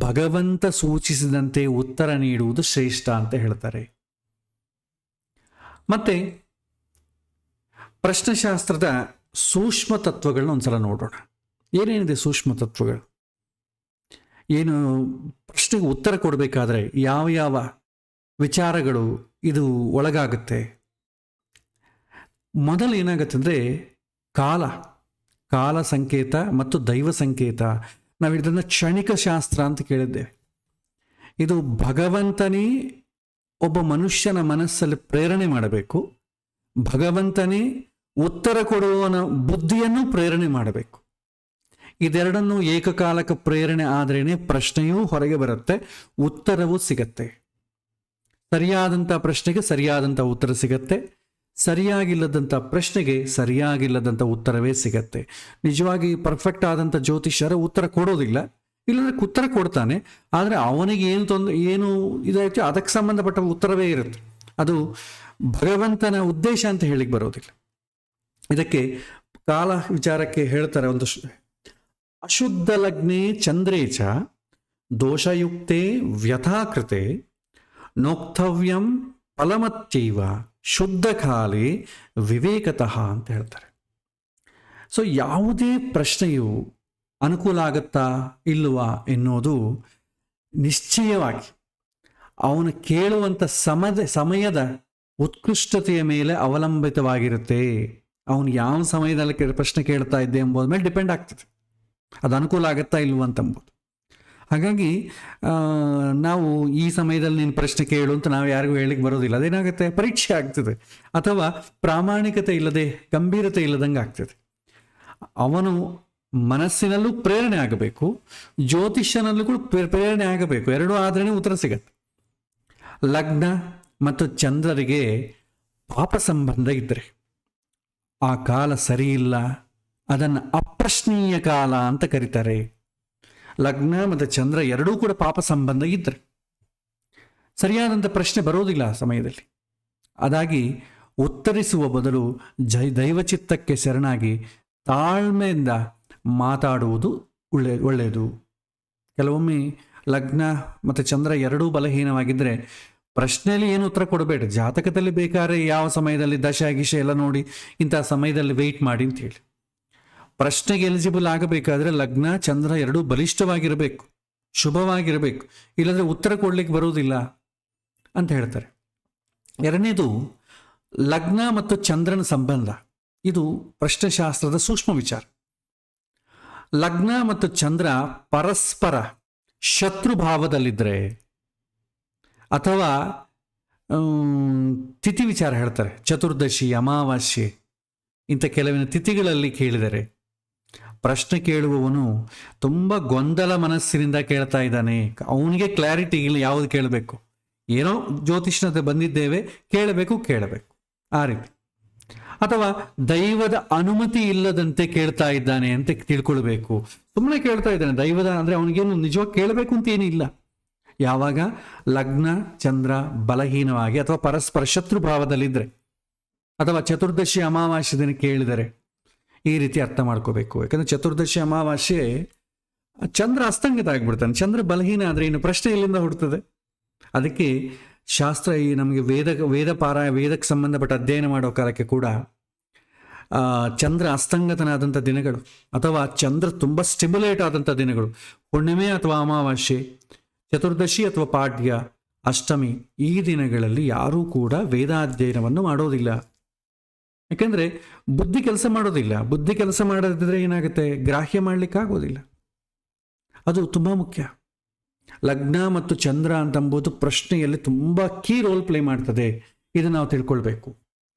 Speaker 1: ಭಗವಂತ ಸೂಚಿಸಿದಂತೆ ಉತ್ತರ ನೀಡುವುದು ಶ್ರೇಷ್ಠ ಅಂತ ಹೇಳ್ತಾರೆ. ಮತ್ತೆ ಪ್ರಶ್ನೆಶಾಸ್ತ್ರದ ಸೂಕ್ಷ್ಮ ತತ್ವಗಳನ್ನ ಒಂದ್ಸಲ ನೋಡೋಣ. ಏನೇನಿದೆ ಸೂಕ್ಷ್ಮ ತತ್ವಗಳು? ಏನು ಪ್ರಶ್ನೆಗೆ ಉತ್ತರ ಕೊಡಬೇಕಾದ್ರೆ ಯಾವ ಯಾವ ವಿಚಾರಗಳು ಇದು ಒಳಗಾಗುತ್ತೆ? ಮೊದಲು ಏನಾಗುತ್ತೆ ಅಂದರೆ ಕಾಲ ಸಂಕೇತ ಮತ್ತು ದೈವ ಸಂಕೇತ. ನಾವು ಇದನ್ನು ಕ್ಷಣಿಕ ಶಾಸ್ತ್ರ ಅಂತ ಕೇಳಿದ್ದೇವೆ. ಇದು ಭಗವಂತನೇ ಒಬ್ಬ ಮನುಷ್ಯನ ಮನಸ್ಸಲ್ಲಿ ಪ್ರೇರಣೆ ಮಾಡಬೇಕು, ಭಗವಂತನೇ ಉತ್ತರ ಕೊಡುವವನ ಬುದ್ಧಿಯನ್ನು ಪ್ರೇರಣೆ ಮಾಡಬೇಕು. ಇದೆರಡನ್ನು ಏಕಕಾಲಕ್ಕೆ ಪ್ರೇರಣೆ ಆದ್ರೇನೆ ಪ್ರಶ್ನೆಯೂ ಹೊರಗೆ ಬರುತ್ತೆ, ಉತ್ತರವೂ ಸಿಗತ್ತೆ. ಸರಿಯಾದಂಥ ಪ್ರಶ್ನೆಗೆ ಸರಿಯಾದಂಥ ಉತ್ತರ ಸಿಗತ್ತೆ, ಸರಿಯಾಗಿಲ್ಲದಂಥ ಪ್ರಶ್ನೆಗೆ ಸರಿಯಾಗಿಲ್ಲದಂಥ ಉತ್ತರವೇ ಸಿಗತ್ತೆ. ನಿಜವಾಗಿ ಪರ್ಫೆಕ್ಟ್ ಆದಂಥ ಜ್ಯೋತಿಷ್ಯರ ಉತ್ತರ ಕೊಡೋದಿಲ್ಲ, ಇಲ್ಲಂದ್ರೆ ಉತ್ತರ ಕೊಡ್ತಾನೆ, ಆದರೆ ಅವನಿಗೆ ಏನು ಇದಾಯ್ತು ಅದಕ್ಕೆ ಸಂಬಂಧಪಟ್ಟ ಉತ್ತರವೇ ಇರುತ್ತೆ. ಅದು ಭಗವಂತನ ಉದ್ದೇಶ ಅಂತ ಹೇಳಿಕ್ಕೆ ಬರೋದಿಲ್ಲ. ಇದಕ್ಕೆ ಕಾಲ ವಿಚಾರಕ್ಕೆ ಹೇಳ್ತಾರೆ, ಒಂದು ಅಶುದ್ಧ ಲಗ್ನೇ ಚಂದ್ರೇ ಚ ದೋಷಯುಕ್ತೆ ವ್ಯಥಾಕೃತೆ ನೋಕ್ತವ್ಯಂ ಫಲಮತ್ಯೈವ ಶುದ್ಧ ಕಾಲೇ ವಿವೇಕತಃ ಅಂತ ಹೇಳ್ತಾರೆ. ಸೊ ಯಾವುದೇ ಪ್ರಶ್ನೆಯು ಅನುಕೂಲ ಆಗುತ್ತಾ ಇಲ್ಲವಾ ಎನ್ನುವುದು ನಿಶ್ಚಯವಾಗಿ ಅವನು ಕೇಳುವಂಥ ಸಮಯದ ಉತ್ಕೃಷ್ಟತೆಯ ಮೇಲೆ ಅವಲಂಬಿತವಾಗಿರುತ್ತೆ. ಅವನು ಯಾವ ಸಮಯದಲ್ಲಿ ಪ್ರಶ್ನೆ ಕೇಳ್ತಾ ಇದ್ದೆ ಎಂಬುದ ಮೇಲೆ ಡಿಪೆಂಡ್ ಆಗ್ತದೆ, ಅದು ಅನುಕೂಲ ಆಗುತ್ತಾ ಇಲ್ವ ಅಂತಂಬೋದು. ಹಾಗಾಗಿ ನಾವು ಈ ಸಮಯದಲ್ಲಿ ನೀನು ಪ್ರಶ್ನೆ ಕೇಳು ಅಂತ ನಾವು ಯಾರಿಗೂ ಹೇಳಿಕ್ಕೆ ಬರೋದಿಲ್ಲ. ಅದೇನಾಗುತ್ತೆ, ಪರೀಕ್ಷೆ ಆಗ್ತದೆ, ಅಥವಾ ಪ್ರಾಮಾಣಿಕತೆ ಇಲ್ಲದೆ ಗಂಭೀರತೆ ಇಲ್ಲದಂಗೆ ಆಗ್ತದೆ. ಅವನು ಮನಸ್ಸಿನಲ್ಲೂ ಪ್ರೇರಣೆ ಆಗಬೇಕು, ಜ್ಯೋತಿಷ್ಯನಲ್ಲೂ ಕೂಡ ಪ್ರೇರಣೆ ಆಗಬೇಕು. ಎರಡೂ ಆದ್ರೇ ಉತ್ತರ ಸಿಗತ್ತೆ. ಲಗ್ನ ಮತ್ತು ಚಂದ್ರರಿಗೆ ಪಾಪ ಸಂಬಂಧ ಇದ್ದರೆ ಆ ಕಾಲ ಸರಿಯಿಲ್ಲ, ಅದನ್ನು ಅಪ್ರಶ್ನೀಯ ಕಾಲ ಅಂತ ಕರೀತಾರೆ. ಲಗ್ನ ಮತ್ತು ಚಂದ್ರ ಎರಡೂ ಕೂಡ ಪಾಪ ಸಂಬಂಧ ಇದ್ದರೆ ಸರಿಯಾದಂಥ ಪ್ರಶ್ನೆ ಬರೋದಿಲ್ಲ ಆ ಸಮಯದಲ್ಲಿ. ಅದಾಗಿ ಉತ್ತರಿಸುವ ಬದಲು ದೈವಚಿತ್ತಕ್ಕೆ ಶರಣಾಗಿ ತಾಳ್ಮೆಯಿಂದ ಮಾತಾಡುವುದು ಒಳ್ಳೆಯದು. ಕೆಲವೊಮ್ಮೆ ಲಗ್ನ ಮತ್ತು ಚಂದ್ರ ಎರಡೂ ಬಲಹೀನವಾಗಿದ್ದರೆ ಪ್ರಶ್ನೆಯಲ್ಲಿ ಏನು ಉತ್ತರ ಕೊಡಬೇಡ, ಜಾತಕದಲ್ಲಿ ಬೇಕಾದ್ರೆ ಯಾವ ಸಮಯದಲ್ಲಿ ದಶ ಗಿಶ ಎಲ್ಲ ನೋಡಿ ಇಂಥ ಸಮಯದಲ್ಲಿ ವೆಯ್ಟ್ ಮಾಡಿ ಅಂತ ಹೇಳಿ. ಪ್ರಶ್ನೆಗೆ ಎಲಿಜಿಬಲ್ ಆಗಬೇಕಾದ್ರೆ ಲಗ್ನ ಚಂದ್ರ ಎರಡೂ ಬಲಿಷ್ಠವಾಗಿರಬೇಕು, ಶುಭವಾಗಿರಬೇಕು, ಇಲ್ಲಾಂದರೆ ಉತ್ತರ ಕೊಡ್ಲಿಕ್ಕೆ ಬರುವುದಿಲ್ಲ ಅಂತ ಹೇಳ್ತಾರೆ. ಎರಡನೇದು ಲಗ್ನ ಮತ್ತು ಚಂದ್ರನ ಸಂಬಂಧ. ಇದು ಪ್ರಶ್ನೆಶಾಸ್ತ್ರದ ಸೂಕ್ಷ್ಮ ವಿಚಾರ. ಲಗ್ನ ಮತ್ತು ಚಂದ್ರ ಪರಸ್ಪರ ಶತ್ರುಭಾವದಲ್ಲಿದ್ದರೆ, ಅಥವಾ ತಿಥಿ ವಿಚಾರ ಹೇಳ್ತಾರೆ, ಚತುರ್ದಶಿ, ಅಮಾವಾಸ್ಯೆ ಇಂಥ ಕೆಲವಿನ ತಿಥಿಗಳಲ್ಲಿ ಕೇಳಿದರೆ ಪ್ರಶ್ನೆ ಕೇಳುವವನು ತುಂಬ ಗೊಂದಲ ಮನಸ್ಸಿನಿಂದ ಕೇಳ್ತಾ ಇದ್ದಾನೆ. ಅವನಿಗೆ ಕ್ಲಾರಿಟಿ ಇಲ್ಲ ಯಾವುದು ಕೇಳಬೇಕು, ಏನೋ ಜ್ಯೋತಿಷ್ಯತೆ ಬಂದಿದ್ದೇವೆ ಕೇಳಬೇಕು ಆ ರೀತಿ. ಅಥವಾ ದೈವದ ಅನುಮತಿ ಇಲ್ಲದಂತೆ ಕೇಳ್ತಾ ಇದ್ದಾನೆ ಅಂತ ತಿಳ್ಕೊಳ್ಬೇಕು. ಸುಮ್ಮನೆ ಕೇಳ್ತಾ ಇದ್ದಾನೆ, ದೈವದ ಅಂದರೆ ಅವನಿಗೇನು ನಿಜವಾಗಿ ಕೇಳಬೇಕು ಅಂತ ಏನಿಲ್ಲ. ಯಾವಾಗ ಲಗ್ನ ಚಂದ್ರ ಬಲಹೀನವಾಗಿ ಅಥವಾ ಪರಸ್ಪರ ಶತ್ರು ಭಾವದಲ್ಲಿದ್ದರೆ ಅಥವಾ ಚತುರ್ದಶಿ ಅಮಾವಾಸ್ಯೆ ದಿನ ಕೇಳಿದರೆ ಈ ರೀತಿ ಅರ್ಥ ಮಾಡ್ಕೋಬೇಕು. ಯಾಕಂದರೆ ಚತುರ್ದಶಿ ಅಮಾವಾಸ್ಯೆ ಚಂದ್ರ ಅಸ್ತಂಗತ ಆಗಿಬಿಡ್ತಾನೆ. ಚಂದ್ರ ಬಲಹೀನ ಆದರೆ ಇನ್ನು ಪ್ರಶ್ನೆ ಎಲ್ಲಿಂದ ಹುಡ್ತದೆ? ಅದಕ್ಕೆ ಶಾಸ್ತ್ರ ಈ ನಮಗೆ ವೇದಕ್ಕೆ ಸಂಬಂಧಪಟ್ಟ ಅಧ್ಯಯನ ಮಾಡೋ ಕಾಲಕ್ಕೆ ಕೂಡ ಚಂದ್ರ ಅಸ್ತಂಗತನಾದಂಥ ದಿನಗಳು ಅಥವಾ ಚಂದ್ರ ತುಂಬ ಸ್ಟಿಮ್ಯುಲೇಟ್ ಆದಂಥ ದಿನಗಳು, ಹುಣ್ಣಿಮೆ ಅಥವಾ ಅಮಾವಾಸ್ಯೆ, ಚತುರ್ದಶಿ ಅಥವಾ ಪಾಡ್ಯ, ಅಷ್ಟಮಿ, ಈ ದಿನಗಳಲ್ಲಿ ಯಾರೂ ಕೂಡ ವೇದಾಧ್ಯಯನವನ್ನು ಮಾಡೋದಿಲ್ಲ. ಯಾಕೆಂದರೆ ಬುದ್ಧಿ ಕೆಲಸ ಮಾಡೋದಿಲ್ಲ. ಬುದ್ಧಿ ಕೆಲಸ ಮಾಡದಿದ್ರೆ ಏನಾಗುತ್ತೆ? ಗ್ರಾಹ್ಯ ಮಾಡಲಿಕ್ಕಾಗೋದಿಲ್ಲ. ಅದು ತುಂಬ ಮುಖ್ಯ. ಲಗ್ನ ಮತ್ತು ಚಂದ್ರ ಅಂತಂಬುದು ಪ್ರಶ್ನೆಯಲ್ಲಿ ತುಂಬ ಕೀ ರೋಲ್ ಪ್ಲೇ ಮಾಡ್ತದೆ. ಇದು ನಾವು ತಿಳ್ಕೊಳ್ಬೇಕು.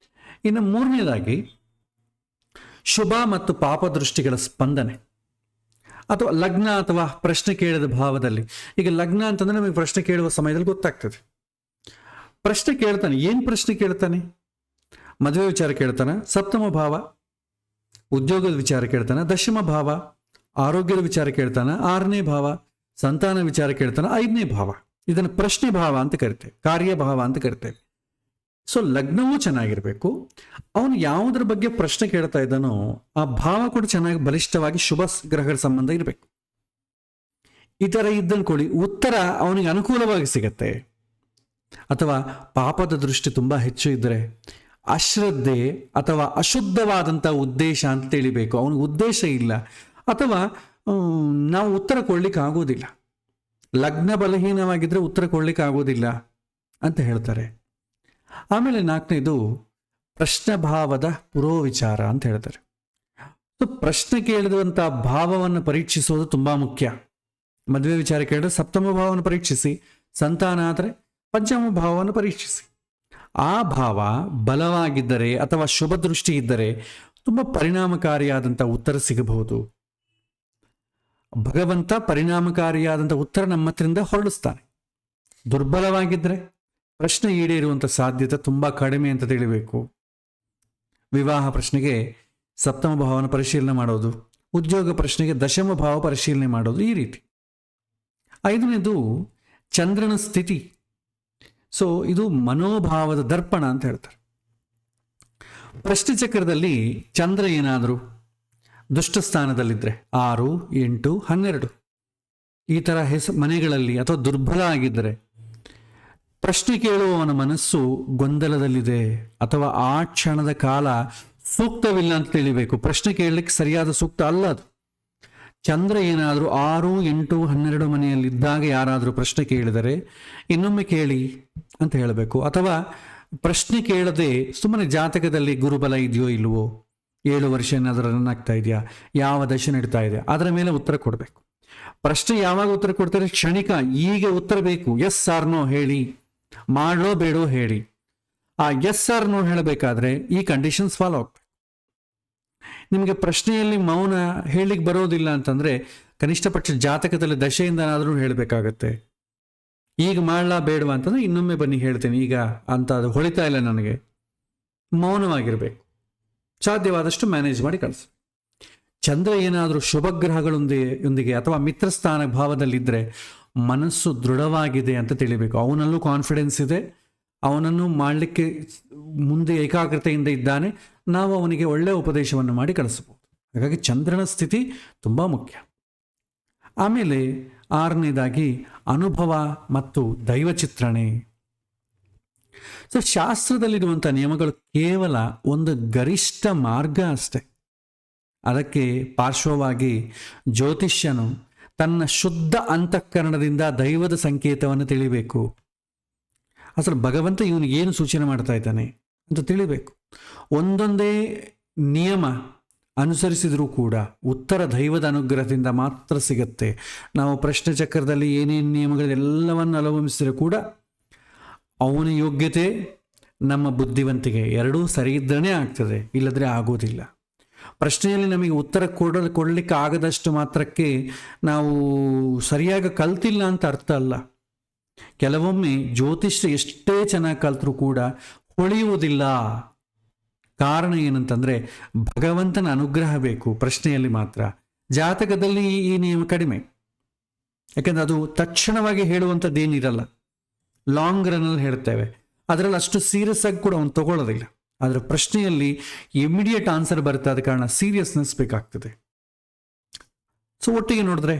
Speaker 1: ಇನ್ನು ಮೂರನೇದಾಗಿ ಶುಭ ಮತ್ತು ಪಾಪ ದೃಷ್ಟಿಗಳ ಸ್ಪಂದನೆ ಅಥವಾ ಲಗ್ನ ಅಥವಾ ಪ್ರಶ್ನೆ ಕೇಳಿದ ಭಾವದಲ್ಲಿ. ಈಗ ಲಗ್ನ ಅಂತಂದ್ರೆ ನಮಗೆ ಪ್ರಶ್ನೆ ಕೇಳುವ ಸಮಯದಲ್ಲಿ ಗೊತ್ತಾಗ್ತದೆ. ಪ್ರಶ್ನೆ ಕೇಳ್ತಾನೆ, ಏನು ಪ್ರಶ್ನೆ ಕೇಳ್ತಾನೆ? ಮದುವೆ ವಿಚಾರ ಕೇಳ್ತಾನೆ, ಸಪ್ತಮ ಭಾವ. ಉದ್ಯೋಗದ ವಿಚಾರ ಕೇಳ್ತಾನೆ, ದಶಮ ಭಾವ. ಆರೋಗ್ಯದ ವಿಚಾರ ಕೇಳ್ತಾನೆ, 6ನೇ ಭಾವ. ಸಂತಾನ ವಿಚಾರ ಕೇಳ್ತಾನೆ, 5ನೇ ಭಾವ. ಇದನ್ನು ಪ್ರಶ್ನೆ ಭಾವ ಅಂತ ಕರಿತೇವೆ, ಕಾರ್ಯಭಾವ ಅಂತ ಕರಿತೇವೆ. ಸೊ ಲಗ್ನವೂ ಚೆನ್ನಾಗಿರ್ಬೇಕು. ಅವನು ಯಾವುದ್ರ ಬಗ್ಗೆ ಪ್ರಶ್ನೆ ಕೇಳ್ತಾ ಇದ್ದಾನೋ ಆ ಭಾವ ಕೂಡ ಚೆನ್ನಾಗಿ ಬಲಿಷ್ಠವಾಗಿ ಶುಭ ಗ್ರಹಗಳ ಸಂಬಂಧ ಇರಬೇಕು. ಈ ಥರ ಇದ್ದನ್ಕೊಳ್ಳಿ, ಉತ್ತರ ಅವನಿಗೆ ಅನುಕೂಲವಾಗಿ ಸಿಗತ್ತೆ. ಅಥವಾ ಪಾಪದ ದೃಷ್ಟಿ ತುಂಬ ಹೆಚ್ಚು ಇದ್ದರೆ ಅಶ್ರದ್ಧೆ ಅಥವಾ ಅಶುದ್ಧವಾದಂಥ ಉದ್ದೇಶ ಅಂತ ತಿಳಿಬೇಕು. ಅವನಿಗೆ ಉದ್ದೇಶ ಇಲ್ಲ ಅಥವಾ ನಾವು ಉತ್ತರ ಕೊಡ್ಲಿಕ್ಕೆ ಆಗೋದಿಲ್ಲ. ಲಗ್ನ ಬಲಹೀನವಾಗಿದ್ದರೆ ಉತ್ತರ ಕೊಡ್ಲಿಕ್ಕೆ ಆಗೋದಿಲ್ಲ ಅಂತ ಹೇಳ್ತಾರೆ. ಆಮೇಲೆ 4ನೇದು ಪ್ರಶ್ನೆ ಭಾವದ ಪುರೋವಿಚಾರ ಅಂತ ಹೇಳ್ತಾರೆ. ಸೊ ಪ್ರಶ್ನೆ ಕೇಳಿದಂಥ ಭಾವವನ್ನು ಪರೀಕ್ಷಿಸೋದು ತುಂಬ ಮುಖ್ಯ. ಮದುವೆ ವಿಚಾರ ಕೇಳಿದ್ರೆ ಸಪ್ತಮ ಭಾವವನ್ನು ಪರೀಕ್ಷಿಸಿ, ಸಂತಾನ ಆದರೆ ಪಂಚಮ ಭಾವವನ್ನು ಪರೀಕ್ಷಿಸಿ. ಆ ಭಾವ ಬಲವಾಗಿದ್ದರೆ ಅಥವಾ ಶುಭ ದೃಷ್ಟಿ ಇದ್ದರೆ ತುಂಬ ಪರಿಣಾಮಕಾರಿಯಾದಂಥ ಉತ್ತರ ಸಿಗಬಹುದು. ಭಗವಂತ ಪರಿಣಾಮಕಾರಿಯಾದಂಥ ಉತ್ತರ ನಮ್ಮ ಹತ್ರಿಂದ ಹೊರಡಿಸ್ತಾನೆ. ದುರ್ಬಲವಾಗಿದ್ದರೆ ಪ್ರಶ್ನೆ ಈಡೇರುವಂಥ ಸಾಧ್ಯತೆ ತುಂಬ ಕಡಿಮೆ ಅಂತ ತಿಳಿಬೇಕು. ವಿವಾಹ ಪ್ರಶ್ನೆಗೆ ಸಪ್ತಮ ಭಾವನ ಪರಿಶೀಲನೆ ಮಾಡೋದು, ಉದ್ಯೋಗ ಪ್ರಶ್ನೆಗೆ ದಶಮ ಭಾವ ಪರಿಶೀಲನೆ ಮಾಡೋದು, ಈ ರೀತಿ. 5ನೇದು ಚಂದ್ರನ ಸ್ಥಿತಿ. ಸೊ ಇದು ಮನೋಭಾವದ ದರ್ಪಣ ಅಂತ ಹೇಳ್ತಾರೆ. ಪ್ರಶ್ನೆ ಚಕ್ರದಲ್ಲಿ ಚಂದ್ರ ಏನಾದರೂ ದುಷ್ಟ ಸ್ಥಾನದಲ್ಲಿದ್ದರೆ 6, 8, 12 ಈ ಥರ ಮನೆಗಳಲ್ಲಿ ಅಥವಾ ದುರ್ಬಲ ಆಗಿದ್ದರೆ ಪ್ರಶ್ನೆ ಕೇಳುವವನ ಮನಸ್ಸು ಗೊಂದಲದಲ್ಲಿದೆ ಅಥವಾ ಆ ಕ್ಷಣದ ಕಾಲ ಸೂಕ್ತವಿಲ್ಲ ಅಂತ ತಿಳಿಬೇಕು. ಪ್ರಶ್ನೆ ಕೇಳಲಿಕ್ಕೆ ಸರಿಯಾದ ಸೂಕ್ತ ಅಲ್ಲ ಅದು. ಚಂದ್ರ ಏನಾದರೂ 6, 8, 12 ಮನೆಯಲ್ಲಿದ್ದಾಗ ಯಾರಾದರೂ ಪ್ರಶ್ನೆ ಕೇಳಿದರೆ ಇನ್ನೊಮ್ಮೆ ಕೇಳಿ ಅಂತ ಹೇಳಬೇಕು. ಅಥವಾ ಪ್ರಶ್ನೆ ಕೇಳದೆ ಸುಮ್ಮನೆ ಜಾತಕದಲ್ಲಿ ಗುರುಬಲ ಇದೆಯೋ ಇಲ್ವೋ, 7 ವರ್ಷ ಏನಾದರೂ ರನ್ ಆಗ್ತಾ ಇದೆಯಾ, ಯಾವ ದಶೆ ನಡೀತಾ ಇದೆ, ಅದರ ಮೇಲೆ ಉತ್ತರ ಕೊಡಬೇಕು. ಪ್ರಶ್ನೆ ಯಾವಾಗ ಉತ್ತರ ಕೊಡ್ತಾರೆ? ಕ್ಷಣಿಕ, ಈಗ ಉತ್ತರ ಬೇಕು. ಎಸ್ ಆರ್ ನೋ ಹೇಳಿ, ಮಾಡೋ ಬೇಡೋ ಹೇಳಿ. ಆ ಎಸ್ ಆರ್ ನೋ ಹೇಳಬೇಕಾದ್ರೆ ಈ ಕಂಡೀಷನ್ಸ್ ಫಾಲೋ ಆಗ್ತವೆ. ನಿಮಗೆ ಪ್ರಶ್ನೆಯಲ್ಲಿ ಮೌನ ಹೇಳಲಿಕ್ಕೆ ಬರೋದಿಲ್ಲ ಅಂತಂದರೆ ಕನಿಷ್ಠ ಪಕ್ಷ ಜಾತಕದಲ್ಲಿ ದಶೆಯಿಂದನಾದರೂ ಹೇಳಬೇಕಾಗತ್ತೆ. ಈಗ ಮಾಡಲಾ ಬೇಡವಾ ಅಂತಂದ್ರೆ ಇನ್ನೊಮ್ಮೆ ಬನ್ನಿ ಹೇಳ್ತೇನೆ ಈಗ ಅಂತ, ಅದು ಹೊಳಿತಾ ಇಲ್ಲ ನನಗೆ, ಮೌನವಾಗಿರಬೇಕು. ಸಾಧ್ಯವಾದಷ್ಟು ಮ್ಯಾನೇಜ್ ಮಾಡಿ ಕಳಿಸಿ. ಚಂದ್ರ ಏನಾದರೂ ಶುಭಗ್ರಹಗಳೊಂದಿಗೆ ಅಥವಾ ಮಿತ್ರಸ್ಥಾನ ಭಾವದಲ್ಲಿದ್ದರೆ ಮನಸ್ಸು ದೃಢವಾಗಿದೆ ಅಂತ ತಿಳಿಬೇಕು. ಅವನಲ್ಲೂ ಕಾನ್ಫಿಡೆನ್ಸ್ ಇದೆ, ಅವನನ್ನು ಮಾಡಲಿಕ್ಕೆ ಮುಂದೆ ಏಕಾಗ್ರತೆಯಿಂದ ಇದ್ದಾನೆ, ನಾವು ಅವನಿಗೆ ಒಳ್ಳೆಯ ಉಪದೇಶವನ್ನು ಮಾಡಿ ಕಳಿಸ್ಬೋದು. ಹಾಗಾಗಿ ಚಂದ್ರನ ಸ್ಥಿತಿ ತುಂಬ ಮುಖ್ಯ. ಆಮೇಲೆ 6ನೇದಾಗಿ ಅನುಭವ ಮತ್ತು ದೈವ ಚಿತ್ರಣೆ. ಸೊ ಶಾಸ್ತ್ರದಲ್ಲಿರುವಂಥ ನಿಯಮಗಳು ಕೇವಲ ಒಂದು ಗರಿಷ್ಠ ಮಾರ್ಗ ಅಷ್ಟೆ. ಅದಕ್ಕೆ ಪಾರ್ಶ್ವವಾಗಿ ಜ್ಯೋತಿಷ್ಯನು ತನ್ನ ಶುದ್ಧ ಅಂತಃಕರಣದಿಂದ ದೈವದ ಸಂಕೇತವನ್ನು ತಿಳಿಬೇಕು. ಅಸಲು ಭಗವಂತ ಇವನಿಗೆ ಏನು ಸೂಚನೆ ಮಾಡ್ತಾ ಇದ್ದಾನೆ ಅಂತ ತಿಳಿಬೇಕು. ಒಂದೊಂದೇ ನಿಯಮ ಅನುಸರಿಸಿದರೂ ಕೂಡ ಉತ್ತರ ದೈವದ ಅನುಗ್ರಹದಿಂದ ಮಾತ್ರ ಸಿಗತ್ತೆ. ನಾವು ಪ್ರಶ್ನೆ ಚಕ್ರದಲ್ಲಿ ಏನೇನು ನಿಯಮಗಳೆಲ್ಲವನ್ನು ಅವಲಂಬಿಸಿದರೂ ಕೂಡ ಅವನ ಯೋಗ್ಯತೆ, ನಮ್ಮ ಬುದ್ಧಿವಂತಿಕೆ ಎರಡೂ ಸರಿ ಇದ್ದರೇ ಆಗ್ತದೆ, ಇಲ್ಲದ್ರೆ ಆಗೋದಿಲ್ಲ. ಪ್ರಶ್ನೆಯಲ್ಲಿ ನಮಗೆ ಉತ್ತರ ಕೊಡಲಿಕ್ಕೆ ಆಗದಷ್ಟು ಮಾತ್ರಕ್ಕೆ ನಾವು ಸರಿಯಾಗಿ ಕಲ್ತಿಲ್ಲ ಅಂತ ಅರ್ಥ ಅಲ್ಲ. ಕೆಲವೊಮ್ಮೆ ಜ್ಯೋತಿಷ್ಯ ಎಷ್ಟೇ ಚೆನ್ನಾಗಿ ಕಲ್ತರೂ ಕೂಡ ಹೊಳೆಯುವುದಿಲ್ಲ. ಕಾರಣ ಏನಂತಂದರೆ ಭಗವಂತನ ಅನುಗ್ರಹ ಬೇಕು ಪ್ರಶ್ನೆಯಲ್ಲಿ ಮಾತ್ರ. ಜಾತಕದಲ್ಲಿ ಈ ನಿಯಮ ಕಡಿಮೆ. ಯಾಕಂದ್ರೆ ಅದು ತಕ್ಷಣವಾಗಿ ಹೇಳುವಂಥದ್ದೇನಿರಲ್ಲ, ಲಾಂಗ್ ರನ್ನಲ್ಲಿ ಹೇಳ್ತೇವೆ. ಅದರಲ್ಲಿ ಅಷ್ಟು ಸೀರಿಯಸ್ ಆಗಿ ಕೂಡ ಅವನು ತಗೊಳ್ಳೋದಿಲ್ಲ. ಆದರೆ ಪ್ರಶ್ನೆಯಲ್ಲಿ ಇಮಿಡಿಯೇಟ್ ಆನ್ಸರ್ ಬರುತ್ತೆ, ಆದ ಕಾರಣ ಸೀರಿಯಸ್ನೆಸ್ ಬೇಕಾಗ್ತದೆ. ಸೊ ಒಟ್ಟಿಗೆ ನೋಡಿದ್ರೆ,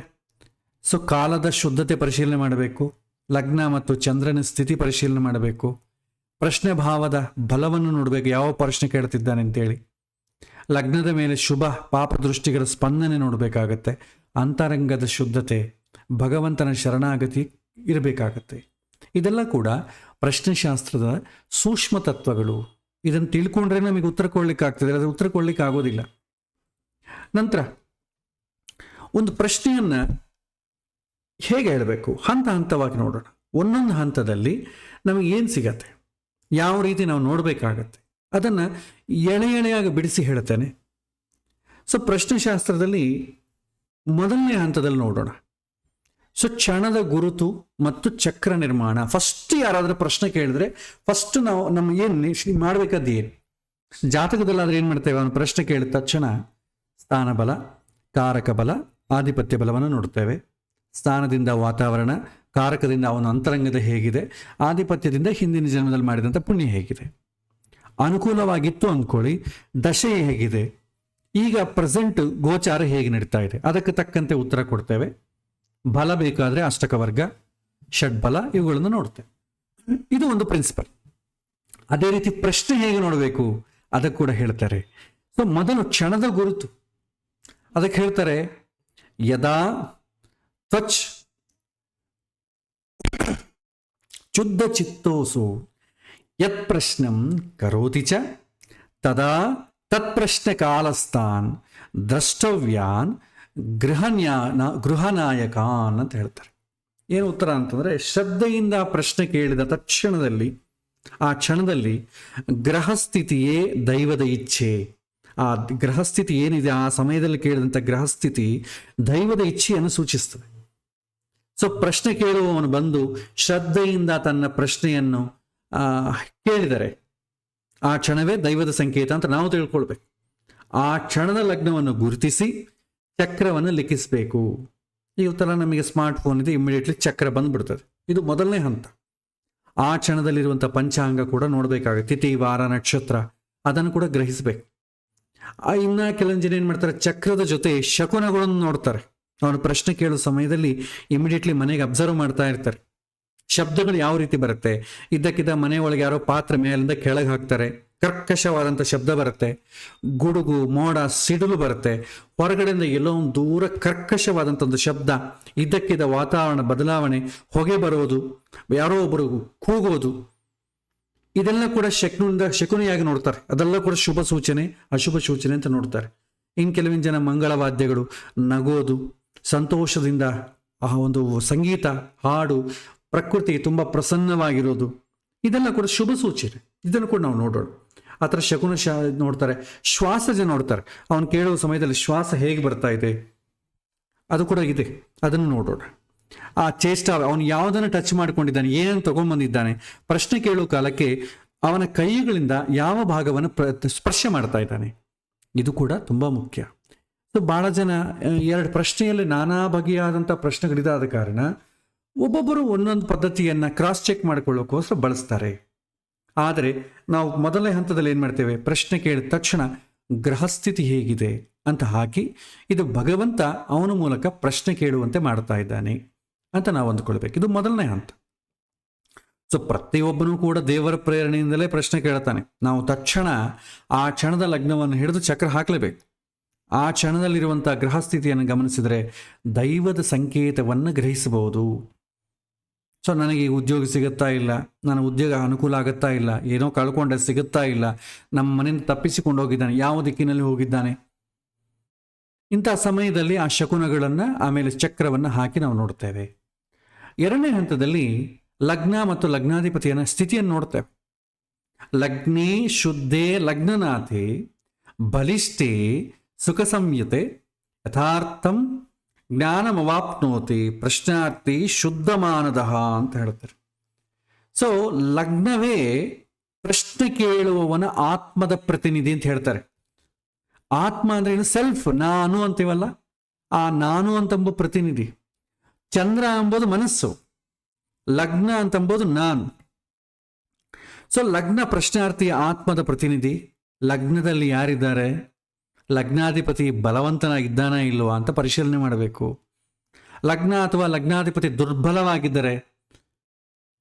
Speaker 1: ಸೊ ಕಾಲದ ಶುದ್ಧತೆ ಪರಿಶೀಲನೆ ಮಾಡಬೇಕು, ಲಗ್ನ ಮತ್ತು ಚಂದ್ರನ ಸ್ಥಿತಿ ಪರಿಶೀಲನೆ ಮಾಡಬೇಕು, ಪ್ರಶ್ನೆ ಭಾವದ ಬಲವನ್ನು ನೋಡಬೇಕು, ಯಾವ ಪ್ರಶ್ನೆ ಕೇಳ್ತಿದ್ದಾನೆ ಅಂತೇಳಿ, ಲಗ್ನದ ಮೇಲೆ ಶುಭ ಪಾಪ ದೃಷ್ಟಿಗಳ ಸ್ಪಂದನೆ ನೋಡಬೇಕಾಗತ್ತೆ, ಅಂತರಂಗದ ಶುದ್ಧತೆ, ಭಗವಂತನ ಶರಣಾಗತಿ ಇರಬೇಕಾಗತ್ತೆ. ಇದೆಲ್ಲ ಕೂಡ ಪ್ರಶ್ನೆಶಾಸ್ತ್ರದ ಸೂಕ್ಷ್ಮ ತತ್ವಗಳು. ಇದನ್ನು ತಿಳ್ಕೊಂಡ್ರೆ ನಮಗೆ ಉತ್ತರ ಕೊಡ್ಲಿಕ್ಕೆ ಆಗ್ತದೆ, ಅದು ಉತ್ತರ ಕೊಡ್ಲಿಕ್ಕೆ ಆಗೋದಿಲ್ಲ. ನಂತರ ಒಂದು ಪ್ರಶ್ನೆಯನ್ನ ಹೇಗೆ ಹೇಳಬೇಕು, ಹಂತ ಹಂತವಾಗಿ ನೋಡೋಣ. ಒಂದೊಂದು ಹಂತದಲ್ಲಿ ನಮಗೆ ಏನು ಸಿಗತ್ತೆ, ಯಾವ ರೀತಿ ನಾವು ನೋಡಬೇಕಾಗತ್ತೆ, ಅದನ್ನು ಎಳೆ ಎಳೆಯಾಗಿ ಬಿಡಿಸಿ ಹೇಳ್ತೇನೆ. ಸೊ ಪ್ರಶ್ನೆಶಾಸ್ತ್ರದಲ್ಲಿ ಮೊದಲನೇ ಹಂತದಲ್ಲಿ ನೋಡೋಣ. ಸೊ ಕ್ಷಣದ ಗುರುತು ಮತ್ತು ಚಕ್ರ ನಿರ್ಮಾಣ. ಫಸ್ಟ್ ಯಾರಾದರೂ ಪ್ರಶ್ನೆ ಕೇಳಿದ್ರೆ ಫಸ್ಟ್ ನಾವು ನಮ್ಮ ಏನು ಮಾಡಬೇಕಾದ ಏನು, ಜಾತಕದಲ್ಲಾದ್ರೆ ಏನು ಮಾಡ್ತೇವೆ, ಅವನು ಪ್ರಶ್ನೆ ಕೇಳಿದ ತಕ್ಷಣ ಸ್ಥಾನಬಲ, ಕಾರಕ ಬಲ, ಆಧಿಪತ್ಯ ಬಲವನ್ನು ನೋಡ್ತೇವೆ. ಸ್ಥಾನದಿಂದ ವಾತಾವರಣ, ಕಾರಕದಿಂದ ಅವನ ಅಂತರಂಗದ ಹೇಗಿದೆ, ಆಧಿಪತ್ಯದಿಂದ ಹಿಂದಿನ ಜನ್ಮದಲ್ಲಿ ಮಾಡಿದಂಥ ಪುಣ್ಯ ಹೇಗಿದೆ, ಅನುಕೂಲವಾಗಿತ್ತು ಅಂದ್ಕೊಳ್ಳಿ, ದಶೆ ಹೇಗಿದೆ, ಈಗ ಪ್ರೆಸೆಂಟ್ ಗೋಚಾರ ಹೇಗೆ ನಡೀತಾ ಇದೆ, ಅದಕ್ಕೆ ತಕ್ಕಂತೆ ಉತ್ತರ ಕೊಡ್ತೇವೆ. ಬಲ ಬೇಕಾದರೆ ಅಷ್ಟಕ ವರ್ಗ, ಷಡ್ಬಲ ಇವುಗಳನ್ನು ನೋಡ್ತೇವೆ. ಇದು ಒಂದು ಪ್ರಿನ್ಸಿಪಲ್. ಅದೇ ರೀತಿ ಪ್ರಶ್ನೆ ಹೇಗೆ ನೋಡಬೇಕು ಅದಕ್ಕೆ ಕೂಡ ಹೇಳ್ತಾರೆ. ಸೊ ಮೊದಲು ಕ್ಷಣದ ಗುರುತು, ಅದಕ್ಕೆ ಹೇಳ್ತಾರೆ ಯದಾ ತ್ವಚ್ ಶುದ್ಧ ಚಿತ್ತೋಸು ಯತ್ ಪ್ರಶ್ನಂ ಕರೋತಿ ಚ ತದಾ ತತ್ಪ್ರಶ್ನೆ ಕಾಲಸ್ಥಾನ್ ದ್ರಷ್ಟವ್ಯಾನ್ ಗೃಹನಾಯಕಾನ್ ಅಂತ ಹೇಳ್ತಾರೆ. ಏನು ಉತ್ತರ ಅಂತಂದರೆ, ಶ್ರದ್ಧೆಯಿಂದ ಪ್ರಶ್ನೆ ಕೇಳಿದ ತಕ್ಷಣದಲ್ಲಿ ಆ ಕ್ಷಣದಲ್ಲಿ ಗ್ರಹಸ್ಥಿತಿಯೇ ದೈವದ ಇಚ್ಛೆ. ಆ ಗ್ರಹಸ್ಥಿತಿ ಏನಿದೆ, ಆ ಸಮಯದಲ್ಲಿ ಕೇಳಿದಂಥ ಗ್ರಹಸ್ಥಿತಿ ದೈವದ ಇಚ್ಛೆಯನ್ನು ಸೂಚಿಸ್ತದೆ. ಸೊ ಪ್ರಶ್ನೆ ಕೇಳುವವನು ಬಂದು ಶ್ರದ್ಧೆಯಿಂದ ತನ್ನ ಪ್ರಶ್ನೆಯನ್ನು ಕೇಳಿದರೆ ಆ ಕ್ಷಣವೇ ದೈವದ ಸಂಕೇತ ಅಂತ ನಾವು ತಿಳ್ಕೊಳ್ಬೇಕು. ಆ ಕ್ಷಣದ ಲಗ್ನವನ್ನು ಗುರುತಿಸಿ ಚಕ್ರವನ್ನು ಲಿಖಿಸಬೇಕು. ಈ ಉತ್ತರ ನಮಗೆ ಸ್ಮಾರ್ಟ್ ಫೋನ್ ಇದೆ, ಇಮಿಡಿಯೇಟ್ಲಿ ಚಕ್ರ ಬಂದ್ಬಿಡ್ತದೆ. ಇದು ಮೊದಲನೇ ಹಂತ. ಆ ಕ್ಷಣದಲ್ಲಿರುವಂಥ ಪಂಚಾಂಗ ಕೂಡ ನೋಡಬೇಕಾಗುತ್ತೆ, ತಿಥಿ ವಾರ ನಕ್ಷತ್ರ ಅದನ್ನು ಕೂಡ ಗ್ರಹಿಸಬೇಕು. ಇನ್ನು ಕೆಲವೊಂದು ಜನ ಏನು ಮಾಡ್ತಾರೆ, ಚಕ್ರದ ಜೊತೆ ಶಕುನಗಳನ್ನು ನೋಡ್ತಾರೆ. ಅವನು ಪ್ರಶ್ನೆ ಕೇಳೋ ಸಮಯದಲ್ಲಿ ಇಮಿಡಿಯೇಟ್ಲಿ ಮನೆಗೆ ಅಬ್ಸರ್ವ್ ಮಾಡ್ತಾ ಇರ್ತಾರೆ. ಶಬ್ದಗಳು ಯಾವ ರೀತಿ ಬರುತ್ತೆ, ಇದ್ದಕ್ಕಿದ್ದ ಮನೆ ಒಳಗೆ ಯಾರೋ ಪಾತ್ರೆ ಮೇಲಿಂದ ಕೆಳಗೆ ಹಾಕ್ತಾರೆ, ಕರ್ಕಶವಾದಂಥ ಶಬ್ದ ಬರುತ್ತೆ, ಗುಡುಗು ಮೋಡ ಸಿಡಿಲು ಬರುತ್ತೆ, ಹೊರಗಡೆಯಿಂದ ಎಲ್ಲೋ ಒಂದು ದೂರ ಕರ್ಕಶವಾದಂಥ ಒಂದು ಶಬ್ದ, ಇದ್ದಕ್ಕಿದ್ದ ವಾತಾವರಣ ಬದಲಾವಣೆ, ಹೊಗೆ ಬರೋದು, ಯಾರೋ ಒಬ್ಬರು ಕೂಗೋದು, ಇದೆಲ್ಲ ಕೂಡ ಶಕುನಿಯಾಗಿ ನೋಡ್ತಾರೆ. ಅದೆಲ್ಲ ಕೂಡ ಶುಭ ಸೂಚನೆ ಅಶುಭ ಸೂಚನೆ ಅಂತ ನೋಡ್ತಾರೆ. ಇನ್ನು ಕೆಲವಿನ ಜನ ಮಂಗಳವಾದ್ಯಗಳು, ನಗೋದು, ಸಂತೋಷದಿಂದ ಆ ಒಂದು ಸಂಗೀತ, ಹಾಡು, ಪ್ರಕೃತಿ ತುಂಬ ಪ್ರಸನ್ನವಾಗಿರೋದು, ಇದೆಲ್ಲ ಕೂಡ ಶುಭ ಸೂಚನೆ. ಇದನ್ನು ಕೂಡ ನಾವು ನೋಡೋಣ. ಆ ಥರ ಶಕುನ ನೋಡ್ತಾರೆ. ಶ್ವಾಸ ಜನ ನೋಡ್ತಾರೆ, ಅವನು ಕೇಳುವ ಸಮಯದಲ್ಲಿ ಶ್ವಾಸ ಹೇಗೆ ಬರ್ತಾ ಇದೆ ಅದು ಕೂಡ ಇದೆ, ಅದನ್ನು ನೋಡೋಣ. ಆ ಚೇಷ್ಟ, ಅವನು ಯಾವುದನ್ನು ಟಚ್ ಮಾಡ್ಕೊಂಡಿದ್ದಾನೆ, ಏನನ್ನು ತಗೊಂಡ್ಬಂದಿದ್ದಾನೆ, ಪ್ರಶ್ನೆ ಕೇಳುವ ಕಾಲಕ್ಕೆ ಅವನ ಕೈಗಳಿಂದ ಯಾವ ಭಾಗವನ್ನು ಸ್ಪರ್ಶ ಮಾಡ್ತಾ ಇದ್ದಾನೆ, ಇದು ಕೂಡ ತುಂಬ ಮುಖ್ಯ. ಸೊ ಭಾಳ ಜನ ಎರಡು ಪ್ರಶ್ನೆಯಲ್ಲಿ ನಾನಾ ಬಗೆಯಾದಂಥ ಪ್ರಶ್ನೆಗಳಿದಾದ ಕಾರಣ ಒಬ್ಬೊಬ್ಬರು ಒಂದೊಂದು ಪದ್ಧತಿಯನ್ನು ಕ್ರಾಸ್ ಚೆಕ್ ಮಾಡಿಕೊಳ್ಳೋಕ್ಕೋಸ್ಕರ ಬಳಸ್ತಾರೆ. ಆದರೆ ನಾವು ಮೊದಲನೇ ಹಂತದಲ್ಲಿ ಏನು ಮಾಡ್ತೇವೆ, ಪ್ರಶ್ನೆ ಕೇಳಿದ ತಕ್ಷಣ ಗ್ರಹಸ್ಥಿತಿ ಹೇಗಿದೆ ಅಂತ ಹಾಕಿ, ಇದು ಭಗವಂತ ಅವನ ಮೂಲಕ ಪ್ರಶ್ನೆ ಕೇಳುವಂತೆ ಮಾಡ್ತಾ ಇದ್ದಾನೆ ಅಂತ ನಾವು ಅಂದ್ಕೊಳ್ಬೇಕು. ಇದು ಮೊದಲನೇ ಹಂತ. ಸೊ ಪ್ರತಿಯೊಬ್ಬನೂ ಕೂಡ ದೇವರ ಪ್ರೇರಣೆಯಿಂದಲೇ ಪ್ರಶ್ನೆ ಕೇಳ್ತಾನೆ. ನಾವು ತಕ್ಷಣ ಆ ಕ್ಷಣದ ಲಗ್ನವನ್ನು ಹಿಡಿದು ಚಕ್ರ ಹಾಕಲೇಬೇಕು. ಆ ಕ್ಷಣದಲ್ಲಿರುವಂಥ ಗ್ರಹಸ್ಥಿತಿಯನ್ನು ಗಮನಿಸಿದರೆ ದೈವದ ಸಂಕೇತವನ್ನು ಗ್ರಹಿಸಬಹುದು. ಸೊ ನನಗೆ ಉದ್ಯೋಗ ಸಿಗುತ್ತಾ ಇಲ್ಲ, ನನ್ನ ಉದ್ಯೋಗ ಅನುಕೂಲ ಆಗುತ್ತಾ ಇಲ್ಲ, ಏನೋ ಕಳ್ಕೊಂಡೆ ಸಿಗುತ್ತಾ ಇಲ್ಲ, ನಮ್ಮ ಮನೆಯಿಂದ ತಪ್ಪಿಸಿಕೊಂಡು ಹೋಗಿದ್ದಾನೆ, ಯಾವ ದಿಕ್ಕಿನಲ್ಲಿ ಹೋಗಿದ್ದಾನೆ, ಇಂಥ ಸಮಯದಲ್ಲಿ ಆ ಶಕುನಗಳನ್ನು ಆಮೇಲೆ ಚಕ್ರವನ್ನು ಹಾಕಿ ನಾವು ನೋಡ್ತೇವೆ. ಎರಡನೇ ಹಂತದಲ್ಲಿ ಲಗ್ನ ಮತ್ತು ಲಗ್ನಾಧಿಪತಿಯನ್ನ ಸ್ಥಿತಿಯನ್ನು ನೋಡ್ತೇವೆ. ಲಗ್ನೇ ಶುದ್ಧೇ ಲಗ್ನನಾಥೆ ಬಲಿಷ್ಠೆ ಸುಖ ಸಂಯುತೆ ಯಥಾರ್ಥಂ ಜ್ಞಾನಮವಾಪ್ನೋತಿ ಪ್ರಶ್ನಾರ್ಥಿ ಶುದ್ಧಮಾನದಃ ಅಂತ ಹೇಳ್ತಾರೆ. ಸೊ ಲಗ್ನವೇ ಪ್ರಶ್ನೆ ಕೇಳುವವನ ಆತ್ಮದ ಪ್ರತಿನಿಧಿ ಅಂತ ಹೇಳ್ತಾರೆ. ಆತ್ಮ ಅಂದ್ರೆ ಏನು, ಸೆಲ್ಫ್, ನಾನು ಅಂತೀವಲ್ಲ, ಆ ನಾನು ಅಂತಂಬ ಪ್ರತಿನಿಧಿ. ಚಂದ್ರ ಎಂಬುದು ಮನಸ್ಸು, ಲಗ್ನ ಅಂತಂಬೋದು ನಾನು. ಸೊ ಲಗ್ನ ಪ್ರಶ್ನಾರ್ಥಿ ಆತ್ಮದ ಪ್ರತಿನಿಧಿ. ಲಗ್ನದಲ್ಲಿ ಯಾರಿದ್ದಾರೆ, ಲಗ್ನಾಧಿಪತಿ ಬಲವಂತನಾಗಿದ್ದಾನಾ ಇಲ್ವಾ ಅಂತ ಪರಿಶೀಲನೆ ಮಾಡಬೇಕು. ಲಗ್ನ ಅಥವಾ ಲಗ್ನಾಧಿಪತಿ ದುರ್ಬಲವಾಗಿದ್ದರೆ,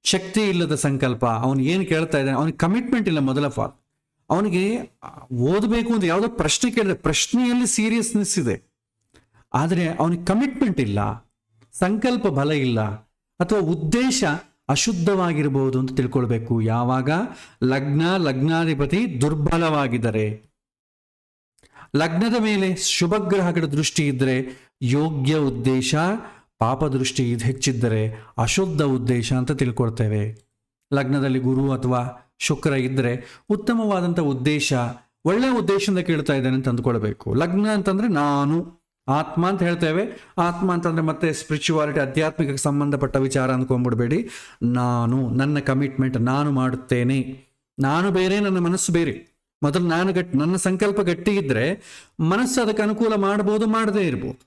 Speaker 1: ಶಕ್ತಿ ಇಲ್ಲದ ಸಂಕಲ್ಪ, ಅವನು ಏನು ಕೇಳ್ತಾ ಇದ್ದಾನೆ, ಅವನಿಗೆ ಕಮಿಟ್ಮೆಂಟ್ ಇಲ್ಲ. ಮೊದಲ ಫಾಲ್ ಅವನಿಗೆ ಓದಬೇಕು ಅಂತ ಯಾವುದೋ ಪ್ರಶ್ನೆ ಕೇಳಿದೆ, ಪ್ರಶ್ನೆಯಲ್ಲಿ ಸೀರಿಯಸ್ನೆಸ್ ಇದೆ, ಆದರೆ ಅವನಿಗೆ ಕಮಿಟ್ಮೆಂಟ್ ಇಲ್ಲ, ಸಂಕಲ್ಪ ಬಲ ಇಲ್ಲ, ಅಥವಾ ಉದ್ದೇಶ ಅಶುದ್ಧವಾಗಿರಬಹುದು ಅಂತ ತಿಳ್ಕೊಳ್ಬೇಕು. ಯಾವಾಗ ಲಗ್ನಾಧಿಪತಿ ದುರ್ಬಲವಾಗಿದ್ದರೆ, ಲಗ್ನದ ಮೇಲೆ ಶುಭಗ್ರಹಗಳ ದೃಷ್ಟಿ ಇದ್ದರೆ ಯೋಗ್ಯ ಉದ್ದೇಶ, ಪಾಪ ದೃಷ್ಟಿ ಹೆಚ್ಚಿದ್ದರೆ ಅಶುದ್ಧ ಉದ್ದೇಶ ಅಂತ ತಿಳ್ಕೊಳ್ತೇವೆ. ಲಗ್ನದಲ್ಲಿ ಗುರು ಅಥವಾ ಶುಕ್ರ ಇದ್ದರೆ ಉತ್ತಮವಾದಂಥ ಉದ್ದೇಶ, ಒಳ್ಳೆಯ ಉದ್ದೇಶದಿಂದ ಕೇಳ್ತಾ ಇದ್ದಾನೆ ಅಂತ ಅಂದ್ಕೊಳ್ಬೇಕು. ಲಗ್ನ ಅಂತಂದ್ರೆ ನಾನು ಆತ್ಮ ಅಂತ ಹೇಳ್ತೇವೆ. ಆತ್ಮ ಅಂತಂದ್ರೆ ಮತ್ತೆ ಸ್ಪಿರಿಚುವಾಲಿಟಿ, ಆಧ್ಯಾತ್ಮಿಕಕ್ಕೆ ಸಂಬಂಧಪಟ್ಟ ವಿಚಾರ ಅಂದ್ಕೊಂಡ್ಬಿಡ್ಬೇಡಿ. ನಾನು, ನನ್ನ ಕಮಿಟ್ಮೆಂಟ್, ನಾನು ಮಾಡುತ್ತೇನೆ. ನಾನು ಬೇರೆ, ನನ್ನ ಮನಸ್ಸು ಬೇರೆ. ಮೊದಲು ನನ್ನ ಸಂಕಲ್ಪ ಗಟ್ಟಿ ಇದ್ರೆ ಮನಸ್ಸು ಅದಕ್ಕೆ ಅನುಕೂಲ ಮಾಡಬಹುದು, ಮಾಡದೇ ಇರ್ಬೋದು.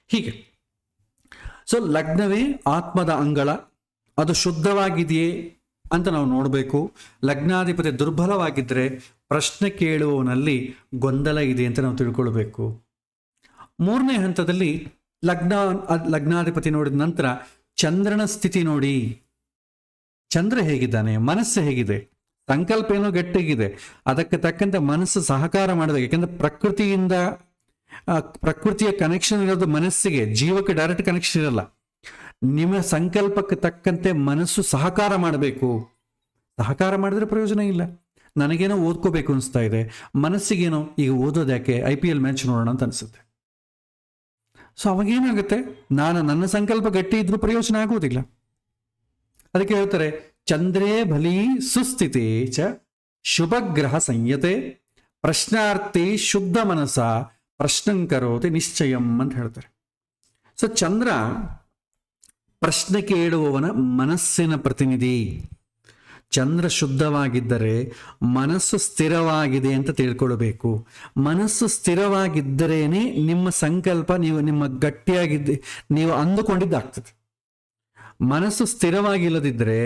Speaker 1: ಹೀಗೆ ಸೊ ಲಗ್ನವೇ ಆತ್ಮದ ಅಂಗಳ, ಅದು ಶುದ್ಧವಾಗಿದೆಯೇ ಅಂತ ನಾವು ನೋಡಬೇಕು. ಲಗ್ನಾಧಿಪತಿ ದುರ್ಬಲವಾಗಿದ್ದರೆ ಪ್ರಶ್ನೆ ಕೇಳುವವನಲ್ಲಿ ಗೊಂದಲ ಇದೆ ಅಂತ ನಾವು ತಿಳ್ಕೊಳ್ಬೇಕು. ಮೂರನೇ ಹಂತದಲ್ಲಿ ಲಗ್ನಾಧಿಪತಿ ನೋಡಿದ ನಂತರ ಚಂದ್ರನ ಸ್ಥಿತಿ ನೋಡಿ. ಚಂದ್ರ ಹೇಗಿದ್ದಾನೆ, ಮನಸ್ಸು ಹೇಗಿದೆ, ಸಂಕಲ್ಪ ಏನೋ ಗಟ್ಟಿಗಿದೆ, ಅದಕ್ಕೆ ತಕ್ಕಂತೆ ಮನಸ್ಸು ಸಹಕಾರ ಮಾಡಬೇಕು. ಯಾಕೆಂದ್ರೆ ಪ್ರಕೃತಿಯ ಕನೆಕ್ಷನ್ ಇರೋದು ಮನಸ್ಸಿಗೆ, ಜೀವಕ್ಕೆ ಡೈರೆಕ್ಟ್ ಕನೆಕ್ಷನ್ ಇರಲ್ಲ. ನಿಮ್ಮ ಸಂಕಲ್ಪಕ್ಕೆ ತಕ್ಕಂತೆ ಮನಸ್ಸು ಸಹಕಾರ ಮಾಡಬೇಕು. ಸಹಕಾರ ಮಾಡಿದ್ರೆ ಪ್ರಯೋಜನ ಇಲ್ಲ. ನನಗೇನೋ ಓದ್ಕೋಬೇಕು ಅನಿಸ್ತಾ ಇದೆ, ಮನಸ್ಸಿಗೇನೋ ಈಗ ಓದೋದು ಯಾಕೆ, IPL ಮ್ಯಾಚ್ ನೋಡೋಣ ಅಂತ ಅನಿಸುತ್ತೆ. ಸೊ ಅವಾಗೇನಾಗುತ್ತೆ, ನನ್ನ ಸಂಕಲ್ಪ ಗಟ್ಟಿ ಇದ್ರೂ ಪ್ರಯೋಜನ ಆಗೋದಿಲ್ಲ. ಅದಕ್ಕೆ ಹೇಳ್ತಾರೆ, ಚಂದ್ರೇ ಬಲಿ ಸುಸ್ಥಿತಿ ಚ ಶುಭಗ್ರಹ ಸಂಯತೆ ಪ್ರಶ್ನಾರ್ಥಿ ಶುದ್ಧ ಮನಸ ಪ್ರಶ್ನಂಕರೋತಿ ನಿಶ್ಚಯಂ ಅಂತ ಹೇಳ್ತಾರೆ. ಸೊ ಚಂದ್ರ ಪ್ರಶ್ನೆ ಕೇಳುವವನ ಮನಸ್ಸಿನ ಪ್ರತಿನಿಧಿ. ಚಂದ್ರ ಶುದ್ಧವಾಗಿದ್ದರೆ ಮನಸ್ಸು ಸ್ಥಿರವಾಗಿದೆ ಅಂತ ತಿಳ್ಕೊಳ್ಬೇಕು. ಮನಸ್ಸು ಸ್ಥಿರವಾಗಿದ್ದರೇನೆ ನಿಮ್ಮ ಸಂಕಲ್ಪ ನಿಮ್ಮ ಗಟ್ಟಿಯಾಗಿದ್ದೆ ನೀವು ಅಂದುಕೊಂಡಿದ್ದಾಗ್ತದೆ. ಮನಸ್ಸು ಸ್ಥಿರವಾಗಿಲ್ಲದಿದ್ದರೆ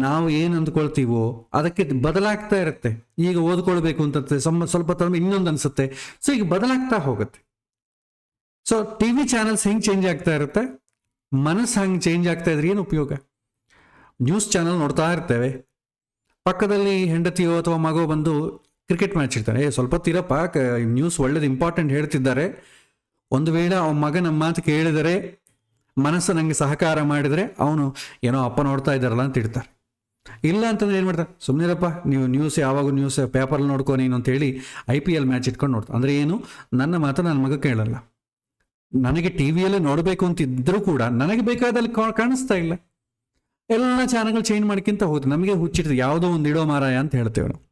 Speaker 1: ನಾವು ಏನು ಅಂದ್ಕೊಳ್ತೀವೋ ಅದಕ್ಕೆ ಬದಲಾಗ್ತಾ ಇರುತ್ತೆ. ಈಗ ಓದ್ಕೊಳ್ಬೇಕು ಅಂತ ಸ್ವಲ್ಪ ತಮ್ಮ ಇನ್ನೊಂದು ಅನ್ಸುತ್ತೆ. ಸೊ ಈಗ ಬದಲಾಗ್ತಾ ಹೋಗುತ್ತೆ. ಸೊ TV ಚಾನಲ್ಸ್ ಹೆಂಗೆ ಚೇಂಜ್ ಆಗ್ತಾ ಇರುತ್ತೆ, ಮನಸ್ಸು ಹಂಗೆ ಚೇಂಜ್ ಆಗ್ತಾ ಇದ್ರೆ ಏನು ಉಪಯೋಗ? ನ್ಯೂಸ್ ಚಾನಲ್ ನೋಡ್ತಾ ಇರ್ತೇವೆ, ಪಕ್ಕದಲ್ಲಿ ಹೆಂಡತಿಯೋ ಅಥವಾ ಮಗೋ ಬಂದು ಕ್ರಿಕೆಟ್ ಮ್ಯಾಚ್ ಇರ್ತಾರೆ, ಸ್ವಲ್ಪ ತೀರಪ್ಪ ನ್ಯೂಸ್ ಒಳ್ಳೇದು ಇಂಪಾರ್ಟೆಂಟ್ ಹೇಳ್ತಿದ್ದಾರೆ, ಒಂದು ವೇಳೆ ಅವನ ಮಗ ನಮ್ಮ ಮಾತು ಕೇಳಿದರೆ, ಮನಸ್ಸು ನನಗೆ ಸಹಕಾರ ಮಾಡಿದರೆ ಅವನು ಏನೋ ಅಪ್ಪ ನೋಡ್ತಾ ಇದ್ದಾರಲ್ಲ ಅಂತ ಇಡ್ತಾರೆ. ಇಲ್ಲ ಅಂತಂದ್ರೆ ಏನು ಮಾಡ್ತಾರೆ, ಸುಮ್ಮನಿರಪ್ಪ ನೀವು ಯಾವಾಗ ನ್ಯೂಸ್ ಪೇಪರಲ್ಲಿ ನೋಡ್ಕೊ ನೀನು ಅಂತೇಳಿ IPL ಮ್ಯಾಚ್ ಇಟ್ಕೊಂಡು ನೋಡ್ತಾರೆ. ಅಂದರೆ ಏನು, ನನ್ನ ಮಾತು ನನ್ನ ಮಗ ಕೇಳಲ್ಲ. ನನಗೆ TVಯಲ್ಲೇ ನೋಡಬೇಕು ಅಂತಿದ್ರೂ ಕೂಡ ನನಗೆ ಬೇಕಾದಲ್ಲಿ ಕಾಣಿಸ್ತಾ ಇಲ್ಲ. ಎಲ್ಲ ಚಾನಲ್ಗಳು ಚೇಂಜ್ ಮಾಡ್ಕಿಂತ ಹೋಗುತ್ತೆ. ನಮಗೆ ಹುಚ್ಚಿಡ್ತದೆ, ಯಾವುದೋ ಒಂದು ಇಡೋ ಮಾರಾಯ ಅಂತ ಹೇಳ್ತೇವೆ ನಾವು.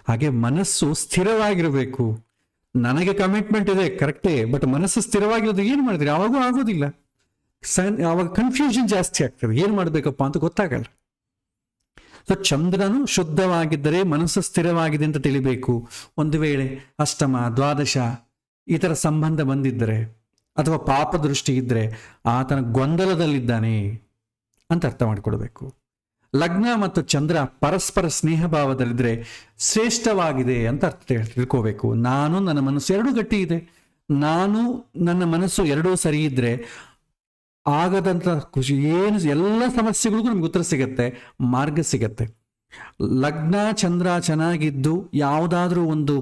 Speaker 1: ಹಾಗೆ ಮನಸ್ಸು ಸ್ಥಿರವಾಗಿರಬೇಕು. ನನಗೆ ಕಮಿಟ್ಮೆಂಟ್ ಇದೆ ಕರೆಕ್ಟೇ, ಬಟ್ ಮನಸ್ಸು ಸ್ಥಿರವಾಗಿರೋದು ಏನು ಮಾಡಿದ್ರೆ ಯಾವಾಗೂ ಆಗೋದಿಲ್ಲ. ಆವಾಗ ಕನ್ಫ್ಯೂಷನ್ ಜಾಸ್ತಿ ಆಗ್ತದೆ, ಏನು ಮಾಡಬೇಕಪ್ಪ ಅಂತ ಗೊತ್ತಾಗಲ್ಲ. ಸೊ ಚಂದ್ರನು ಶುದ್ಧವಾಗಿದ್ದರೆ ಮನಸ್ಸು ಸ್ಥಿರವಾಗಿದೆ ಅಂತ ತಿಳಿಬೇಕು. ಒಂದು ವೇಳೆ ಅಷ್ಟಮ, ದ್ವಾದಶ ಈ ಥರ ಸಂಬಂಧ ಬಂದಿದ್ದರೆ ಅಥವಾ ಪಾಪ ದೃಷ್ಟಿ ಇದ್ದರೆ ಆತನ ಗೊಂದಲದಲ್ಲಿದ್ದಾನೆ ಅಂತ ಅರ್ಥ ಮಾಡಿಕೊಳ್ಬೇಕು. ಲಗ್ನ ಮತ್ತು ಚಂದ್ರ ಪರಸ್ಪರ ಸ್ನೇಹ ಭಾವದಲ್ಲಿದ್ದರೆ ಶ್ರೇಷ್ಠವಾಗಿದೆ ಅಂತ ಅರ್ಥ ತಿಳ್ಕೋಬೇಕು. ನಾನು ನನ್ನ ಮನಸ್ಸು ಎರಡೂ ಗಟ್ಟಿ ಇದೆ, ನಾನು ನನ್ನ ಮನಸ್ಸು ಎರಡೂ ಸರಿ ಇದ್ರೆ ಆಗದಂಥ ಖುಷಿ ಏನು, ಎಲ್ಲ ಸಮಸ್ಯೆಗಳಿಗೂ ನಮ್ಗೆ ಉತ್ತರ ಸಿಗತ್ತೆ, ಮಾರ್ಗ ಸಿಗತ್ತೆ. ಲಗ್ನ ಚಂದ್ರ ಚೆನ್ನಾಗಿದ್ದು ಯಾವುದಾದ್ರೂ ಒಂದು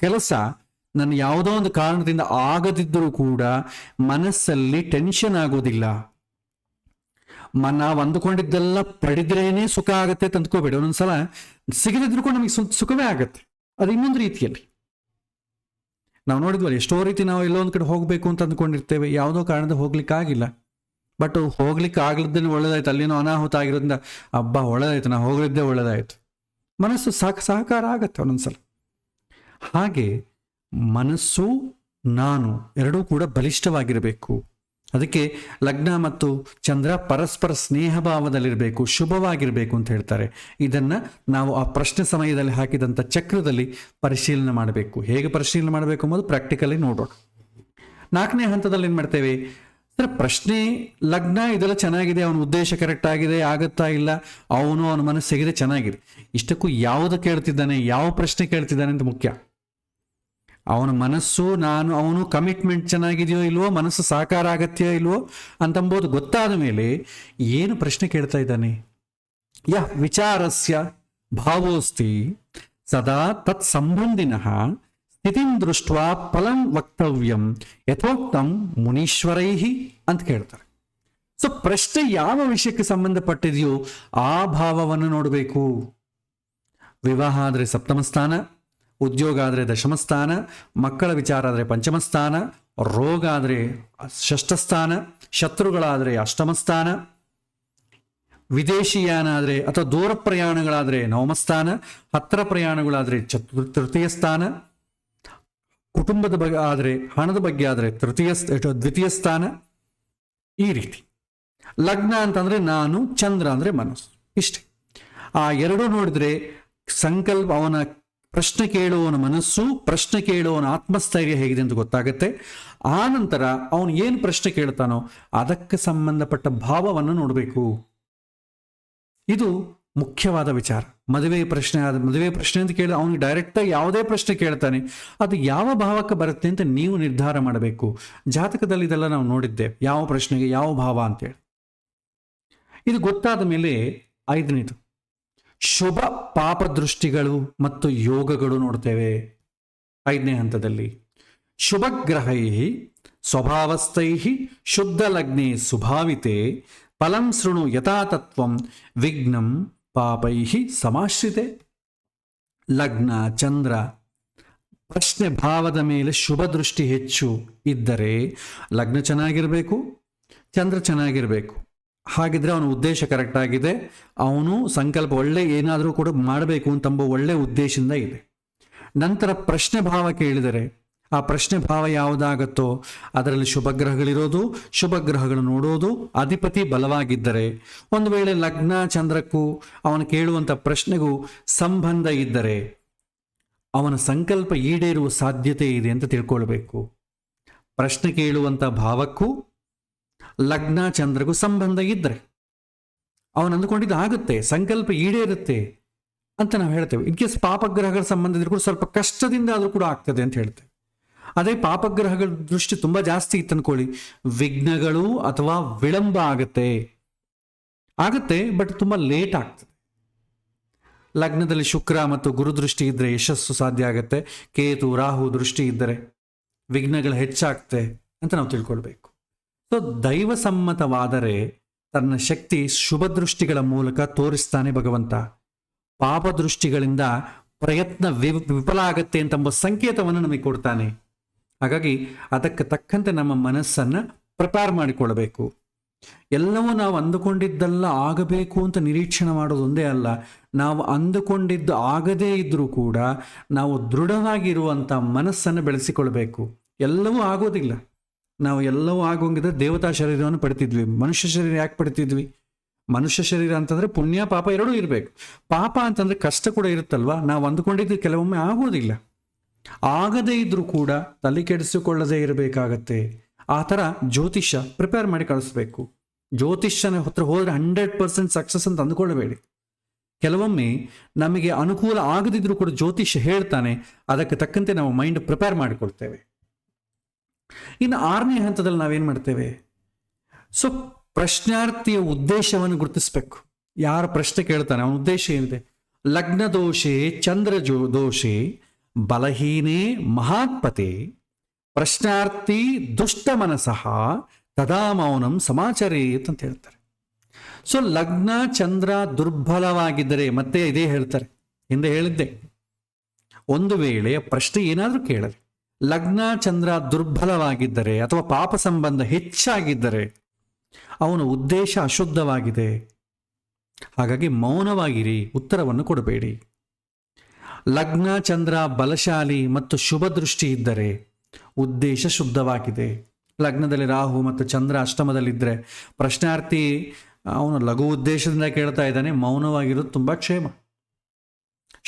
Speaker 1: ಕೆಲಸ ನನ್ನ ಯಾವುದೋ ಒಂದು ಕಾರಣದಿಂದ ಆಗದಿದ್ದರೂ ಕೂಡ ಮನಸ್ಸಲ್ಲಿ ಟೆನ್ಷನ್ ಆಗೋದಿಲ್ಲ. ನಾವು ಅಂದುಕೊಂಡಿದ್ದೆಲ್ಲ ಪಡೆದ್ರೇನೆ ಸುಖ ಆಗತ್ತೆ ಅಂತ ಅಂದ್ಕೋಬೇಡಿ. ಒಂದೊಂದ್ಸಲ ಸಿಗದಿದ್ರು ಕೂಡ ನಮಗೆ ಸುಖವೇ ಆಗತ್ತೆ, ಅದು ಇನ್ನೊಂದು ರೀತಿಯಲ್ಲಿ. ನಾವು ನೋಡಿದ್ವಲ್ಲ, ಎಷ್ಟೋ ರೀತಿ ನಾವು ಎಲ್ಲೋ ಒಂದು ಕಡೆ ಹೋಗಬೇಕು ಅಂತ ಅಂದ್ಕೊಂಡಿರ್ತೇವೆ, ಯಾವುದೋ ಕಾರಣದಿಂದ ಹೋಗ್ಲಿಕ್ಕಾಗಿಲ್ಲ. ಬಟ್ ಹೋಗ್ಲಿಕ್ಕೆ ಆಗ್ಲಿದ್ದೇನೆ ಒಳ್ಳೇದಾಯ್ತು, ಅಲ್ಲಿನೋ ಅನಾಹುತ ಆಗಿರೋದ್ರಿಂದ ಹಬ್ಬ ಒಳ್ಳೇದಾಯ್ತು, ನಾವು ಹೋಗಲಿದ್ದೇ ಒಳ್ಳೇದಾಯ್ತು. ಮನಸ್ಸು ಸಹಕಾರ ಆಗತ್ತೆ ಒಂದೊಂದ್ಸಲ. ಹಾಗೆ ಮನಸ್ಸು ನಾನು ಎರಡೂ ಕೂಡ ಬಲಿಷ್ಠವಾಗಿರಬೇಕು. ಅದಕ್ಕೆ ಲಗ್ನ ಮತ್ತು ಚಂದ್ರ ಪರಸ್ಪರ ಸ್ನೇಹ ಭಾವದಲ್ಲಿರಬೇಕು, ಶುಭವಾಗಿರಬೇಕು ಅಂತ ಹೇಳ್ತಾರೆ. ಇದನ್ನು ನಾವು ಆ ಪ್ರಶ್ನೆ ಸಮಯದಲ್ಲಿ ಹಾಕಿದಂಥ ಚಕ್ರದಲ್ಲಿ ಪರಿಶೀಲನೆ ಮಾಡಬೇಕು. ಹೇಗೆ ಪರಿಶೀಲನೆ ಮಾಡಬೇಕು ಅನ್ನೋದು ಪ್ರಾಕ್ಟಿಕಲಿ ನೋಡೋಣ. 4ನೇ ಹಂತದಲ್ಲಿ ಏನು ಮಾಡ್ತೇವೆ, ಸರ್ ಪ್ರಶ್ನೆ ಲಗ್ನ ಇದೆಲ್ಲ ಚೆನ್ನಾಗಿದೆ, ಅವನ ಉದ್ದೇಶ ಕರೆಕ್ಟ್ ಆಗಿದೆ, ಆಗುತ್ತಾ ಇಲ್ಲ, ಅವನ ಮನಸ್ಸಿಗಿದೆ ಚೆನ್ನಾಗಿದೆ, ಇಷ್ಟಕ್ಕೂ ಯಾವುದು ಕೇಳ್ತಿದ್ದಾನೆ, ಯಾವ ಪ್ರಶ್ನೆ ಕೇಳ್ತಿದ್ದಾನೆ ಅಂತ ಮುಖ್ಯ. ಅವನ ಮನಸ್ಸು ಅವನು ಕಮಿಟ್ಮೆಂಟ್ ಚೆನ್ನಾಗಿದೆಯೋ ಇಲ್ವೋ, ಮನಸ್ಸು ಸಾಕಾರ ಆಗತ್ತೆಯೋ ಇಲ್ವೋ ಅಂತಂಬೋದು ಗೊತ್ತಾದ ಮೇಲೆ ಏನು ಪ್ರಶ್ನೆ ಕೇಳ್ತಾ ಇದ್ದಾನೆ. ವಿಚಾರಸ್ಯ ಭಾವೋಸ್ತಿ ಸದಾ ತತ್ ಸಂಬಂಧಿನಃ ಸ್ಥಿತಿಂ ದೃಷ್ಟ ಫಲಂ ವಕ್ತವ್ಯಂ ಯಥೋಕ್ತಂ ಮುನೀಶ್ವರೈಹಿ ಅಂತ ಕೇಳ್ತಾರೆ. ಸೊ ಪ್ರಶ್ನೆ ಯಾವ ವಿಷಯಕ್ಕೆ ಸಂಬಂಧಪಟ್ಟಿದೆಯೋ ಆ ಭಾವವನ್ನು ನೋಡಬೇಕು. ವಿವಾಹ ಆದರೆ ಸಪ್ತಮ ಸ್ಥಾನ, ಉದ್ಯೋಗ ಆದರೆ ದಶಮ ಸ್ಥಾನ, ಮಕ್ಕಳ ವಿಚಾರ ಆದರೆ ಪಂಚಮ ಸ್ಥಾನ, ರೋಗ ಆದರೆ ಷಷ್ಠ ಸ್ಥಾನ, ಶತ್ರುಗಳಾದರೆ ಅಷ್ಟಮ ಸ್ಥಾನ, ವಿದೇಶಿಯಾನ ಆದರೆ ಅಥವಾ ದೂರ ಪ್ರಯಾಣಗಳಾದರೆ ನವಮ ಸ್ಥಾನ, ಹತ್ತಿರ ಪ್ರಯಾಣಗಳಾದರೆ ತೃತೀಯ ಸ್ಥಾನ, ಕುಟುಂಬದ ಬಗ್ಗೆ ಆದರೆ ಹಣದ ಬಗ್ಗೆ ಆದರೆ ದ್ವಿತೀಯ ಸ್ಥಾನ. ಈ ರೀತಿ ಲಗ್ನ ಅಂತಂದ್ರೆ ನಾನು, ಚಂದ್ರ ಅಂದ್ರೆ ಮನಸ್ಸು, ಇಷ್ಟೇ. ಆ ಎರಡೂ ನೋಡಿದ್ರೆ ಸಂಕಲ್ಪ, ಅವನ ಪ್ರಶ್ನೆ ಕೇಳುವವನ ಮನಸ್ಸು, ಪ್ರಶ್ನೆ ಕೇಳುವವನ ಆತ್ಮಸ್ಥೈರ್ಯ ಹೇಗಿದೆ ಅಂತ ಗೊತ್ತಾಗುತ್ತೆ. ಆ ನಂತರ ಅವನು ಏನು ಪ್ರಶ್ನೆ ಕೇಳ್ತಾನೋ ಅದಕ್ಕೆ ಸಂಬಂಧಪಟ್ಟ ಭಾವವನ್ನು ನೋಡಬೇಕು. ಇದು ಮುಖ್ಯವಾದ ವಿಚಾರ. ಮದುವೆ ಪ್ರಶ್ನೆ ಅಂತ ಕೇಳಿ ಅವನಿಗೆ ಡೈರೆಕ್ಟಾಗಿ ಯಾವುದೇ ಪ್ರಶ್ನೆ ಕೇಳ್ತಾನೆ, ಅದು ಯಾವ ಭಾವಕ್ಕೆ ಬರುತ್ತೆ ಅಂತ ನೀವು ನಿರ್ಧಾರ ಮಾಡಬೇಕು. ಜಾತಕದಲ್ಲಿ ಇದೆಲ್ಲ ನಾವು ನೋಡಿದ್ದೇವೆ, ಯಾವ ಪ್ರಶ್ನೆಗೆ ಯಾವ ಭಾವ ಅಂತೇಳಿ. ಇದು ಗೊತ್ತಾದ ಮೇಲೆ 5ನೇದು ಶುಭ ಪಾಪ ದೃಷ್ಟಿಗಳು ಮತ್ತು ಯೋಗಗಳು ನೋಡ್ತೇವೆ. 5ನೇ ಹಂತದಲ್ಲಿ ಶುಭಗ್ರಹೈ ಸ್ವಭಾವಸ್ಥೈ ಶುದ್ಧ ಲಗ್ನೆ ಸುಭಾವಿತೆ ಫಲಂ ಶೃಣು ಯಥಾತತ್ವಂ ವಿಘ್ನಂ ಪಾಪೈ ಸಮಾಶ್ರಿತೆ. ಲಗ್ನ, ಚಂದ್ರ, ಪ್ರಶ್ನೆ ಭಾವದ ಮೇಲೆ ಶುಭ ದೃಷ್ಟಿ ಹೆಚ್ಚು ಇದ್ದರೆ ಲಗ್ನ ಚೆನ್ನಾಗಿರಬೇಕು, ಚಂದ್ರ ಚೆನ್ನಾಗಿರಬೇಕು. ಹಾಗಿದ್ರೆ ಅವನ ಉದ್ದೇಶ ಕರೆಕ್ಟ್ ಆಗಿದೆ, ಅವನು ಸಂಕಲ್ಪ ಒಳ್ಳೆ ಏನಾದರೂ ಕೂಡ ಮಾಡಬೇಕು ಅಂತಂಬ ಒಳ್ಳೆ ಉದ್ದೇಶದಿಂದ ಇದೆ. ನಂತರ ಪ್ರಶ್ನೆ ಭಾವ ಕೇಳಿದರೆ ಆ ಪ್ರಶ್ನೆ ಭಾವ ಯಾವುದಾಗತ್ತೋ ಅದರಲ್ಲಿ ಶುಭಗ್ರಹಗಳಿರೋದು, ಶುಭಗ್ರಹಗಳು ನೋಡೋದು, ಅಧಿಪತಿ ಬಲವಾಗಿದ್ದರೆ, ಒಂದು ವೇಳೆ ಲಗ್ನ ಚಂದ್ರಕ್ಕೂ ಅವನು ಕೇಳುವಂಥ ಪ್ರಶ್ನೆಗೂ ಸಂಬಂಧ ಇದ್ದರೆ ಅವನ ಸಂಕಲ್ಪ ಈಡೇರುವ ಸಾಧ್ಯತೆ ಇದೆ ಅಂತ ತಿಳ್ಕೊಳ್ಬೇಕು. ಪ್ರಶ್ನೆ ಕೇಳುವಂಥ ಭಾವಕ್ಕೂ ಲಗ್ನ ಚಂದ್ರಗೂ ಸಂಬಂಧ ಇದ್ದರೆ ಅವನು ಅಂದುಕೊಂಡಿದ್ದು ಆಗುತ್ತೆ, ಸಂಕಲ್ಪ ಈಡೇರುತ್ತೆ ಅಂತ ನಾವು ಹೇಳ್ತೇವೆ. ಇನ್ ಕೇಸ್ ಪಾಪಗ್ರಹಗಳ ಸಂಬಂಧ ಇದ್ರೂ ಕೂಡ ಸ್ವಲ್ಪ ಕಷ್ಟದಿಂದ ಆದರೂ ಕೂಡ ಆಗ್ತದೆ ಅಂತ ಹೇಳ್ತೇವೆ. ಅದೇ ಪಾಪಗ್ರಹಗಳ ದೃಷ್ಟಿ ತುಂಬ ಜಾಸ್ತಿ ಇತ್ತು ಅನ್ಕೊಳ್ಳಿ, ವಿಘ್ನಗಳು ಅಥವಾ ವಿಳಂಬ ಆಗುತ್ತೆ, ಬಟ್ ತುಂಬ ಲೇಟ್ ಆಗ್ತದೆ. ಲಗ್ನದಲ್ಲಿ ಶುಕ್ರ ಮತ್ತು ಗುರು ದೃಷ್ಟಿ ಇದ್ದರೆ ಯಶಸ್ಸು ಸಾಧ್ಯ ಆಗುತ್ತೆ, ಕೇತು ರಾಹು ದೃಷ್ಟಿ ಇದ್ದರೆ ವಿಘ್ನಗಳು ಹೆಚ್ಚಾಗ್ತೆ ಅಂತ ನಾವು ತಿಳ್ಕೊಳ್ಬೇಕು. ಸೊ ದೈವ ಸಮ್ಮತವಾದರೆ ತನ್ನ ಶಕ್ತಿ ಶುಭ ದೃಷ್ಟಿಗಳ ಮೂಲಕ ತೋರಿಸ್ತಾನೆ ಭಗವಂತ. ಪಾಪ ದೃಷ್ಟಿಗಳಿಂದ ಪ್ರಯತ್ನ ವಿಫಲ ಆಗತ್ತೆ ಅಂತಂಬ ಸಂಕೇತವನ್ನು ನಮಗೆ ಕೊಡ್ತಾನೆ. ಹಾಗಾಗಿ ಅದಕ್ಕೆ ತಕ್ಕಂತೆ ನಮ್ಮ ಮನಸ್ಸನ್ನು ಪ್ರಿಪೇರ್ ಮಾಡಿಕೊಳ್ಬೇಕು. ಎಲ್ಲವೂ ನಾವು ಅಂದುಕೊಂಡಿದ್ದೆಲ್ಲ ಆಗಬೇಕು ಅಂತ ನಿರೀಕ್ಷಣೆ ಮಾಡೋದು ಒಂದೇ ಅಲ್ಲ, ನಾವು ಅಂದುಕೊಂಡಿದ್ದು ಆಗದೇ ಇದ್ರೂ ಕೂಡ ನಾವು ದೃಢವಾಗಿರುವಂಥ ಮನಸ್ಸನ್ನು ಬೆಳೆಸಿಕೊಳ್ಬೇಕು. ಎಲ್ಲವೂ ಆಗೋದಿಲ್ಲ. ನಾವು ಎಲ್ಲವೂ ಆಗೋಂಗಿದ್ರೆ ದೇವತಾ ಶರೀರವನ್ನು ಪಡಿತಿದ್ವಿ, ಮನುಷ್ಯ ಶರೀರ ಯಾಕೆ ಪಡಿತಿದ್ವಿ? ಮನುಷ್ಯ ಶರೀರ ಅಂತಂದ್ರೆ ಪುಣ್ಯ ಪಾಪ ಎರಡೂ ಇರಬೇಕು. ಪಾಪ ಅಂತಂದ್ರೆ ಕಷ್ಟ ಕೂಡ ಇರುತ್ತಲ್ವಾ, ನಾವು ಅಂದುಕೊಂಡಿದ್ದು ಕೆಲವೊಮ್ಮೆ ಆಗೋದಿಲ್ಲ. ಆಗದೇ ಇದ್ರೂ ಕೂಡ ತಲೆ ಕೆಡಿಸಿಕೊಳ್ಳದೇ ಇರಬೇಕಾಗತ್ತೆ. ಆ ಥರ ಜ್ಯೋತಿಷ್ಯ ಪ್ರಿಪೇರ್ ಮಾಡಿ ಕಳಿಸ್ಬೇಕು. ಜ್ಯೋತಿಷ್ಯನ ಹತ್ರ ಹೋದರೆ 100% ಸಕ್ಸಸ್ ಅಂತ ಅಂದ್ಕೊಳ್ಬೇಡಿ. ಕೆಲವೊಮ್ಮೆ ನಮಗೆ ಅನುಕೂಲ ಆಗದಿದ್ರೂ ಕೂಡ ಜ್ಯೋತಿಷ್ಯ ಹೇಳ್ತಾನೆ, ಅದಕ್ಕೆ ತಕ್ಕಂತೆ ನಾವು ಮೈಂಡ್ ಪ್ರಿಪೇರ್ ಮಾಡಿಕೊಳ್ತೇವೆ. ಇನ್ನು 6ನೇ ಹಂತದಲ್ಲಿ ನಾವೇನು ಮಾಡ್ತೇವೆ? ಸೊ ಪ್ರಶ್ನಾರ್ಥಿಯ ಉದ್ದೇಶವನ್ನು ಗುರುತಿಸ್ಬೇಕು. ಯಾರ ಪ್ರಶ್ನೆ ಕೇಳ್ತಾನೆ ಅವನ ಉದ್ದೇಶ ಏನಿದೆ? ಲಗ್ನ ದೋಷೆ ಚಂದ್ರ ದೋಷೆ ಬಲಹೀನೇ ಮಹಾತ್ಪತೆ ಪ್ರಶ್ನಾರ್ಥಿ ದುಷ್ಟ ಮನಸಃ ತದಾ ಮೌನಂ ಸಮಾಚರೇತ್ ಅಂತ ಹೇಳ್ತಾರೆ. ಸೊ ಲಗ್ನ ಚಂದ್ರ ದುರ್ಬಲವಾಗಿದ್ದರೆ, ಮತ್ತೆ ಇದೇ ಹೇಳ್ತಾರೆ, ಹಿಂದೆ ಹೇಳಿದ್ದೆ, ಒಂದು ವೇಳೆ ಪ್ರಶ್ನೆ ಏನಾದರೂ ಕೇಳಲಿ, ಲಗ್ನ ಚಂದ್ರ ದುರ್ಬಲವಾಗಿದ್ದರೆ ಅಥವಾ ಪಾಪ ಸಂಬಂಧ ಹೆಚ್ಚಾಗಿದ್ದರೆ ಅವನ ಉದ್ದೇಶ ಅಶುದ್ಧವಾಗಿದೆ. ಹಾಗಾಗಿ ಮೌನವಾಗಿರಿ, ಉತ್ತರವನ್ನು ಕೊಡಬೇಡಿ. ಲಗ್ನ ಚಂದ್ರ ಬಲಶಾಲಿ ಮತ್ತು ಶುಭ ದೃಷ್ಟಿ ಇದ್ದರೆ ಉದ್ದೇಶ ಶುದ್ಧವಾಗಿದೆ. ಲಗ್ನದಲ್ಲಿ ರಾಹು ಮತ್ತು ಚಂದ್ರ ಅಷ್ಟಮದಲ್ಲಿದ್ದರೆ ಪ್ರಶ್ನಾರ್ಥಿ ಅವನು ಲಘು ಉದ್ದೇಶದಿಂದ ಕೇಳ್ತಾ ಇದ್ದಾನೆ, ಮೌನವಾಗಿರೋದು ತುಂಬ ಕ್ಷೇಮ.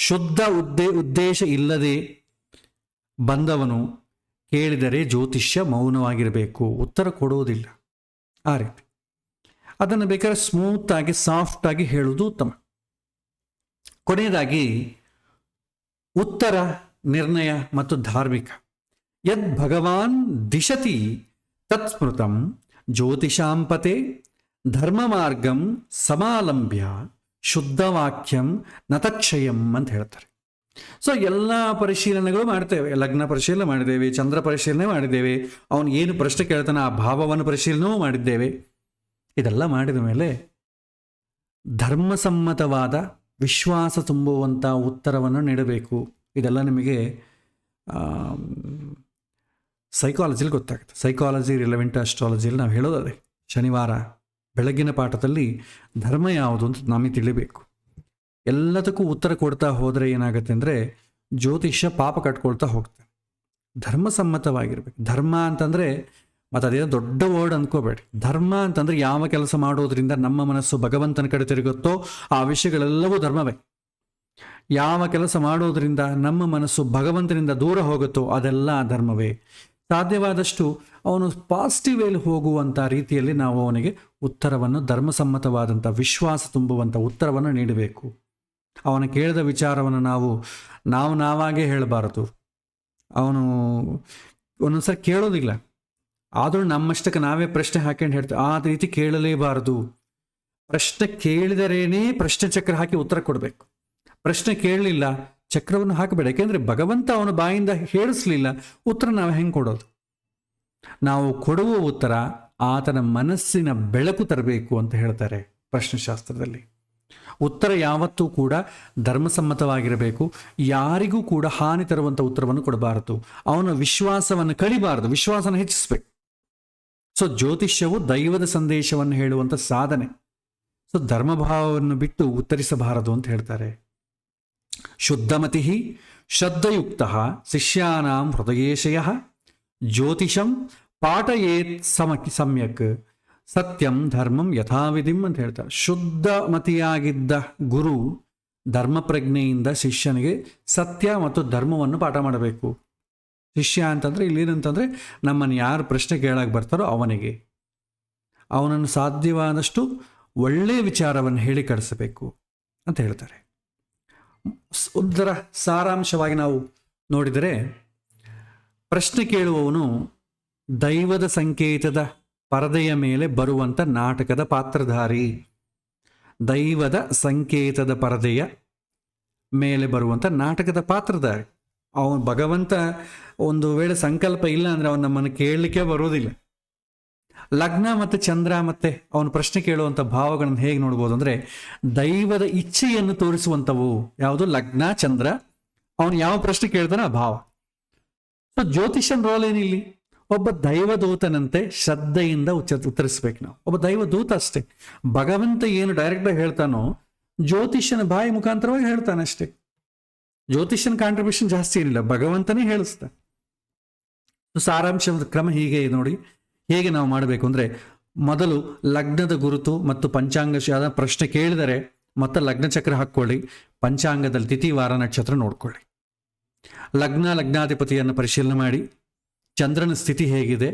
Speaker 1: ಶುದ್ಧ ಉದ್ದೇಶ ಇಲ್ಲದೆ ಬಂದವನು ಕೇಳಿದರೆ ಜ್ಯೋತಿಷ್ಯ ಮೌನವಾಗಿರಬೇಕು, ಉತ್ತರ ಕೊಡುವುದಿಲ್ಲ. ಆ ರೀತಿ ಅದನ್ನು ಬೇಕಾದ್ರೆ ಸ್ಮೂತಾಗಿ ಸಾಫ್ಟಾಗಿ ಹೇಳುವುದು ಉತ್ತಮ. ಕೊನೆಯದಾಗಿ ಉತ್ತರ, ನಿರ್ಣಯ ಮತ್ತು ಧಾರ್ಮಿಕ. ಯದ್ ಭಗವಾನ್ ದಿಶತಿ ತತ್ಸ್ಮೃತಂ ಜ್ಯೋತಿಷಾಂಪತೆ ಧರ್ಮ ಮಾರ್ಗಂ ಸಮಾಲಂಬ್ಯ ಶುದ್ಧವಾಕ್ಯಂ ನತಕ್ಷಯಂ ಅಂತ ಹೇಳ್ತಾರೆ. ಸೊ ಎಲ್ಲ ಪರಿಶೀಲನೆಗಳು ಮಾಡ್ತೇವೆ. ಲಗ್ನ ಪರಿಶೀಲನೆ ಮಾಡಿದ್ದೇವೆ, ಚಂದ್ರ ಪರಿಶೀಲನೆ ಮಾಡಿದ್ದೇವೆ, ಅವನು ಏನು ಪ್ರಶ್ನೆ ಕೇಳ್ತಾನೆ ಆ ಭಾವವನ್ನು ಪರಿಶೀಲನೆಯೂ ಮಾಡಿದ್ದೇವೆ. ಇದೆಲ್ಲ ಮಾಡಿದ ಮೇಲೆ ಧರ್ಮಸಮ್ಮತವಾದ ವಿಶ್ವಾಸ ತುಂಬುವಂಥ ಉತ್ತರವನ್ನು ನೀಡಬೇಕು. ಇದೆಲ್ಲ ನಿಮಗೆ ಸೈಕಾಲಜಿಲಿ ಗೊತ್ತಾಗುತ್ತೆ. ಸೈಕಾಲಜಿ ರಿಲೆವೆಂಟ್ ಅಸ್ಟ್ರಾಲಜಿಯಲ್ಲಿ ನಾವು ಹೇಳೋದೇ ಶನಿವಾರ ಬೆಳಗಿನ ಪಾಠದಲ್ಲಿ ಧರ್ಮ ಯಾವುದು ಅಂತ ನಮಗೆ ತಿಳಿಬೇಕು. ಎಲ್ಲದಕ್ಕೂ ಉತ್ತರ ಕೊಡ್ತಾ ಹೋದರೆ ಏನಾಗುತ್ತೆ ಅಂದರೆ ಜ್ಯೋತಿಷ್ಯ ಪಾಪ ಕಟ್ಕೊಳ್ತಾ ಹೋಗ್ತಾರೆ. ಧರ್ಮಸಮ್ಮತವಾಗಿರ್ಬೇಕು. ಧರ್ಮ ಅಂತಂದರೆ ಮತ್ತು ಅದೇನೋ ದೊಡ್ಡ ವರ್ಡ್ ಅಂದ್ಕೋಬೇಡಿ. ಧರ್ಮ ಅಂತಂದರೆ ಯಾವ ಕೆಲಸ ಮಾಡೋದ್ರಿಂದ ನಮ್ಮ ಮನಸ್ಸು ಭಗವಂತನ ಕಡೆ ತಿರುಗುತ್ತೋ ಆ ವಿಷಯಗಳೆಲ್ಲವೂ ಧರ್ಮವೇ. ಯಾವ ಕೆಲಸ ಮಾಡೋದ್ರಿಂದ ನಮ್ಮ ಮನಸ್ಸು ಭಗವಂತನಿಂದ ದೂರ ಹೋಗುತ್ತೋ ಅದೆಲ್ಲ ಧರ್ಮವೇ. ಸಾಧ್ಯವಾದಷ್ಟು ಅವನು ಪಾಸಿಟಿವ್ ವೇಲಿ ಹೋಗುವಂಥ ರೀತಿಯಲ್ಲಿ ನಾವು ಅವನಿಗೆ ಉತ್ತರವನ್ನು, ಧರ್ಮಸಮ್ಮತವಾದಂಥ ವಿಶ್ವಾಸ ತುಂಬುವಂಥ ಉತ್ತರವನ್ನು ನೀಡಬೇಕು. ಅವನು ಕೇಳಿದ ವಿಚಾರವನ್ನು ನಾವು ನಾವಾಗೇ ಹೇಳಬಾರದು. ಅವನು ಒಂದೊಂದ್ಸರಿ ಕೇಳೋದಿಲ್ಲ, ಆದರೂ ನಮ್ಮಷ್ಟಕ್ಕೆ ನಾವೇ ಪ್ರಶ್ನೆ ಹಾಕೊಂಡು ಹೇಳ್ತೇವೆ. ಆ ರೀತಿ ಕೇಳಲೇಬಾರದು. ಪ್ರಶ್ನೆ ಕೇಳಿದರೇನೇ ಪ್ರಶ್ನೆ ಚಕ್ರ ಹಾಕಿ ಉತ್ತರ ಕೊಡಬೇಕು. ಪ್ರಶ್ನೆ ಕೇಳಲಿಲ್ಲ, ಚಕ್ರವನ್ನು ಹಾಕಬೇಡ. ಯಾಕೆಂದರೆ ಭಗವಂತ ಅವನ ಬಾಯಿಂದ ಹೇಳಿಸ್ಲಿಲ್ಲ, ಉತ್ತರ ನಾವು ಹೆಂಗೆ ಕೊಡೋದು? ನಾವು ಕೊಡುವ ಉತ್ತರ ಆತನ ಮನಸ್ಸಿನ ಬೆಳಕು ತರಬೇಕು ಅಂತ ಹೇಳ್ತಾರೆ ಪ್ರಶ್ನೆಶಾಸ್ತ್ರದಲ್ಲಿ. ಉತ್ತರ ಯಾವತ್ತೂ ಕೂಡ ಧರ್ಮಸಮ್ಮತವಾಗಿರಬೇಕು. ಯಾರಿಗೂ ಕೂಡ ಹಾನಿ ತರುವಂಥ ಉತ್ತರವನ್ನು ಕೊಡಬಾರದು. ಅವನ ವಿಶ್ವಾಸವನ್ನು ಕಳಿಬಾರದು, ವಿಶ್ವಾಸನ ಹೆಚ್ಚಿಸಬೇಕು. ಸೊ ಜ್ಯೋತಿಷ್ಯವು ದೈವದ ಸಂದೇಶವನ್ನು ಹೇಳುವಂಥ ಸಾಧನೆ. ಸೊ ಧರ್ಮಭಾವವನ್ನು ಬಿಟ್ಟು ಉತ್ತರಿಸಬಾರದು ಅಂತ ಹೇಳ್ತಾರೆ. ಶುದ್ಧಮತಿ ಶ್ರದ್ಧಯುಕ್ತ ಶಿಷ್ಯಾನಾಂ ಹೃದಯೇಶಯ ಜ್ಯೋತಿಷಂ ಪಾಠಯೇತ್ ಸಮ್ಯಕ್ ಸತ್ಯಂ ಧರ್ಮಂ ಯಥಾವಿಧಿಂ ಅಂತ ಹೇಳ್ತಾರೆ. ಶುದ್ಧಮತಿಯಾಗಿದ್ದ ಗುರು ಧರ್ಮಪ್ರಜ್ಞೆಯಿಂದ ಶಿಷ್ಯನಿಗೆ ಸತ್ಯ ಮತ್ತು ಧರ್ಮವನ್ನು ಪಾಠ ಮಾಡಬೇಕು. ಶಿಷ್ಯ ಅಂತಂದರೆ ಇಲ್ಲೇನಂತಂದರೆ ನಮ್ಮನ್ನು ಯಾರು ಪ್ರಶ್ನೆ ಕೇಳಕ್ಕೆ ಬರ್ತಾರೋ ಅವನನ್ನು ಸಾಧ್ಯವಾದಷ್ಟು ಒಳ್ಳೆಯ ವಿಚಾರವನ್ನು ಹೇಳಿ ಕಳಿಸಬೇಕು ಅಂತ ಹೇಳ್ತಾರೆ. ಇದರ ಸಾರಾಂಶವಾಗಿ ನಾವು ನೋಡಿದರೆ, ಪ್ರಶ್ನೆ ಕೇಳುವವನು ದೈವದ ಸಂಕೇತದ ಪರದೆಯ ಮೇಲೆ ಬರುವಂಥ ನಾಟಕದ ಪಾತ್ರಧಾರಿ. ದೈವದ ಸಂಕೇತದ ಪರದೆಯ ಮೇಲೆ ಬರುವಂಥ ನಾಟಕದ ಪಾತ್ರಧಾರಿ. ಅವನು ಭಗವಂತ ಒಂದು ವೇಳೆ ಸಂಕಲ್ಪ ಇಲ್ಲ ಅಂದರೆ ಅವನು ನಮ್ಮನ್ನು ಕೇಳಲಿಕ್ಕೆ ಬರೋದಿಲ್ಲ. ಲಗ್ನ ಮತ್ತು ಚಂದ್ರ ಮತ್ತು ಅವನು ಪ್ರಶ್ನೆ ಕೇಳುವಂಥ ಭಾವಗಳನ್ನು ಹೇಗೆ ನೋಡ್ಬೋದು ಅಂದರೆ ದೈವದ ಇಚ್ಛೆಯನ್ನು ತೋರಿಸುವಂಥವು. ಯಾವುದು? ಲಗ್ನ, ಚಂದ್ರ. ಅವನು ಯಾವ ಪ್ರಶ್ನೆ ಕೇಳ್ತಾನೆ ಆ ಭಾವ. ಸೊ ಜ್ಯೋತಿಷನ್ ರೋಲ್ ಏನಿಲ್ಲಿ? ಒಬ್ಬ ದೈವದೂತನಂತೆ ಶ್ರದ್ಧೆಯಿಂದ ಉತ್ತರಿಸ್ಬೇಕು ನಾವು. ಒಬ್ಬ ದೈವದೂತ ಅಷ್ಟೇ. ಭಗವಂತ ಏನು ಡೈರೆಕ್ಟಾಗಿ ಹೇಳ್ತಾನೋ ಜ್ಯೋತಿಷ್ಯನ ಬಾಯಿ ಮುಖಾಂತರವಾಗಿ ಹೇಳ್ತಾನೆ ಅಷ್ಟೇ. ಜ್ಯೋತಿಷ್ಯನ ಕಾಂಟ್ರಿಬ್ಯೂಷನ್ ಜಾಸ್ತಿ ಏನಿಲ್ಲ, ಭಗವಂತನೇ ಹೇಳಿಸ್ತಾನೆ. ಸಾರಾಂಶದ ಕ್ರಮ ಹೀಗೆ ನೋಡಿ. ಹೇಗೆ ನಾವು ಮಾಡಬೇಕು ಅಂದರೆ, ಮೊದಲು ಲಗ್ನದ ಗುರುತು ಮತ್ತು ಪಂಚಾಂಗ ಪ್ರಶ್ನೆ ಕೇಳಿದರೆ ಮತ್ತೆ ಲಗ್ನ ಚಕ್ರ ಹಾಕ್ಕೊಳ್ಳಿ. ಪಂಚಾಂಗದಲ್ಲಿ ತಿಥಿ, ವಾರ, ನಕ್ಷತ್ರ ನೋಡ್ಕೊಳ್ಳಿ. ಲಗ್ನಾಧಿಪತಿಯನ್ನು ಪರಿಶೀಲನೆ ಮಾಡಿ, ಚಂದ್ರನ ಸ್ಥಿತಿ ಹೇಗಿದೆ,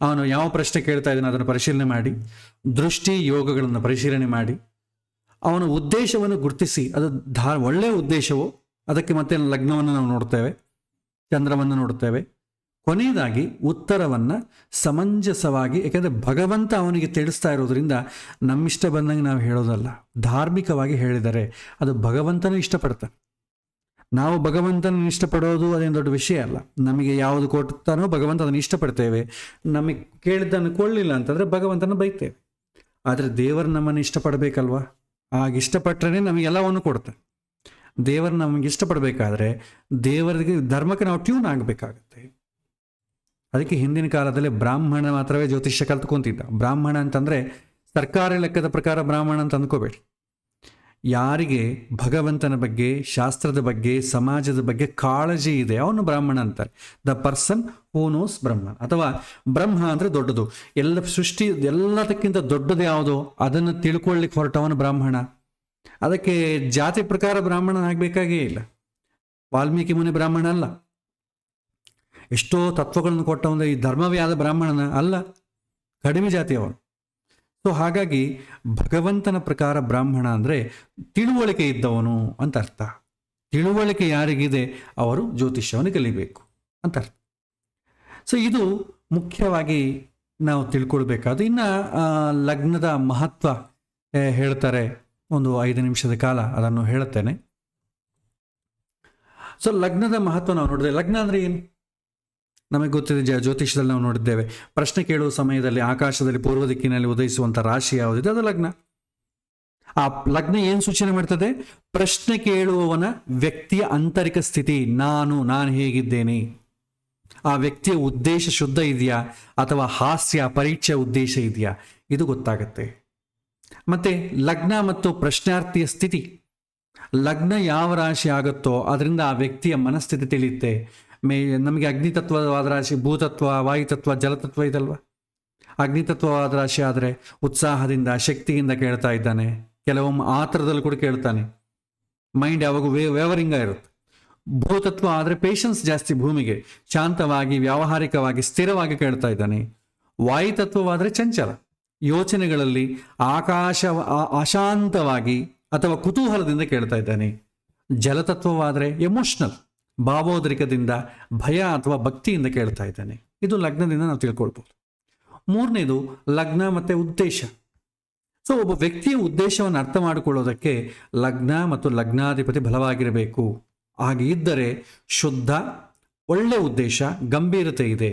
Speaker 1: ಅವನು ಯಾವ ಪ್ರಶ್ನೆ ಕೇಳ್ತಾ ಇದ್ದಾನೆ ಅದನ್ನು ಪರಿಶೀಲನೆ ಮಾಡಿ, ದೃಷ್ಟಿ ಯೋಗಗಳನ್ನು ಪರಿಶೀಲನೆ ಮಾಡಿ, ಅವನ ಉದ್ದೇಶವನ್ನು ಗುರುತಿಸಿ ಅದು ಒಳ್ಳೆಯ ಉದ್ದೇಶವೋ ಅದಕ್ಕೆ ಮತ್ತೆ ಲಗ್ನವನ್ನು ನಾವು ನೋಡ್ತೇವೆ, ಚಂದ್ರವನ್ನು ನೋಡ್ತೇವೆ. ಕೊನೆಯದಾಗಿ ಉತ್ತರವನ್ನು ಸಮಂಜಸವಾಗಿ, ಯಾಕೆಂದರೆ ಭಗವಂತ ಅವನಿಗೆ ತಿಳಿಸ್ತಾ ಇರೋದ್ರಿಂದ ನಮ್ಮಿಷ್ಟ ಬಂದಂಗೆ ನಾವು ಹೇಳೋದಲ್ಲ. ಧಾರ್ಮಿಕವಾಗಿ ಹೇಳಿದರೆ ಅದು ಭಗವಂತನೂ ಇಷ್ಟಪಡ್ತಾನೆ. ನಾವು ಭಗವಂತನ ಇಷ್ಟಪಡೋದು ಅದೇನು ದೊಡ್ಡ ವಿಷಯ ಅಲ್ಲ. ನಮಗೆ ಯಾವುದು ಕೊಡ್ತಾನೋ ಭಗವಂತ ಅದನ್ನು ಇಷ್ಟಪಡ್ತೇವೆ. ನಮಗೆ ಕೇಳಿದ್ದನ್ನು ಕೊಳ್ಳಿಲ್ಲ ಅಂತಂದರೆ ಭಗವಂತನ ಬೈತೇವೆ. ಆದರೆ ದೇವರು ನಮ್ಮನ್ನು ಇಷ್ಟಪಡಬೇಕಲ್ವ? ಆಗ ಇಷ್ಟಪಟ್ಟರೆ ನಮಗೆಲ್ಲವನ್ನು ಕೊಡ್ತಾನೆ. ದೇವರು ನಮಗೆ ಇಷ್ಟಪಡಬೇಕಾದ್ರೆ ದೇವರಿಗೆ, ಧರ್ಮಕ್ಕೆ ನಾವು ಟ್ಯೂನ್ ಆಗಬೇಕಾಗತ್ತೆ. ಅದಕ್ಕೆ ಹಿಂದಿನ ಕಾಲದಲ್ಲಿ ಬ್ರಾಹ್ಮಣ ಮಾತ್ರವೇ ಜ್ಯೋತಿಷ್ಯ ಕಲ್ತ್ಕೊಂತಿದ್ದ. ಬ್ರಾಹ್ಮಣ ಅಂತಂದರೆ ಸರ್ಕಾರಿ ಲೆಕ್ಕದ ಪ್ರಕಾರ ಬ್ರಾಹ್ಮಣ ಅಂತ ಅಂದ್ಕೋಬೇಡಿ. ಯಾರಿಗೆ ಭಗವಂತನ ಬಗ್ಗೆ, ಶಾಸ್ತ್ರದ ಬಗ್ಗೆ, ಸಮಾಜದ ಬಗ್ಗೆ ಕಾಳಜಿ ಇದೆ ಅವನು ಬ್ರಾಹ್ಮಣ ಅಂತಾರೆ. ದ ಪರ್ಸನ್ ಹೂ ನೋಸ್ ಬ್ರಹ್ಮನ್. ಅಥವಾ ಬ್ರಹ್ಮ ಅಂದರೆ ದೊಡ್ಡದು, ಎಲ್ಲ ಸೃಷ್ಟಿ ಎಲ್ಲದಕ್ಕಿಂತ ದೊಡ್ಡದು ಯಾವುದೋ ಅದನ್ನು ತಿಳ್ಕೊಳ್ಳಿಕ್ಕೆ ಹೊರಟವನು ಬ್ರಾಹ್ಮಣ. ಅದಕ್ಕೆ ಜಾತಿ ಪ್ರಕಾರ ಬ್ರಾಹ್ಮಣ ಆಗಬೇಕಾಗೇ ಇಲ್ಲ. ವಾಲ್ಮೀಕಿ ಮುನಿ ಬ್ರಾಹ್ಮಣ ಅಲ್ಲ. ಎಷ್ಟೋ ತತ್ವಗಳನ್ನು ಕೊಟ್ಟವಂದ್ರೆ ಈ ಧರ್ಮವ್ಯಾದ ಬ್ರಾಹ್ಮಣನ ಅಲ್ಲ, ಕಡಿಮೆ ಜಾತಿ ಅವನು. ಸೊ ಹಾಗಾಗಿ ಭಗವಂತನ ಪ್ರಕಾರ ಬ್ರಾಹ್ಮಣ ಅಂದರೆ ತಿಳುವಳಿಕೆ ಇದ್ದವನು ಅಂತ ಅರ್ಥ. ತಿಳುವಳಿಕೆ ಯಾರಿಗಿದೆ ಅವರು ಜ್ಯೋತಿಷ್ಯವನ್ನು ಕಲಿಬೇಕು ಅಂತ ಅರ್ಥ. ಸೊ ಇದು ಮುಖ್ಯವಾಗಿ ನಾವು ತಿಳ್ಕೊಳ್ಬೇಕಾದ. ಇನ್ನು ಲಗ್ನದ ಮಹತ್ವ ಹೇಳ್ತಾರೆ, ಒಂದು 5 ನಿಮಿಷದ ಕಾಲ ಅದನ್ನು ಹೇಳುತ್ತೇನೆ. ಸೊ ಲಗ್ನದ ಮಹತ್ವ ನಾವು ನೋಡಿದ್ರೆ, ಲಗ್ನ ಅಂದರೆ ಏನು ನಮಗೆ ಗೊತ್ತಿದೆ. ಜ್ಯೋತಿಷದಲ್ಲಿ ನಾವು ನೋಡಿದ್ದೇವೆ, ಪ್ರಶ್ನೆ ಕೇಳುವ ಸಮಯದಲ್ಲಿ ಆಕಾಶದಲ್ಲಿ ಪೂರ್ವ ದಿಕ್ಕಿನಲ್ಲಿ ಉದಯಿಸುವಂಥ ರಾಶಿ ಯಾವುದಿದೆ ಅದು ಲಗ್ನ. ಆ ಲಗ್ನ ಏನು ಸೂಚನೆ ಮಾಡ್ತದೆ? ಪ್ರಶ್ನೆ ಕೇಳುವವನ ವ್ಯಕ್ತಿಯ ಆಂತರಿಕ ಸ್ಥಿತಿ, ನಾನು ಹೇಗಿದ್ದೇನೆ, ಆ ವ್ಯಕ್ತಿಯ ಉದ್ದೇಶ ಶುದ್ಧ ಇದೆಯಾ ಅಥವಾ ಹಾಸ್ಯ ಪರೀಕ್ಷೆ ಉದ್ದೇಶ ಇದೆಯಾ, ಇದು ಗೊತ್ತಾಗತ್ತೆ. ಮತ್ತೆ ಲಗ್ನ ಮತ್ತು ಪ್ರಶ್ನಾರ್ಥಿಯ ಸ್ಥಿತಿ, ಲಗ್ನ ಯಾವ ರಾಶಿ ಆಗುತ್ತೋ ಅದರಿಂದ ಆ ವ್ಯಕ್ತಿಯ ಮನಸ್ಥಿತಿ ತಿಳಿಯುತ್ತೆ. ನಮಗೆ ಅಗ್ನಿತತ್ವವಾದ ರಾಶಿ ಭೂತತ್ವ, ವಾಯುತತ್ವ, ಜಲತತ್ವ ಇದಲ್ವ. ಅಗ್ನಿತತ್ವವಾದ ರಾಶಿ ಆದರೆ ಉತ್ಸಾಹದಿಂದ ಶಕ್ತಿಯಿಂದ ಕೇಳ್ತಾ ಇದ್ದಾನೆ, ಕೆಲವೊಮ್ಮೆ ಆತರದಲ್ಲಿ ಕೂಡ ಕೇಳ್ತಾನೆ, ಮೈಂಡ್ ಯಾವಾಗ ವ್ಯವರಿಂಗ ಇರುತ್ತೆ. ಭೂತತ್ವ ಆದರೆ ಪೇಷನ್ಸ್ ಜಾಸ್ತಿ, ಭೂಮಿಗೆ ಶಾಂತವಾಗಿ ವ್ಯಾವಹಾರಿಕವಾಗಿ ಸ್ಥಿರವಾಗಿ ಕೇಳ್ತಾ ಇದ್ದಾನೆ. ವಾಯುತತ್ವವಾದರೆ ಚಂಚಲ, ಯೋಚನೆಗಳಲ್ಲಿ ಅಶಾಂತವಾಗಿ ಅಥವಾ ಕುತೂಹಲದಿಂದ ಕೇಳ್ತಾ ಇದ್ದಾನೆ. ಜಲತತ್ವವಾದರೆ ಎಮೋಷನಲ್, ಭಾವೋದ್ರಿಕದಿಂದ ಭಯ ಅಥವಾ ಭಕ್ತಿಯಿಂದ ಕೇಳ್ತಾ ಇದ್ದಾನೆ. ಇದು ಲಗ್ನದಿಂದ ನಾವು ತಿಳ್ಕೊಳ್ಬೋದು. ಮೂರನೇದು ಲಗ್ನ ಮತ್ತು ಉದ್ದೇಶ. ಸೊ ಒಬ್ಬ ವ್ಯಕ್ತಿಯ ಉದ್ದೇಶವನ್ನು ಅರ್ಥ ಮಾಡಿಕೊಳ್ಳೋದಕ್ಕೆ ಲಗ್ನ ಮತ್ತು ಲಗ್ನಾಧಿಪತಿ ಬಲವಾಗಿರಬೇಕು. ಹಾಗೆ ಇದ್ದರೆ ಶುದ್ಧ ಒಳ್ಳೆ ಉದ್ದೇಶ, ಗಂಭೀರತೆ ಇದೆ.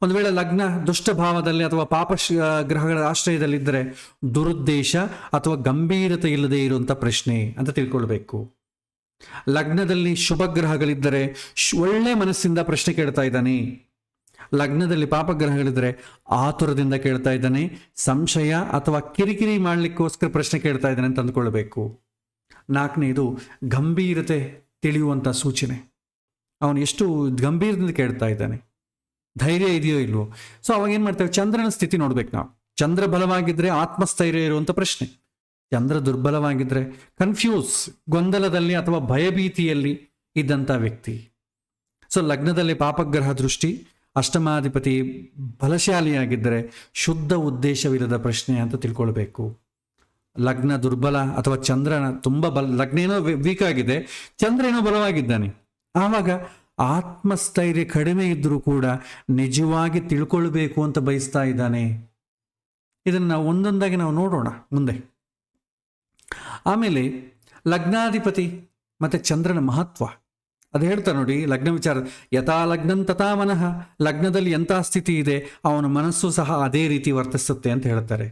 Speaker 1: ಒಂದು ವೇಳೆ ಲಗ್ನ ದುಷ್ಟಭಾವದಲ್ಲಿ ಅಥವಾ ಪಾಪ ಗ್ರಹಗಳ ಆಶ್ರಯದಲ್ಲಿದ್ದರೆ ದುರುದ್ದೇಶ ಅಥವಾ ಗಂಭೀರತೆ ಇಲ್ಲದೆ ಇರುವಂಥ ಪ್ರಶ್ನೆ ಅಂತ ತಿಳ್ಕೊಳ್ಬೇಕು. ಲಗ್ನದಲ್ಲಿ ಶುಭ ಗ್ರಹಗಳಿದ್ದರೆ ಒಳ್ಳೆ ಮನಸ್ಸಿಂದ ಪ್ರಶ್ನೆ ಕೇಳ್ತಾ ಇದ್ದಾನೆ. ಲಗ್ನದಲ್ಲಿ ಪಾಪಗ್ರಹಗಳಿದ್ರೆ ಆತುರದಿಂದ ಕೇಳ್ತಾ ಇದ್ದಾನೆ, ಸಂಶಯ ಅಥವಾ ಕಿರಿಕಿರಿ ಮಾಡಲಿಕ್ಕೋಸ್ಕರ ಪ್ರಶ್ನೆ ಕೇಳ್ತಾ ಇದ್ದಾನೆ ಅಂತ ಅಂದ್ಕೊಳ್ಬೇಕು. ನಾಲ್ಕನೇದು ಗಂಭೀರತೆ ತಿಳಿಯುವಂಥ ಸೂಚನೆ, ಅವನು ಎಷ್ಟು ಗಂಭೀರದಿಂದ ಕೇಳ್ತಾ ಇದ್ದಾನೆ, ಧೈರ್ಯ ಇದೆಯೋ ಇಲ್ವೋ. ಸೊ ಅವಾಗ ಏನು ಮಾಡ್ತೇವೆ, ಚಂದ್ರನ ಸ್ಥಿತಿ ನೋಡ್ಬೇಕು ನಾವು. ಚಂದ್ರ ಬಲವಾಗಿದ್ರೆ ಆತ್ಮಸ್ಥೈರ್ಯ ಇರುವಂಥ ಪ್ರಶ್ನೆ, ಚಂದ್ರ ದುರ್ಬಲವಾಗಿದ್ರೆ ಕನ್ಫ್ಯೂಸ್, ಗೊಂದಲದಲ್ಲಿ ಅಥವಾ ಭಯಭೀತಿಯಲ್ಲಿ ಇದ್ದಂಥ ವ್ಯಕ್ತಿ. ಸೊ ಲಗ್ನದಲ್ಲಿ ಪಾಪಗ್ರಹ ದೃಷ್ಟಿ, ಅಷ್ಟಮಾಧಿಪತಿ ಬಲಶಾಲಿಯಾಗಿದ್ದರೆ ಶುದ್ಧ ಉದ್ದೇಶವಿಲ್ಲದ ಪ್ರಶ್ನೆ ಅಂತ ತಿಳ್ಕೊಳ್ಬೇಕು. ಲಗ್ನ ದುರ್ಬಲ ಅಥವಾ ಚಂದ್ರನ ತುಂಬ ಲಗ್ನ ಏನೋ ವೀಕ್ ಆಗಿದೆ, ಚಂದ್ರ ಏನೋ ಬಲವಾಗಿದ್ದಾನೆ, ಆವಾಗ ಆತ್ಮಸ್ಥೈರ್ಯ ಕಡಿಮೆ ಇದ್ದರೂ ಕೂಡ ನಿಜವಾಗಿ ತಿಳ್ಕೊಳ್ಬೇಕು ಅಂತ ಬಯಸ್ತಾ ಇದ್ದಾನೆ. ಇದನ್ನು ನಾವು ಒಂದೊಂದಾಗಿ ನಾವು ನೋಡೋಣ ಮುಂದೆ. ಆಮೇಲೆ ಲಗ್ನಾಧಿಪತಿ ಮತ್ತು ಚಂದ್ರನ ಮಹತ್ವ ಅದು ಹೇಳ್ತಾರೆ ನೋಡಿ. ಲಗ್ನ ವಿಚಾರ, ಯಥಾ ಲಗ್ನಂ ತಥಾ ಮನಃ, ಲಗ್ನದಲ್ಲಿ ಎಂಥ ಸ್ಥಿತಿ ಇದೆ ಅವನ ಮನಸ್ಸು ಸಹ ಅದೇ ರೀತಿ ವರ್ತಿಸುತ್ತೆ ಅಂತ ಹೇಳ್ತಾರೆ.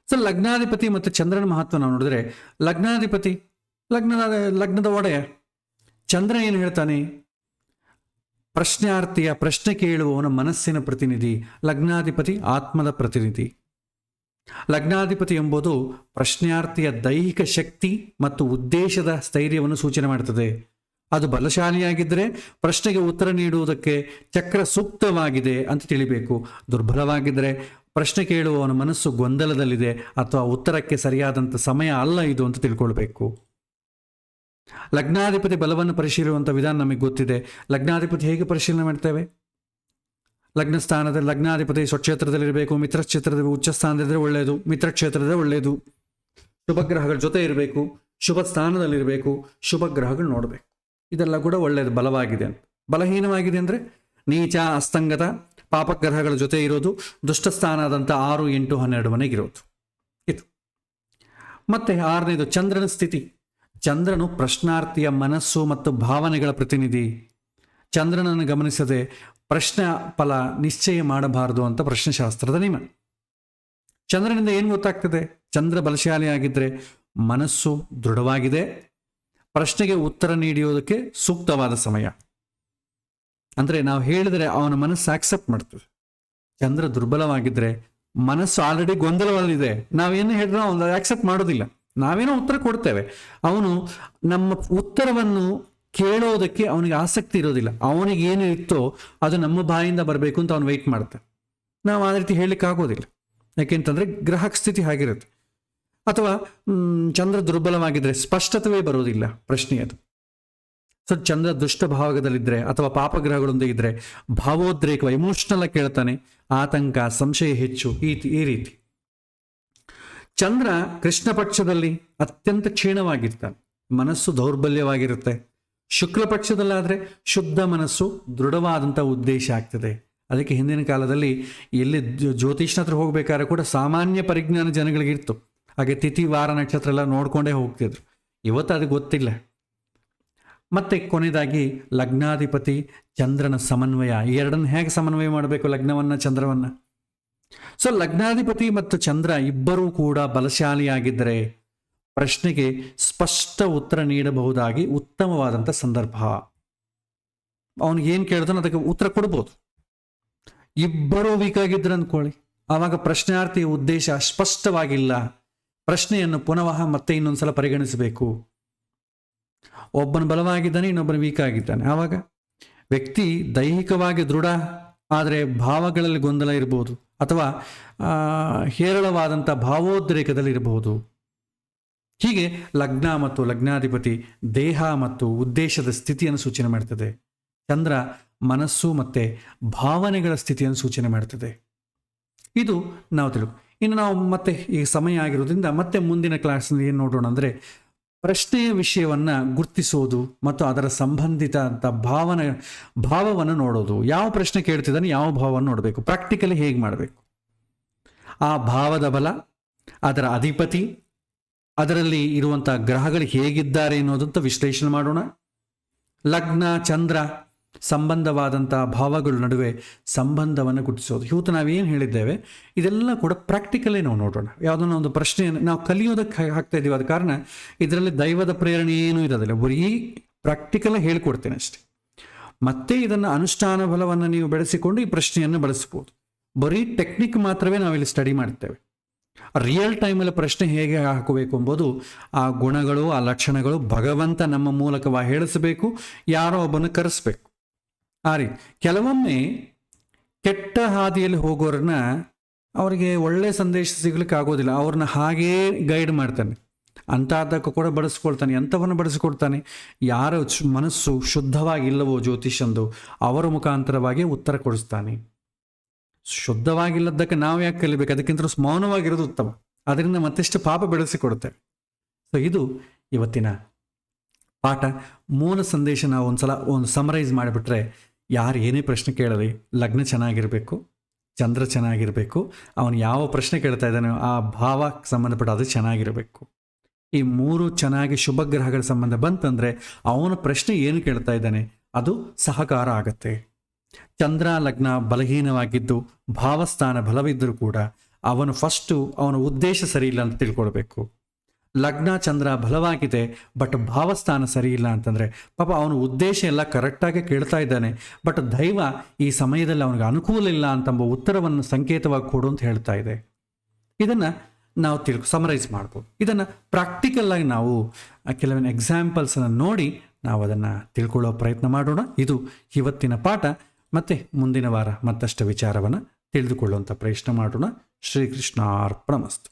Speaker 1: ಸೊ ಲಗ್ನಾಧಿಪತಿ ಮತ್ತು ಚಂದ್ರನ ಮಹತ್ವ ನಾವು ನೋಡಿದ್ರೆ, ಲಗ್ನಾಧಿಪತಿ ಲಗ್ನದ ಒಡೆಯ, ಚಂದ್ರ ಏನು ಹೇಳ್ತಾನೆ, ಪ್ರಶ್ನಾರ್ಥಿಯ ಪ್ರಶ್ನೆ ಕೇಳುವವನ ಮನಸ್ಸಿನ ಪ್ರತಿನಿಧಿ. ಲಗ್ನಾಧಿಪತಿ ಆತ್ಮದ ಪ್ರತಿನಿಧಿ. ಲಗ್ನಾಧಿಪತಿ ಎಂಬುದು ಪ್ರಶ್ನಾರ್ಥಿಯ ದೈಹಿಕ ಶಕ್ತಿ ಮತ್ತು ಉದ್ದೇಶದ ಸ್ಥೈರ್ಯವನ್ನು ಸೂಚನೆ ಮಾಡ್ತದೆ. ಅದು ಬಲಶಾಲಿಯಾಗಿದ್ದರೆ ಪ್ರಶ್ನೆಗೆ ಉತ್ತರ ನೀಡುವುದಕ್ಕೆ ಚಕ್ರ ಸೂಕ್ತವಾಗಿದೆ ಅಂತ ತಿಳಿಬೇಕು. ದುರ್ಬಲವಾಗಿದ್ದರೆ ಪ್ರಶ್ನೆ ಕೇಳುವವನ ಮನಸ್ಸು ಗೊಂದಲದಲ್ಲಿದೆ ಅಥವಾ ಉತ್ತರಕ್ಕೆ ಸರಿಯಾದಂಥ ಸಮಯ ಅಲ್ಲ ಇದು ಅಂತ ತಿಳ್ಕೊಳ್ಬೇಕು. ಲಗ್ನಾಧಿಪತಿ ಬಲವನ್ನು ಪರಿಶೀಲಿಸುವಂಥ ವಿಧಾನ ನಮಗೆ ಗೊತ್ತಿದೆ. ಲಗ್ನಾಧಿಪತಿ ಹೇಗೆ ಪರಿಶೀಲನೆ ಮಾಡ್ತೇವೆ? ಲಗ್ನ ಸ್ಥಾನದಲ್ಲಿ ಲಗ್ನಾಧಿಪತಿ ಸ್ವಕ್ಷೇತ್ರದಲ್ಲಿರಬೇಕು, ಮಿತ್ರಕ್ಷೇತ್ರದಲ್ಲಿ ಉಚ್ಚ ಸ್ಥಾನದಲ್ಲಿದ್ದರೆ ಒಳ್ಳೆಯದು, ಮಿತ್ರಕ್ಷೇತ್ರದಲ್ಲಿ ಒಳ್ಳೆಯದು, ಶುಭ ಗ್ರಹಗಳ ಜೊತೆ ಇರಬೇಕು, ಶುಭ ಸ್ಥಾನದಲ್ಲಿರಬೇಕು, ಶುಭ ಗ್ರಹಗಳು ನೋಡಬೇಕು. ಇದೆಲ್ಲ ಕೂಡ ಒಳ್ಳೆಯದು, ಬಲವಾಗಿದೆ ಅಂತ. ಬಲಹೀನವಾಗಿದೆ ಅಂದರೆ ನೀಚ, ಅಸ್ತಂಗತ, ಪಾಪಗ್ರಹಗಳ ಜೊತೆ ಇರೋದು, ದುಷ್ಟಸ್ಥಾನ ಆದಂಥ 6, 8, 12 ಮನೆಗಿರೋದು ಇದು. ಮತ್ತೆ ಆರನೇದು ಚಂದ್ರನ ಸ್ಥಿತಿ. ಚಂದ್ರನು ಪ್ರಶ್ನಾರ್ಥಿಯ ಮನಸ್ಸು ಮತ್ತು ಭಾವನೆಗಳ ಪ್ರತಿನಿಧಿ. ಚಂದ್ರನನ್ನು ಗಮನಿಸದೆ ಪ್ರಶ್ನೆ ಫಲ ನಿಶ್ಚಯ ಮಾಡಬಾರದು ಅಂತ ಪ್ರಶ್ನೆಶಾಸ್ತ್ರದ ನಿಯಮ. ಚಂದ್ರನಿಂದ ಏನು ಗೊತ್ತಾಗ್ತದೆ? ಚಂದ್ರ ಬಲಶಾಲಿಯಾಗಿದ್ದರೆ ಮನಸ್ಸು ದೃಢವಾಗಿದೆ, ಪ್ರಶ್ನೆಗೆ ಉತ್ತರ ನೀಡುವುದಕ್ಕೆ ಸೂಕ್ತವಾದ ಸಮಯ. ಅಂದರೆ ನಾವು ಹೇಳಿದರೆ ಅವನ ಮನಸ್ಸು ಆಕ್ಸೆಪ್ಟ್ ಮಾಡ್ತದೆ. ಚಂದ್ರ ದುರ್ಬಲವಾಗಿದ್ದರೆ ಮನಸ್ಸು ಆಲ್ರೆಡಿ ಗೊಂದಲದಲ್ಲಿದೆ, ನಾವೇನು ಹೇಳಿದ್ರೂ ಅವನು ಆಕ್ಸೆಪ್ಟ್ ಮಾಡೋದಿಲ್ಲ. ನಾವೇನೋ ಉತ್ತರ ಕೊಡ್ತೇವೆ, ಅವನು ನಮ್ಮ ಉತ್ತರವನ್ನು ಕೇಳೋದಕ್ಕೆ ಅವನಿಗೆ ಆಸಕ್ತಿ ಇರೋದಿಲ್ಲ. ಅವನಿಗೆ ಏನು ಇತ್ತೋ ಅದು ನಮ್ಮ ಬಾಯಿಂದ ಬರಬೇಕು ಅಂತ ಅವನು ವೆಯ್ಟ್ ಮಾಡ್ತಾನೆ. ನಾವು ಆ ರೀತಿ ಹೇಳಲಿಕ್ಕೆ ಆಗೋದಿಲ್ಲ, ಯಾಕೆಂತಂದರೆ ಗ್ರಹಕ ಸ್ಥಿತಿ ಹಾಗಿರುತ್ತೆ. ಅಥವಾ ಚಂದ್ರ ದುರ್ಬಲವಾಗಿದ್ದರೆ ಸ್ಪಷ್ಟತೆಯೇ ಬರೋದಿಲ್ಲ ಪ್ರಶ್ನೆಯದು. ಸೊ ಚಂದ್ರ ದುಷ್ಟ ಭಾವದಲ್ಲಿದ್ದರೆ ಅಥವಾ ಪಾಪಗ್ರಹಗಳೊಂದಿಗೆ ಇದ್ದರೆ ಭಾವೋದ್ರೇಕ, ಎಮೋಷ್ನಲ್ ಆಗಿ ಕೇಳ್ತಾನೆ, ಆತಂಕ, ಸಂಶಯ ಹೆಚ್ಚು, ಈ ರೀತಿ. ಚಂದ್ರ ಕೃಷ್ಣ ಪಕ್ಷದಲ್ಲಿ ಅತ್ಯಂತ ಕ್ಷೀಣವಾಗಿರ್ತಾನೆ, ಮನಸ್ಸು ದೌರ್ಬಲ್ಯವಾಗಿರುತ್ತೆ. ಶುಕ್ಲ ಪಕ್ಷದಲ್ಲಾದರೆ ಶುದ್ಧ ಮನಸ್ಸು, ದೃಢವಾದಂಥ ಉದ್ದೇಶ ಆಗ್ತದೆ. ಅದಕ್ಕೆ ಹಿಂದಿನ ಕಾಲದಲ್ಲಿ ಎಲ್ಲಿ ಜ್ಯೋತಿಷ್ನ ಹತ್ರ ಹೋಗ್ಬೇಕಾದ್ರೆ ಕೂಡ ಸಾಮಾನ್ಯ ಪರಿಜ್ಞಾನ ಜನಗಳಿಗಿತ್ತು. ಹಾಗೆ ತಿಥಿ ವಾರ ನಕ್ಷತ್ರ ಎಲ್ಲ ನೋಡ್ಕೊಂಡೇ ಹೋಗ್ತಿದ್ರು. ಇವತ್ತು ಅದು ಗೊತ್ತಿಲ್ಲ. ಮತ್ತೆ ಕೊನೆಯದಾಗಿ ಲಗ್ನಾಧಿಪತಿ ಚಂದ್ರನ ಸಮನ್ವಯ, ಈ ಎರಡನ್ನು ಹೇಗೆ ಸಮನ್ವಯ ಮಾಡಬೇಕು, ಲಗ್ನವನ್ನು ಚಂದ್ರವನ್ನು. ಸೊ ಲಗ್ನಾಧಿಪತಿ ಮತ್ತು ಚಂದ್ರ ಇಬ್ಬರೂ ಕೂಡ ಬಲಶಾಲಿಯಾಗಿದ್ದರೆ ಪ್ರಶ್ನೆಗೆ ಸ್ಪಷ್ಟ ಉತ್ತರ ನೀಡಬಹುದಾಗಿ ಉತ್ತಮವಾದಂಥ ಸಂದರ್ಭ. ಅವನಿಗೆ ಏನು ಕೇಳಿದನೋ ಅದಕ್ಕೆ ಉತ್ತರ ಕೊಡ್ಬೋದು. ಇಬ್ಬರೂ ವೀಕ್ ಆಗಿದ್ರು ಅಂದ್ಕೊಳ್ಳಿ, ಆವಾಗ ಪ್ರಶ್ನಾರ್ಥಿ ಉದ್ದೇಶ ಸ್ಪಷ್ಟವಾಗಿಲ್ಲ, ಪ್ರಶ್ನೆಯನ್ನು ಪುನಃ ಮತ್ತೆ ಇನ್ನೊಂದ್ಸಲ ಪರಿಗಣಿಸಬೇಕು. ಒಬ್ಬನು ಬಲವಾಗಿದ್ದಾನೆ, ಇನ್ನೊಬ್ಬನು ವೀಕ್ ಆಗಿದ್ದಾನೆ. ಆವಾಗ ವ್ಯಕ್ತಿ ದೈಹಿಕವಾಗಿ ದೃಢ ಆದರೆ ಭಾವಗಳಲ್ಲಿ ಗೊಂದಲ ಇರಬಹುದು, ಅಥವಾ ಹೇರಳವಾದಂಥ ಭಾವೋದ್ರೇಕದಲ್ಲಿ ಇರಬಹುದು. ಹೀಗೆ ಲಗ್ನ ಮತ್ತು ಲಗ್ನಾಧಿಪತಿ ದೇಹ ಮತ್ತು ಉದ್ದೇಶದ ಸ್ಥಿತಿಯನ್ನು ಸೂಚನೆ ಮಾಡ್ತದೆ. ಚಂದ್ರ ಮನಸ್ಸು ಮತ್ತು ಭಾವನೆಗಳ ಸ್ಥಿತಿಯನ್ನು ಸೂಚನೆ ಮಾಡ್ತದೆ. ಇದು ನಾವು ತಿಳ್ಕೊ. ಇನ್ನು ನಾವು ಮತ್ತೆ ಈ ಸಮಯ ಆಗಿರೋದ್ರಿಂದ ಮತ್ತೆ ಮುಂದಿನ ಕ್ಲಾಸ್ನಲ್ಲಿ ಏನು ನೋಡೋಣ ಅಂದರೆ, ಪ್ರಶ್ನೆಯ ವಿಷಯವನ್ನು ಗುರ್ತಿಸೋದು ಮತ್ತು ಅದರ ಸಂಬಂಧಿತ ಅಂತ ಭಾವವನ್ನು ನೋಡೋದು. ಯಾವ ಪ್ರಶ್ನೆ ಕೇಳ್ತಿದ್ದಾನೆ, ಯಾವ ಭಾವವನ್ನು ನೋಡಬೇಕು, ಪ್ರಾಕ್ಟಿಕಲಿ ಹೇಗೆ ಮಾಡಬೇಕು, ಆ ಭಾವದ ಬಲ, ಅದರ ಅಧಿಪತಿ, ಅದರಲ್ಲಿ ಇರುವಂಥ ಗ್ರಹಗಳು ಹೇಗಿದ್ದಾರೆ ಅನ್ನೋದಂತ ವಿಶ್ಲೇಷಣೆ ಮಾಡೋಣ. ಲಗ್ನ ಚಂದ್ರ ಸಂಬಂಧವಾದಂಥ ಭಾವಗಳ ನಡುವೆ ಸಂಬಂಧವನ್ನು ಗುರುತಿಸೋದು. ಇವತ್ತು ನಾವೇನು ಹೇಳಿದ್ದೇವೆ ಇದೆಲ್ಲ ಕೂಡ ಪ್ರಾಕ್ಟಿಕಲೇ ನಾವು ನೋಡೋಣ. ಯಾವುದನ್ನ ಒಂದು ಪ್ರಶ್ನೆಯನ್ನು ನಾವು ಕಲಿಯೋದಕ್ಕೆ ಹಾಕ್ತಾ ಇದ್ದೀವಿ, ಆದ ಕಾರಣ ಇದರಲ್ಲಿ ದೈವದ ಪ್ರೇರಣೆ ಏನೂ ಇರೋದಿಲ್ಲ, ಬರೀ ಪ್ರಾಕ್ಟಿಕಲ್ ಹೇಳ್ಕೊಡ್ತೇನೆ ಅಷ್ಟೇ. ಮತ್ತೆ ಇದನ್ನು ಅನುಷ್ಠಾನ ಬಲವನ್ನು ನೀವು ಬೆಳೆಸಿಕೊಂಡು ಈ ಪ್ರಶ್ನೆಯನ್ನು ಬಳಸ್ಬೋದು. ಬರೀ ಟೆಕ್ನಿಕ್ ಮಾತ್ರವೇ ನಾವಿಲ್ಲಿ ಸ್ಟಡಿ ಮಾಡ್ತೇವೆ. ರಿಯಲ್ ಟೈಮಲ್ಲಿ ಪ್ರಶ್ನೆ ಹೇಗೆ ಹಾಕಬೇಕು ಎಂಬುದು, ಆ ಗುಣಗಳು, ಆ ಲಕ್ಷಣಗಳು ಭಗವಂತ ನಮ್ಮ ಮೂಲಕವಾಗಿ ಹೇಳಿಸಬೇಕು, ಯಾರೋ ಒಬ್ಬನ ಕರೆಸ್ಬೇಕು. ಆ ರೀತಿ ಕೆಲವೊಮ್ಮೆ ಕೆಟ್ಟ ಹಾದಿಯಲ್ಲಿ ಹೋಗೋರನ್ನ ಅವರಿಗೆ ಒಳ್ಳೆಯ ಸಂದೇಶ ಸಿಗ್ಲಿಕ್ಕೆ ಆಗೋದಿಲ್ಲ, ಅವ್ರನ್ನ ಹಾಗೇ ಗೈಡ್ ಮಾಡ್ತಾನೆ, ಅಂಥದ್ದಕ್ಕೂ ಕೂಡ ಬಳಸ್ಕೊಳ್ತಾನೆ. ಎಂಥವನ್ನು ಬಳಸಿಕೊಡ್ತಾನೆ, ಯಾರ ಮನಸ್ಸು ಶುದ್ಧವಾಗಿಲ್ಲವೋ ಜ್ಯೋತಿಷಂದು ಅವರ ಮುಖಾಂತರವಾಗಿ ಉತ್ತರ ಕೊಡಿಸ್ತಾನೆ. ಶುದ್ಧವಾಗಿಲ್ಲದಕ್ಕೆ ನಾವು ಯಾಕೆ ಕಲಿಬೇಕು, ಅದಕ್ಕಿಂತ ಮೌನವಾಗಿರೋದು ಉತ್ತಮ. ಅದರಿಂದ ಮತ್ತಿಷ್ಟು ಪಾಪ ಬೆಳೆಸಿಕೊಡುತ್ತೇವೆ. ಸೊ ಇದು ಇವತ್ತಿನ ಪಾಠ. ಮೂಲ ಸಂದೇಶ ನಾವು ಒಂದು ಸಮರೈಸ್ ಮಾಡಿಬಿಟ್ರೆ, ಯಾರು ಏನೇ ಪ್ರಶ್ನೆ ಕೇಳಲಿ, ಲಗ್ನ ಚೆನ್ನಾಗಿರಬೇಕು, ಚಂದ್ರ ಚೆನ್ನಾಗಿರಬೇಕು, ಅವನು ಯಾವ ಪ್ರಶ್ನೆ ಕೇಳ್ತಾ ಇದ್ದಾನೋ ಆ ಭಾವಕ್ಕೆ ಸಂಬಂಧಪಟ್ಟ ಅದು ಚೆನ್ನಾಗಿರಬೇಕು. ಈ ಮೂರು ಚೆನ್ನಾಗಿ ಶುಭ ಗ್ರಹಗಳ ಸಂಬಂಧ ಬಂತಂದರೆ ಅವನ ಪ್ರಶ್ನೆ ಏನು ಕೇಳ್ತಾ ಇದ್ದಾನೆ ಅದು ಸಹಕಾರ ಆಗತ್ತೆ. ಚಂದ್ರ ಲಗ್ನ ಬಲಹೀನವಾಗಿದ್ದು ಭಾವಸ್ಥಾನ ಬಲವಿದ್ದರೂ ಕೂಡ ಅವನು ಫಸ್ಟು ಅವನ ಉದ್ದೇಶ ಸರಿ ಇಲ್ಲ ಅಂತ ತಿಳ್ಕೊಳ್ಬೇಕು. ಲಗ್ನ ಚಂದ್ರ ಬಲವಾಗಿದೆ ಬಟ್ ಭಾವಸ್ಥಾನ ಸರಿ ಇಲ್ಲ ಅಂತಂದರೆ ಪಾಪ ಅವನ ಉದ್ದೇಶ ಎಲ್ಲ ಕರೆಕ್ಟಾಗಿ ಕೇಳ್ತಾ ಇದ್ದಾನೆ, ಬಟ್ ದೈವ ಈ ಸಮಯದಲ್ಲಿ ಅವನಿಗೆ ಅನುಕೂಲ ಇಲ್ಲ ಅಂತಂಬ ಉತ್ತರವನ್ನು ಸಂಕೇತವಾಗಿ ಕೊಡು ಅಂತ ಹೇಳ್ತಾ ಇದೆ. ಇದನ್ನು ನಾವು ಸಮರೈಸ್ ಮಾಡ್ಬೋದು. ಇದನ್ನು ಪ್ರಾಕ್ಟಿಕಲ್ಲಾಗಿ ನಾವು ಕೆಲವೊಂದು ಎಕ್ಸಾಂಪಲ್ಸನ್ನು ನೋಡಿ ನಾವು ಅದನ್ನು ತಿಳ್ಕೊಳ್ಳೋ ಪ್ರಯತ್ನ ಮಾಡೋಣ. ಇದು ಇವತ್ತಿನ ಪಾಠ. ಮತ್ತೆ ಮುಂದಿನ ವಾರ ಮತ್ತಷ್ಟು ವಿಚಾರವನ್ನು ತಿಳಿದುಕೊಳ್ಳುವಂಥ ಪ್ರಯತ್ನ ಮಾಡೋಣ. ಶ್ರೀಕೃಷ್ಣ ಅರ್ಪಣಮಸ್ತು.